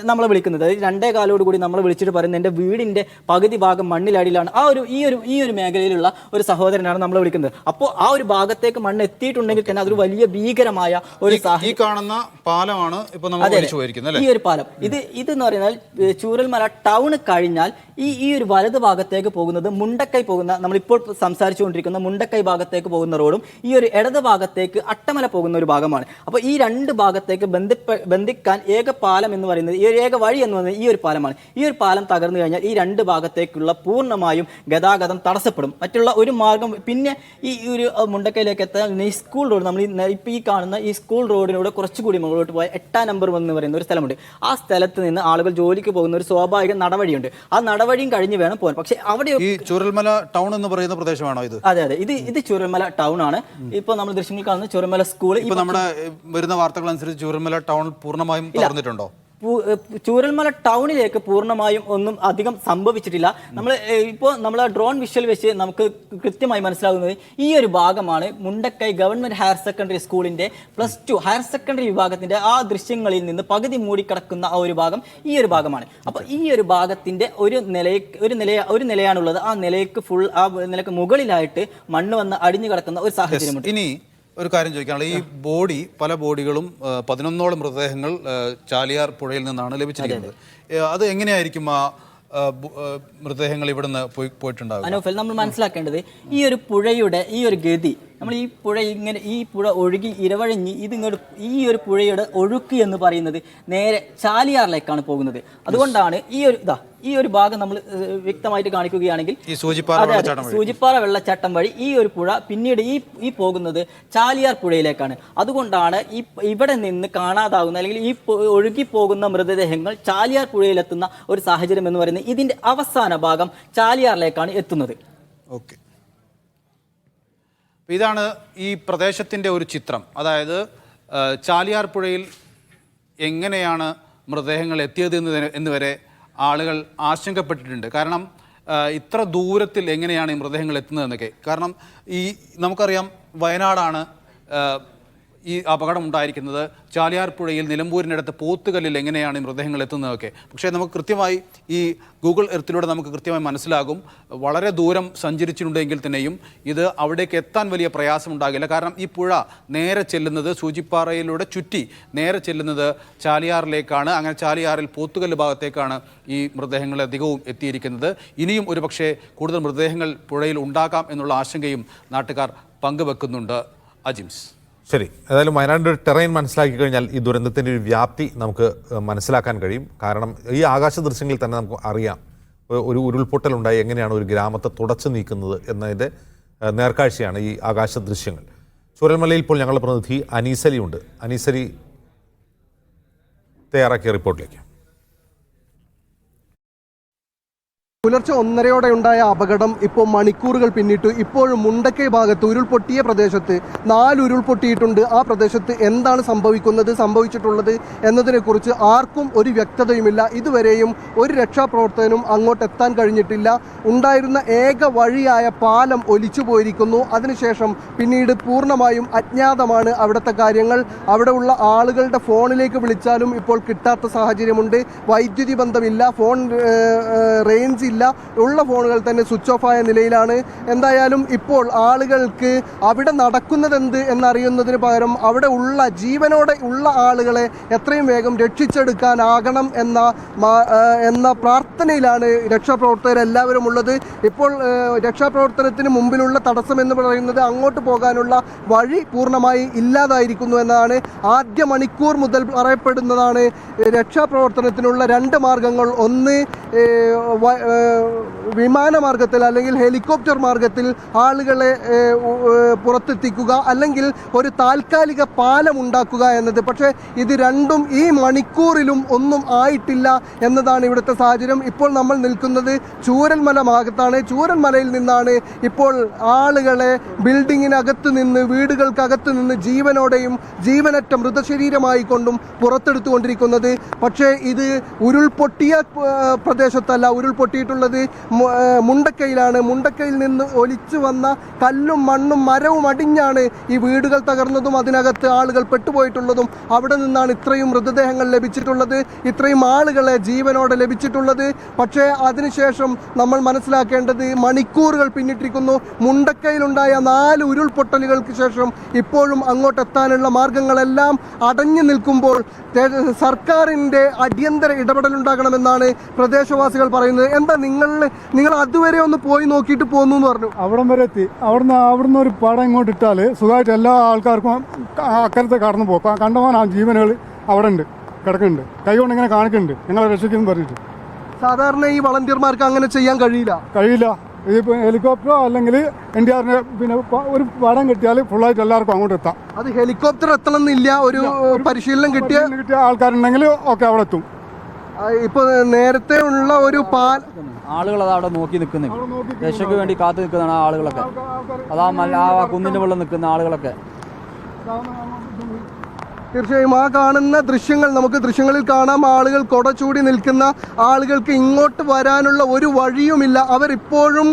നമ്മളെ വിളിക്കുന്നത്. 2:15 കൂടി നമ്മളെ വിളിച്ചിട്ട് പറയുന്നത് എൻ്റെ വീടിന്റെ പകുതി ഭാഗം മണ്ണിലടിയിലാണ്. ഈ ഒരു മേഖലയിലുള്ള ഒരു സഹോദരനാണ് നമ്മളെ വിളിക്കുന്നത്. അപ്പോൾ ആ ഒരു ഭാഗത്തേക്ക് മണ്ണ് എത്തിയിട്ടുണ്ടെങ്കിൽ തന്നെ അതൊരു വലിയ ഭീകരമായ ഒരു സാഹചര്യം. കാണുന്ന പാലമാണ് ഈ ഒരു പാലം. ഇത് എന്ന് പറയുന്നത് ചൂരൽമല ടൗൺ കഴിഞ്ഞാൽ ഈ ഒരു വലത് ഭാഗത്തേക്ക് പോകുന്നത് മുണ്ടക്കൈ പോകുന്ന, നമ്മളിപ്പോൾ സംസാരിച്ചുകൊണ്ടിരിക്കുന്ന മുണ്ടക്കൈ ഭാഗത്തേക്ക് പോകുന്ന റോഡും ഈ ഒരു ഇടത് ഭാഗത്തേക്ക് അട്ടമല പോകുന്ന ഒരു ഭാഗമാണ്. അപ്പോൾ ഈ രണ്ട് ഭാഗത്തേക്ക് ബന്ധിക്കാൻ ഏക പാലം എന്ന് പറയുന്നത്, ഈ ഒരു ഏക വഴി എന്ന് പറയുന്നത് ഈ ഒരു പാലമാണ്. ഈ ഒരു പാലം തകർന്നു കഴിഞ്ഞാൽ ഈ രണ്ട് ഭാഗത്തേക്കുള്ള പൂർണ്ണമായും ഗതാഗതം തടസ്സപ്പെടും. മറ്റുള്ള ഒരു മാർഗം പിന്നെ ഈ ഒരു മുണ്ടക്കൈയിലേക്ക് എത്താൻ ഈ സ്കൂൾ റോഡ്, നമ്മൾ ഇപ്പോൾ ഈ കാണുന്ന ഈ സ്കൂൾ റോഡിലൂടെ കുറച്ചുകൂടി മുകളിലോട്ട് പോയ 8-ാം നമ്പർ എന്ന് പറയുന്ന ഒരു സ്ഥലമുണ്ട്. ആ സ്ഥലത്ത് നിന്ന് ആളുകൾ ജോലിക്ക് പോകുന്ന ഒരു സ്വാഭാവിക നടവഴിയുണ്ട്. ആ നടവഴിയും കഴിഞ്ഞ് വേണം പോകാൻ. പക്ഷെ അവിടെ ഈ ചൂരൽമല ടൗൺ എന്ന് പറയുന്ന പ്രദേശമാണോ ഇത്? അതെ, ഇത് ചൂരൽമല ടൗൺ ആണ്. ഇപ്പോൾ നമ്മൾ ദൃശ്യങ്ങൾ കാണുന്ന ചൂരൽമല സ്കൂൾ. ഇപ്പൊ നമ്മുടെ വരുന്ന വാർത്തകൾ അനുസരിച്ച് ചൂരൽമല ടൗൺ പൂർണ്ണമായും തകർന്നിട്ടുണ്ടോ? ചൂരൽമല ടൗണിലേക്ക് പൂർണ്ണമായും ഒന്നും അധികം സംഭവിച്ചിട്ടില്ല. നമ്മൾ ഡ്രോൺ വിഷ്വൽ വെച്ച് നമുക്ക് കൃത്യമായി മനസ്സിലാകുന്നത് ഈ ഒരു ഭാഗമാണ് മുണ്ടക്കൈ ഗവൺമെന്റ് ഹയർ സെക്കൻഡറി സ്കൂളിന്റെ +2 ഹയർ സെക്കൻഡറി വിഭാഗത്തിന്റെ ആ ദൃശ്യങ്ങളിൽ നിന്ന് പകുതി മൂടിക്കിടക്കുന്ന ആ ഒരു ഭാഗം ഈ ഒരു ഭാഗമാണ്. അപ്പൊ ഈ ഒരു ഭാഗത്തിന്റെ ഒരു നിലയാണുള്ളത്. ആ നിലയ്ക്ക് മുകളിലായിട്ട് മണ്ണ് വന്ന് അടിഞ്ഞു കിടക്കുന്ന ഒരു സാഹചര്യമുണ്ട്. ഇനി ഒരു കാര്യം ചോദിക്കാനുള്ള, ഈ പല ബോഡികളും 11ഓളം മൃതദേഹങ്ങൾ ചാലിയാർ പുഴയിൽ നിന്നാണ് ലഭിച്ചിരിക്കുന്നത്. അത് എങ്ങനെയായിരിക്കും ആ മൃതദേഹങ്ങൾ ഇവിടുന്ന് പോയിട്ടുണ്ടാകും? അനൂഫൽ, നമ്മൾ മനസ്സിലാക്കേണ്ടത് ഈ ഒരു പുഴയുടെ ഈ ഒരു ഗതി, നമ്മൾ ഈ പുഴ ഒഴുകി ഇരവഴിഞ്ഞ് ഈ ഒരു പുഴയുടെ ഒഴുക്ക് എന്ന് പറയുന്നത് നേരെ ചാലിയാറിലേക്കാണ് പോകുന്നത്. അതുകൊണ്ടാണ് ഈ ഒരു ഭാഗം നമ്മൾ വ്യക്തമായിട്ട് കാണിക്കുകയാണെങ്കിൽ സൂചിപ്പാറ വെള്ളച്ചാട്ടം വഴി ഈ ഒരു പുഴ പിന്നീട് ഈ പോകുന്നത് ചാലിയാർ പുഴയിലേക്കാണ്. അതുകൊണ്ടാണ് ഇവിടെ നിന്ന് കാണാതാകുന്ന അല്ലെങ്കിൽ ഈ ഒഴുകി പോകുന്ന മൃതദേഹങ്ങൾ ചാലിയാർ പുഴയിലെത്തുന്ന ഒരു സാഹചര്യം എന്ന് പറയുന്നത് ഇതിന്റെ അവസാന ഭാഗം ചാലിയാറിലേക്കാണ് എത്തുന്നത്. ഓക്കെ, ഇതാണ് ഈ പ്രദേശത്തിൻ്റെ ഒരു ചിത്രം. അതായത് ചാലിയാർ പുഴയിൽ എങ്ങനെയാണ് മൃതദേഹങ്ങൾ എത്തിയത് എന്ന് വരെ ആളുകൾ ആശങ്കപ്പെട്ടിട്ടുണ്ട്. കാരണം ഇത്ര ദൂരത്തിൽ എങ്ങനെയാണ് ഈ മൃതദേഹങ്ങൾ എത്തുന്നതെന്നൊക്കെ. കാരണം നമുക്കറിയാം വയനാടാണ് ഈ അപകടം ഉണ്ടായിരിക്കുന്നത് ചാലിയാർ പുഴയിൽ നിലമ്പൂരിനടുത്ത് പോത്തുകല്ലിൽ എങ്ങനെയാണ് ഈ മൃതദേഹങ്ങൾ എത്തുന്നതൊക്കെ. പക്ഷേ നമുക്ക് കൃത്യമായി ഈ ഗൂഗിൾ എർത്തിലൂടെ നമുക്ക് കൃത്യമായി മനസ്സിലാകും വളരെ ദൂരം സഞ്ചരിച്ചിട്ടുണ്ടെങ്കിൽ തന്നെയും ഇത് അവിടേക്ക് എത്താൻ വലിയ പ്രയാസമുണ്ടാകില്ല. കാരണം ഈ പുഴ നേരെ ചെല്ലുന്നത് സൂചിപ്പാറയിലൂടെ ചുറ്റി നേരെ ചെല്ലുന്നത് ചാലിയാറിലേക്കാണ്. അങ്ങനെ ചാലിയാറിൽ പോത്തുകല്ല് ഭാഗത്തേക്കാണ് ഈ മൃതദേഹങ്ങൾ അധികവും എത്തിയിരിക്കുന്നത്. ഇനിയും ഒരുപക്ഷെ കൂടുതൽ മൃതദേഹങ്ങൾ പുഴയിൽ ഉണ്ടാകാം എന്നുള്ള ആശങ്കയും നാട്ടുകാർ പങ്കുവെക്കുന്നുണ്ട്. അജിംസ്. ശരി, ഏതായാലും വയനാടിൻ്റെ ടെറൈൻ മനസ്സിലാക്കി കഴിഞ്ഞാൽ ഈ ദുരന്തത്തിൻ്റെ ഒരു വ്യാപ്തി നമുക്ക് മനസ്സിലാക്കാൻ കഴിയും. കാരണം ഈ ആകാശ ദൃശ്യങ്ങളിൽ തന്നെ നമുക്ക് അറിയാം ഒരു ഉരുൾപൊട്ടലുണ്ടായി എങ്ങനെയാണ് ഒരു ഗ്രാമത്തെ തുടച്ചു നീക്കുന്നത് എന്നതിൻ്റെ നേർക്കാഴ്ചയാണ് ഈ ആകാശ ദൃശ്യങ്ങൾ. ചൂരൽമലയിൽ ഇപ്പോൾ ഞങ്ങളുടെ പ്രതിനിധി അനീസലി ഉണ്ട്. അനീസലി തയ്യാറാക്കിയ റിപ്പോർട്ടിലേക്ക്. പുലർച്ചെ 1:30 ഉണ്ടായ അപകടം ഇപ്പോൾ മണിക്കൂറുകൾ പിന്നിട്ടു. ഇപ്പോഴും മുണ്ടക്കൈ ഭാഗത്ത് ഉരുൾപൊട്ടിയ പ്രദേശത്ത് 4 ഉരുൾപൊട്ടിയിട്ടുണ്ട്. ആ പ്രദേശത്ത് എന്താണ് സംഭവിച്ചിട്ടുള്ളത് എന്നതിനെക്കുറിച്ച് ആർക്കും ഒരു വ്യക്തതയുമില്ല. ഇതുവരെയും ഒരു രക്ഷാപ്രവർത്തകനും അങ്ങോട്ട് എത്താൻ കഴിഞ്ഞിട്ടില്ല. ഉണ്ടായിരുന്ന ഏക വഴിയായ പാലം ഒലിച്ചു പോയിരിക്കുന്നു. അതിനുശേഷം പിന്നീട് പൂർണ്ണമായും അജ്ഞാതമാണ് അവിടുത്തെ കാര്യങ്ങൾ. അവിടെ ഉള്ള ആളുകളുടെ ഫോണിലേക്ക് വിളിച്ചാലും ഇപ്പോൾ കിട്ടാത്ത സാഹചര്യമുണ്ട്. വൈദ്യുതി ബന്ധമില്ല, ഫോൺ റേഞ്ച് ഇല്ല, ഉള്ള ഫോണുകൾ തന്നെ സ്വിച്ച് ഓഫ് ആയ നിലയിലാണ്. എന്തായാലും ഇപ്പോൾ ആളുകൾക്ക് അവിടെ നടക്കുന്നതെന്ത് എന്നറിയുന്നതിന് പകരം അവിടെ ഉള്ള ജീവനോടെ ഉള്ള ആളുകളെ എത്രയും വേഗം രക്ഷിച്ചെടുക്കാനാകണം എന്ന പ്രാർത്ഥനയിലാണ് രക്ഷാപ്രവർത്തകരെല്ലാവരും ഉള്ളത്. ഇപ്പോൾ രക്ഷാപ്രവർത്തനത്തിന് മുമ്പിലുള്ള തടസ്സം എന്ന് പറയുന്നത് അങ്ങോട്ട് പോകാനുള്ള വഴി പൂർണ്ണമായി ഇല്ലാതായിരിക്കുന്നു എന്നതാണ്. ആദ്യ മണിക്കൂർ മുതൽ പറയപ്പെടുന്നതാണ് രക്ഷാപ്രവർത്തനത്തിനുള്ള 2 മാർഗങ്ങൾ. ഒന്ന് വിമാനമാർഗത്തിൽ അല്ലെങ്കിൽ ഹെലികോപ്റ്റർ മാർഗത്തിൽ ആളുകളെ പുറത്തെത്തിക്കുക, അല്ലെങ്കിൽ ഒരു താൽക്കാലിക പാലം ഉണ്ടാക്കുക എന്നത്. പക്ഷേ ഇത് രണ്ടും ഈ മണിക്കൂറിലും ഒന്നും ആയിട്ടില്ല എന്നതാണ് ഇവിടുത്തെ സാഹചര്യം. ഇപ്പോൾ നമ്മൾ നിൽക്കുന്നത് ചൂരൽമല ഭാഗത്താണ്. ചൂരൽമലയിൽ നിന്നാണ് ഇപ്പോൾ ആളുകളെ ബിൽഡിങ്ങിനകത്ത് നിന്ന്, വീടുകൾക്കകത്ത് നിന്ന് ജീവനോടെയും ജീവനറ്റ മൃതശരീരമായി കൊണ്ടും പുറത്തെടുത്തുകൊണ്ടിരിക്കുന്നത്. പക്ഷേ ഇത് ഉരുൾപൊട്ടിയ പ്രദേശത്തല്ല, ഉരുൾപൊട്ടിയിട്ടുള്ളത് മുണ്ടക്കൈയിലാണ്. മുണ്ടക്കൈയിൽ നിന്ന് ഒലിച്ചു വന്ന കല്ലും മണ്ണും മരവും അടിഞ്ഞാണ് ഈ വീടുകൾ തകർന്നതും അതിനകത്ത് ആളുകൾ പെട്ടുപോയിട്ടുള്ളതും. അവിടെ നിന്നാണ് ഇത്രയും മൃതദേഹങ്ങൾ ലഭിച്ചിട്ടുള്ളത്, ഇത്രയും ആളുകളെ ജീവനോടെ ലഭിച്ചിട്ടുള്ളത്. പക്ഷേ അതിനുശേഷം നമ്മൾ മനസ്സിലാക്കേണ്ടത് മണിക്കൂറുകൾ പിന്നിട്ടിരിക്കുന്നു. മുണ്ടക്കൈയിലുണ്ടായ 4 ഉരുൾപൊട്ടലുകൾക്ക് ശേഷം ഇപ്പോഴും അങ്ങോട്ടെത്താനുള്ള മാർഗങ്ങളെല്ലാം അടഞ്ഞു നിൽക്കുമ്പോൾ സർക്കാരിൻ്റെ അടിയന്തര ഇടപെടലുണ്ടാകണമെന്നാണ് പ്രദേശവാസികൾ പറയുന്നത്. എന്താ നിങ്ങൾ അതുവരെ ഒന്ന് പോയി നോക്കിയിട്ട് പോന്നു എന്ന് പറഞ്ഞു? അവിടം വരെ എത്തി. അവിടുന്ന് ഒരു പടം ഇങ്ങോട്ട് ഇട്ടാൽ സുഖമായിട്ട് എല്ലാ ആൾക്കാർക്കും അക്കരത്തെ കടന്നു പോകും. കണ്ടമാൻ ആ ജീവനുകൾ അവിടെ ഉണ്ട്, കിടക്കുന്നുണ്ട്, കൈ കൊണ്ട് ഇങ്ങനെ കാണിക്കുന്നുണ്ട് ഞങ്ങളെ രക്ഷിക്കുന്നു പറഞ്ഞിട്ട്. സാധാരണ ഈ വളണ്ടിയർമാർക്ക് അങ്ങനെ ചെയ്യാൻ കഴിയില്ല. ഇതിപ്പോൾ ഹെലികോപ്റ്ററോ അല്ലെങ്കിൽ NDRന്റെ പിന്നെ ഒരു പടം കിട്ടിയാൽ ഫുള്ളായിട്ട് എല്ലാവർക്കും അങ്ങോട്ട് എത്താം. അത് ഹെലികോപ്റ്റർ എത്തണമെന്നില്ല, ഒരു പരിശീലനം കിട്ടിയ ആൾക്കാരുണ്ടെങ്കിൽ ഒക്കെ അവിടെ എത്തും. ഇപ്പൊ നേരത്തെ ഉള്ള ഒരു ആളുകൾ അവിടെ നോക്കി നിൽക്കുന്നില്ല, രക്ഷയ്ക്ക് വേണ്ടി കാത്തു നിൽക്കുന്നതാണ് ആളുകളൊക്കെ. ആ കുന്നിന്റെ മുകളിൽ നിൽക്കുന്ന ആളുകളൊക്കെ. തീർച്ചയായും ആ കാണുന്ന ദൃശ്യങ്ങൾ, നമുക്ക് ദൃശ്യങ്ങളിൽ കാണാം, ആളുകൾ കൊട ചൂടി നിൽക്കുന്ന ആളുകൾക്ക് ഇങ്ങോട്ട് വരാനുള്ള ഒരു വഴിയുമില്ല. അവരിപ്പോഴും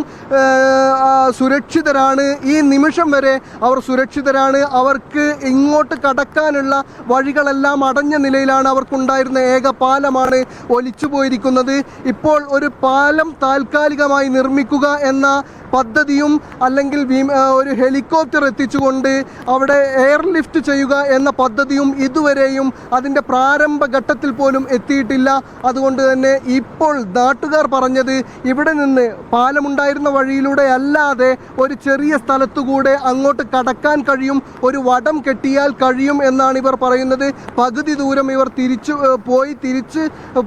സുരക്ഷിതരാണ്, ഈ നിമിഷം വരെ അവർ സുരക്ഷിതരാണ്. അവർക്ക് ഇങ്ങോട്ട് കടക്കാനുള്ള വഴികളെല്ലാം അടഞ്ഞ നിലയിലാണ്. അവർക്കുണ്ടായിരുന്ന ഏക പാലമാണ് ഒലിച്ചു പോയിരിക്കുന്നത്. ഇപ്പോൾ ഒരു പാലം താൽക്കാലികമായി നിർമ്മിക്കുക എന്ന പദ്ധതിയും അല്ലെങ്കിൽ ഒരു ഹെലികോപ്റ്റർ എത്തിച്ചുകൊണ്ട് അവിടെ എയർലിഫ്റ്റ് ചെയ്യുക എന്ന പദ്ധതിയും ഇതുവരെയും അതിൻ്റെ പ്രാരംഭ ഘട്ടത്തിൽ പോലും എത്തിയിട്ടില്ല. അതുകൊണ്ട് തന്നെ ഇപ്പോൾ നാട്ടുകാർ പറഞ്ഞത് ഇവിടെ നിന്ന് പാലമുണ്ടായിരുന്ന വഴിയിലൂടെ അല്ലാതെ ഒരു ചെറിയ സ്ഥലത്തുകൂടെ അങ്ങോട്ട് കടക്കാൻ കഴിയും, ഒരു വടം കെട്ടിയാൽ കഴിയും എന്നാണ് ഇവർ പറയുന്നത്. പകുതി ദൂരം ഇവർ തിരിച്ചു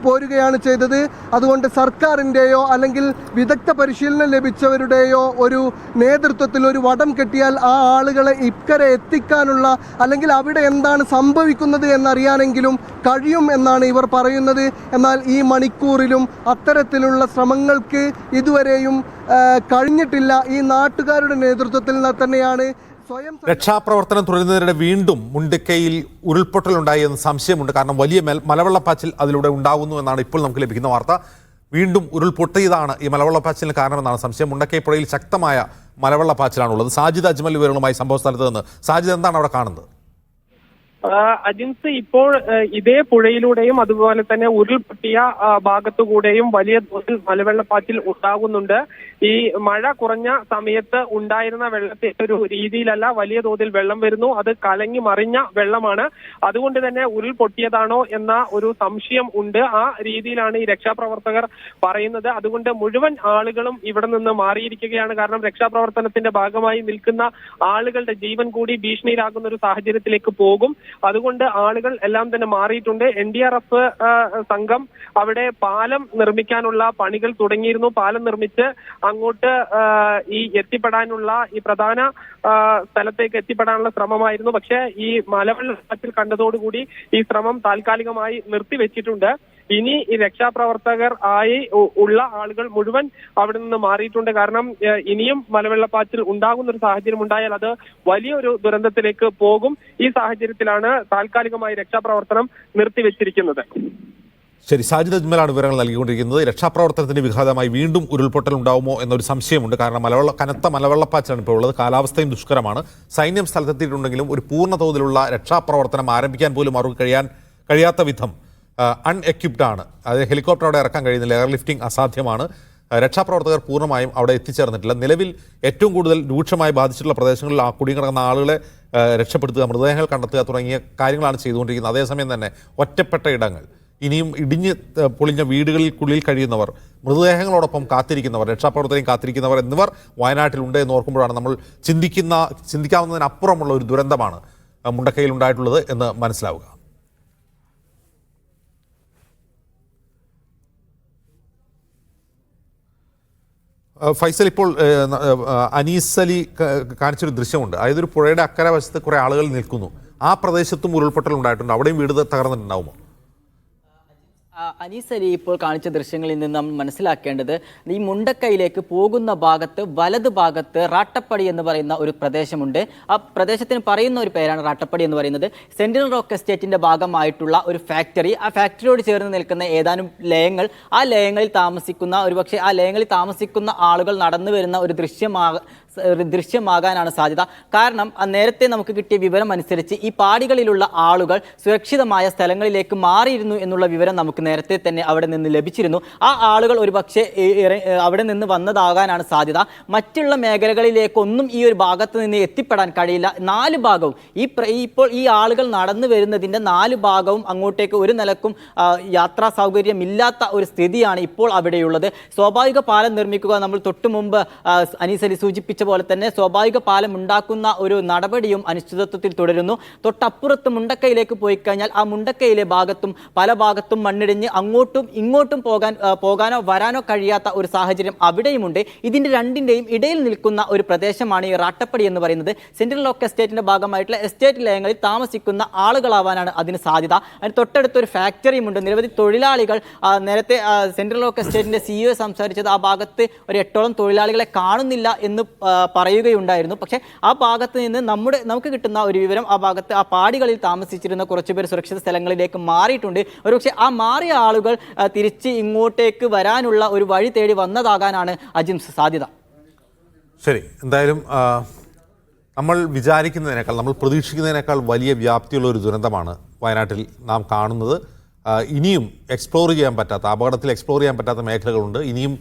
പോരുകയാണ് ചെയ്തത്. അതുകൊണ്ട് സർക്കാരിൻ്റെയോ അല്ലെങ്കിൽ വിദഗ്ധ പരിശീലനം ലഭിച്ചവരുടെയോ ഒരു നേതൃത്വത്തിൽ ഒരു വടം കെട്ടിയാൽ ആ ആളുകളെ ഇക്കരെ എത്തിക്കാനുള്ള, അല്ലെങ്കിൽ അവിടെ എന്താണ് സംഭവിക്കുന്നത് എന്നറിയാനെങ്കിലും കഴിയും എന്നാണ് ഇവർ പറയുന്നത്. എന്നാൽ ഈ മണിക്കൂറിലും അത്തരത്തിലുള്ള ശ്രമങ്ങൾക്ക് ഇതുവരെയും കഴിഞ്ഞിട്ടില്ല. ഈ നാട്ടുകാരുടെ നേതൃത്വത്തിൽ തന്നെയാണ് രക്ഷാപ്രവർത്തനം തുടരുന്നതിനിടെ വീണ്ടും മുണ്ടക്കൈയിൽ ഉരുൾപൊട്ടലുണ്ടായി എന്ന് സംശയമുണ്ട്. കാരണം വലിയ മലവെള്ളപ്പാച്ചിൽ അതിലൂടെ ഉണ്ടാകുന്നു എന്നാണ് ഇപ്പോൾ നമുക്ക് ലഭിക്കുന്ന വാർത്ത. വീണ്ടും ഉരുൾപൊട്ടിയതാണ് ഈ മലവെള്ളപ്പാച്ചിലിന് കാരണമെന്നാണ് സംശയം. മുണ്ടക്കൈ പുഴയിൽ ശക്തമായ മലവെള്ളപ്പാച്ചിലാണുള്ളത്. സാജിദ് അജ്മൽ വിവരങ്ങളുമായി സംഭവ സ്ഥലത്ത് നിന്ന്. സാജിദ്, എന്താണ് അവിടെ കാണുന്നത്? അജിൻസ്, ഇപ്പോൾ ഇതേ പുഴയിലൂടെയും അതുപോലെ തന്നെ ഉരുൾപൊട്ടിയ ഭാഗത്തുകൂടെയും വലിയ തോതിൽ മലവെള്ളപ്പാച്ചിൽ ഉണ്ടാകുന്നുണ്ട്. ഈ മഴ കുറഞ്ഞ സമയത്ത് ഉണ്ടായിരുന്ന വെള്ളത്തിന്റെ ഒരു രീതിയിലല്ല വലിയ തോതിൽ വെള്ളം വരുന്നു. അത് കലങ്ങി മറിഞ്ഞ വെള്ളമാണ്. അതുകൊണ്ട് തന്നെ ഉരുൾപൊട്ടിയതാണോ എന്ന ഒരു സംശയം ഉണ്ട്. ആ രീതിയിലാണ് ഈ രക്ഷാപ്രവർത്തകർ പറയുന്നത്. അതുകൊണ്ട് മുഴുവൻ ആളുകളും ഇവിടെ നിന്ന് മാറിയിരിക്കുകയാണ്. കാരണം രക്ഷാപ്രവർത്തനത്തിന്റെ ഭാഗമായി നിൽക്കുന്ന ആളുകളുടെ ജീവൻ കൂടി ഭീഷണിയിലാകുന്ന ഒരു സാഹചര്യത്തിലേക്ക് പോകും. അതുകൊണ്ട് ആളുകൾ എല്ലാം തന്നെ മാറിയിട്ടുണ്ട്. NDRF സംഘം അവിടെ പാലം നിർമ്മിക്കാനുള്ള പണികൾ തുടങ്ങിയിരുന്നു. പാലം നിർമ്മിച്ച് അങ്ങോട്ട് എത്തിപ്പെടാനുള്ള ഈ പ്രധാന സ്ഥലത്തേക്ക് എത്തിപ്പെടാനുള്ള ശ്രമമായിരുന്നു. പക്ഷേ ഈ മലവെള്ളപ്പാച്ചിൽ കണ്ടതോടുകൂടി ഈ ശ്രമം താൽക്കാലികമായി നിർത്തിവെച്ചിട്ടുണ്ട്. ഇനി ഈ രക്ഷാപ്രവർത്തകർ ആയി ഉള്ള ആളുകൾ മുഴുവൻ അവിടെ നിന്ന് മാറിയിട്ടുണ്ട്. കാരണം ഇനിയും മലവെള്ളപ്പാച്ചിൽ ഉണ്ടാകുന്ന ഒരു സാഹചര്യം ഉണ്ടായാൽ അത് വലിയൊരു ദുരന്തത്തിലേക്ക് പോകും. ഈ സാഹചര്യത്തിലാണ് താൽക്കാലികമായി രക്ഷാപ്രവർത്തനം നിർത്തിവെച്ചിരിക്കുന്നത്. ശരി, സാജിദ് അജ്മലാണ് വിവരങ്ങൾ നൽകിക്കൊണ്ടിരിക്കുന്നത്. രക്ഷാപ്രവർത്തനത്തിന്റെ വിഘാതമായി വീണ്ടും ഉരുൾപൊട്ടൽ ഉണ്ടാവുമോ എന്നൊരു സംശയമുണ്ട്. കാരണം കനത്ത മലവെള്ളപ്പാച്ചിലാണ് ഇപ്പോൾ ഉള്ളത്. കാലാവസ്ഥയും ദുഷ്കരമാണ്. സൈന്യം സ്ഥലത്തെത്തിയിട്ടുണ്ടെങ്കിലും ഒരു പൂർണ്ണ തോതിലുള്ള രക്ഷാപ്രവർത്തനം ആരംഭിക്കാൻ പോലും അവർക്ക് കഴിയാത്ത വിധം അൺഎക്യുപ്ഡ് ആണ്. അതായത് ഹെലികോപ്റ്റർ അവിടെ ഇറക്കാൻ കഴിയുന്നില്ല. എയർലിഫ്റ്റിംഗ് അസാധ്യമാണ്. രക്ഷാപ്രവർത്തകർ പൂർണ്ണമായും അവിടെ എത്തിച്ചേർന്നിട്ടില്ല. നിലവിൽ ഏറ്റവും കൂടുതൽ രൂക്ഷമായി ബാധിച്ചിട്ടുള്ള പ്രദേശങ്ങളിൽ കുടുങ്ങിക്കിടക്കുന്ന ആളുകളെ രക്ഷപ്പെടുത്തുക, മൃതദേഹങ്ങൾ കണ്ടെത്തുക തുടങ്ങിയ കാര്യങ്ങളാണ് ചെയ്തുകൊണ്ടിരിക്കുന്നത്. അതേസമയം തന്നെ ഒറ്റപ്പെട്ട ഇടങ്ങൾ, ഇനിയും ഇടിഞ്ഞ് പൊളിഞ്ഞ വീടുകളിൽക്കുള്ളിൽ കഴിയുന്നവർ, മൃതദേഹങ്ങളോടൊപ്പം കാത്തിരിക്കുന്നവർ, രക്ഷാപ്രവർത്തനം കാത്തിരിക്കുന്നവർ എന്നിവർ വയനാട്ടിലുണ്ട് എന്ന് ഓർക്കുമ്പോഴാണ് നമ്മൾ ചിന്തിക്കാവുന്നതിനപ്പുറമുള്ള ഒരു ദുരന്തമാണ് മുണ്ടക്കയിൽ ഉണ്ടായിട്ടുള്ളത് എന്ന് മനസ്സിലാവുക. ഫൈസൽ, ഇപ്പോൾ അനീസ് അലി കാണിച്ചൊരു ദൃശ്യമുണ്ട്. അതായത് ഒരു പുഴയുടെ അക്കരെ വശത്ത് കുറേ ആളുകൾ നിൽക്കുന്നു. ആ പ്രദേശത്തും ഉരുൾപൊട്ടൽ ഉണ്ടായിട്ടുണ്ട്. അവിടെയും വീട് തകർന്നിട്ടുണ്ടാവുമോ? അനീസ് അലി ഇപ്പോൾ കാണിച്ച ദൃശ്യങ്ങളിൽ നിന്ന് നമ്മൾ മനസ്സിലാക്കേണ്ടത് ഈ മുണ്ടക്കൈയിലേക്ക് പോകുന്ന ഭാഗത്ത് വലത് ഭാഗത്ത് റാട്ടപ്പടി എന്ന് പറയുന്ന ഒരു പ്രദേശമുണ്ട്. ആ പ്രദേശത്തിന് പറയുന്ന ഒരു പേരാണ് റാട്ടപ്പടി എന്ന് പറയുന്നത്. സെൻട്രൽ റോക്ക് എസ്റ്റേറ്റിന്റെ ഭാഗമായിട്ടുള്ള ഒരു ഫാക്ടറി, ആ ഫാക്ടറിയോട് ചേർന്ന് നിൽക്കുന്ന ഏതാനും ലയങ്ങൾ, ആ ലയങ്ങളിൽ താമസിക്കുന്ന ആളുകൾ നടന്നു വരുന്ന ഒരു ദൃശ്യമാകാനാണ് സാധ്യത. കാരണം നേരത്തെ നമുക്ക് കിട്ടിയ വിവരം അനുസരിച്ച് ഈ പാടികളിലുള്ള ആളുകൾ സുരക്ഷിതമായ സ്ഥലങ്ങളിലേക്ക് മാറിയിരുന്നു എന്നുള്ള വിവരം നമുക്ക് നേരത്തെ തന്നെ അവിടെ നിന്ന് ലഭിച്ചിരുന്നു. ആ ആളുകൾ ഒരുപക്ഷെ അവിടെ നിന്ന് വന്നതാകാനാണ് സാധ്യത. മറ്റുള്ള മേഖലകളിലേക്കൊന്നും ഈ ഒരു ഭാഗത്ത് നിന്ന് എത്തിപ്പെടാൻ കഴിയില്ല. 4 ഭാഗവും ഇപ്പോൾ ഈ ആളുകൾ നടന്നു വരുന്നതിൻ്റെ 4 ഭാഗവും അങ്ങോട്ടേക്ക് ഒരു നിലക്കും യാത്രാ സൗകര്യമില്ലാത്ത ഒരു സ്ഥിതിയാണ് ഇപ്പോൾ അവിടെയുള്ളത്. സ്വാഭാവിക പാലം നിർമ്മിക്കുക, നമ്മൾ തൊട്ടു മുമ്പ് അനീസ് അലി സൂചിപ്പിച്ച പോലെ തന്നെ സ്വാഭാവിക പാലം ഉണ്ടാക്കുന്ന ഒരു നടപടിയും അനിശ്ചിതത്വത്തിൽ തുടരുന്നു. തൊട്ടപ്പുറത്ത് മുണ്ടക്കയിലേക്ക് പോയി കഴിഞ്ഞാൽ ആ മുണ്ടക്കയിലെ ഭാഗത്തും പല ഭാഗത്തും മണ്ണിടിഞ്ഞ് അങ്ങോട്ടും ഇങ്ങോട്ടും പോകാനോ വരാനോ കഴിയാത്ത ഒരു സാഹചര്യം അവിടെയുമുണ്ട്. ഇതിൻ്റെ രണ്ടിൻ്റെയും ഇടയിൽ നിൽക്കുന്ന ഒരു പ്രദേശമാണ് ഈ റാട്ടപ്പടി എന്ന് പറയുന്നത്. സെൻട്രൽ ലോക്ക് എസ്റ്റേറ്റിന്റെ ഭാഗമായിട്ടുള്ള എസ്റ്റേറ്റ് ലയങ്ങളിൽ താമസിക്കുന്ന ആളുകളാവാനാണ് അതിന് സാധ്യത. അതിന് തൊട്ടടുത്തൊരു ഫാക്ടറിയുമുണ്ട്. നിരവധി തൊഴിലാളികൾ, നേരത്തെ സെൻട്രൽ ലോക്ക് എസ്റ്റേറ്റിന്റെ CEO സംസാരിച്ചത് ആ ഭാഗത്ത് ഒരു 8ഓളം തൊഴിലാളികളെ കാണുന്നില്ല എന്ന് പറയുകയുണ്ടായിരുന്നു. പക്ഷേ ആ ഭാഗത്ത് നിന്ന് നമുക്ക് കിട്ടുന്ന ഒരു വിവരം, ആ ഭാഗത്ത് ആ പാടികളിൽ താമസിച്ചിരുന്ന കുറച്ചുപേർ സുരക്ഷിത സ്ഥലങ്ങളിലേക്ക് മാറിയിട്ടുണ്ട്. ഒരുപക്ഷെ ആ മാറിയ ആളുകൾ തിരിച്ച് ഇങ്ങോട്ടേക്ക് വരാനുള്ള ഒരു വഴി തേടി വന്നതാകാനാണ് അജിംസ് സാധ്യത. ശരി, എന്തായാലും നമ്മൾ വിചാരിക്കുന്നതിനേക്കാൾ, നമ്മൾ പ്രതീക്ഷിക്കുന്നതിനേക്കാൾ വലിയ വ്യാപ്തിയുള്ള ഒരു ദുരന്തമാണ് വയനാട്ടിൽ നാം കാണുന്നത്. ഇനിയും അപകടത്തിൽ എക്സ്പ്ലോർ ചെയ്യാൻ പറ്റാത്ത മേഖലകളുണ്ട്. ഇനിയും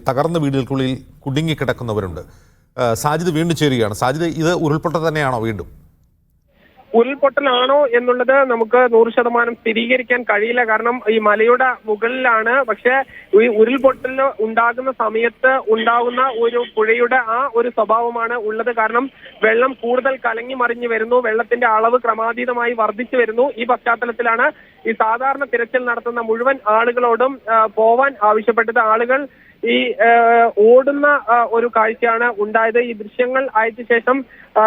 തകർന്ന വീടുകൾക്കുള്ളിൽ കുടുങ്ങിക്കിടക്കുന്നവരുണ്ട്. സാജിദ് വീണ്ടും ചേരുകയാണ്. സാജിദ്, ഇത് ഉരുൾപൊട്ടൽ തന്നെയാണോ വീണ്ടും? ഉരുൾപൊട്ടലാണോ എന്നുള്ളത് നമുക്ക് 100% സ്ഥിരീകരിക്കാൻ കഴിയില്ല. കാരണം ഈ മലയുടെ മുകളിലാണ്. പക്ഷെ ഈ ഉരുൾപൊട്ടൽ ഉണ്ടാകുന്ന സമയത്ത് ഉണ്ടാകുന്ന ഒരു പുഴയുടെ ആ ഒരു സ്വഭാവമാണ് ഉള്ളത്. കാരണം വെള്ളം കൂടുതൽ കലങ്ങി മറിഞ്ഞു വരുന്നു, വെള്ളത്തിന്റെ അളവ് ക്രമാതീതമായി വർദ്ധിച്ചു വരുന്നു. ഈ പശ്ചാത്തലത്തിലാണ് ഈ സാധാരണ തിരച്ചിൽ നടത്തുന്ന മുഴുവൻ ആളുകളോടും പോവാൻ ആവശ്യപ്പെട്ടത്. ആളുകൾ ഈ ഓടുന്ന ഒരു കാഴ്ചയാണ് ഉണ്ടായത്. ഈ ദൃശ്യങ്ങൾ അയച്ച ശേഷം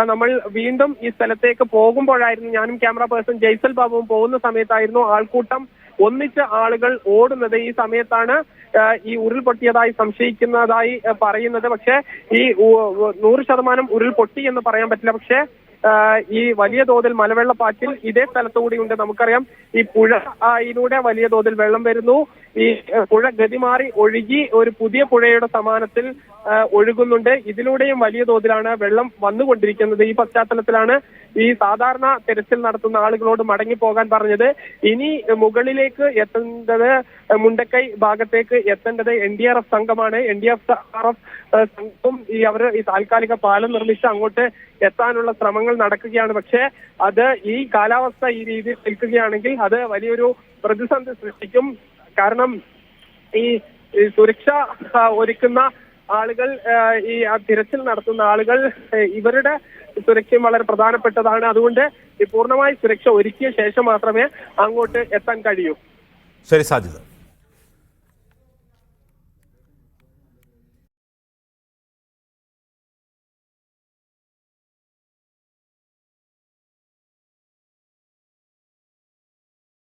നമ്മൾ വീണ്ടും ഈ സ്ഥലത്തേക്ക് പോകുമ്പോഴായിരുന്നു, ഞാനും ക്യാമറ പേഴ്സൺ ജയ്സൽ ബാബുവും പോകുന്ന സമയത്തായിരുന്നു ആൾക്കൂട്ടം ഒന്നിച്ച് ആളുകൾ ഓടുന്നത്. ഈ സമയത്താണ് ഈ ഉരുൾപൊട്ടിയതായി സംശയിക്കുന്നതായി പറയുന്നത്. പക്ഷേ ഈ 100% ഉരുൾപൊട്ടി എന്ന് പറയാൻ പറ്റില്ല. പക്ഷേ ഈ വലിയ തോതിൽ മലവെള്ളപ്പാച്ചിൽ ഇതേ സ്ഥലത്തുകൂടിയുണ്ട്. നമുക്കറിയാം ഈ പുഴയിലൂടെ വലിയ തോതിൽ വെള്ളം വരുന്നു. ഈ പുഴ ഗതിമാറി ഒഴുകി ഒരു പുതിയ പുഴയുടെ സമാനത്തിൽ ഒഴുകുന്നുണ്ട്. ഇതിലൂടെയും വലിയ തോതിലാണ് വെള്ളം വന്നുകൊണ്ടിരിക്കുന്നത്. ഈ പശ്ചാത്തലത്തിലാണ് ഈ സാധാരണ തെരച്ചിൽ നടത്തുന്ന ആളുകളോട് മടങ്ങിപ്പോകാൻ പറഞ്ഞത്. ഇനി മുകളിലേക്ക് എത്തേണ്ടത്, മുണ്ടക്കൈ ഭാഗത്തേക്ക് എത്തേണ്ടത് NDRF സംഘമാണ്. NDRF സംഘം അവർ ഈ താൽക്കാലിക പാലം നിർമ്മിച്ച് അങ്ങോട്ട് എത്താനുള്ള ശ്രമങ്ങൾ നടക്കുകയാണ്. പക്ഷേ അത് ഈ കാലാവസ്ഥ ഈ രീതിയിൽ നിൽക്കുകയാണെങ്കിൽ അത് വലിയൊരു പ്രതിസന്ധി സൃഷ്ടിക്കും. കാരണം ഈ സുരക്ഷ ഒരുക്കുന്ന ആളുകൾ, ഈ തിരച്ചിൽ നടത്തുന്ന ആളുകൾ, ഇവരുടെ സുരക്ഷയും വളരെ പ്രധാനപ്പെട്ടതാണ്. അതുകൊണ്ട് ഈ പൂർണ്ണമായി സുരക്ഷ ഒരുക്കിയ ശേഷം മാത്രമേ അങ്ങോട്ട് എത്താൻ കഴിയൂ. ശരി സാജിദ്.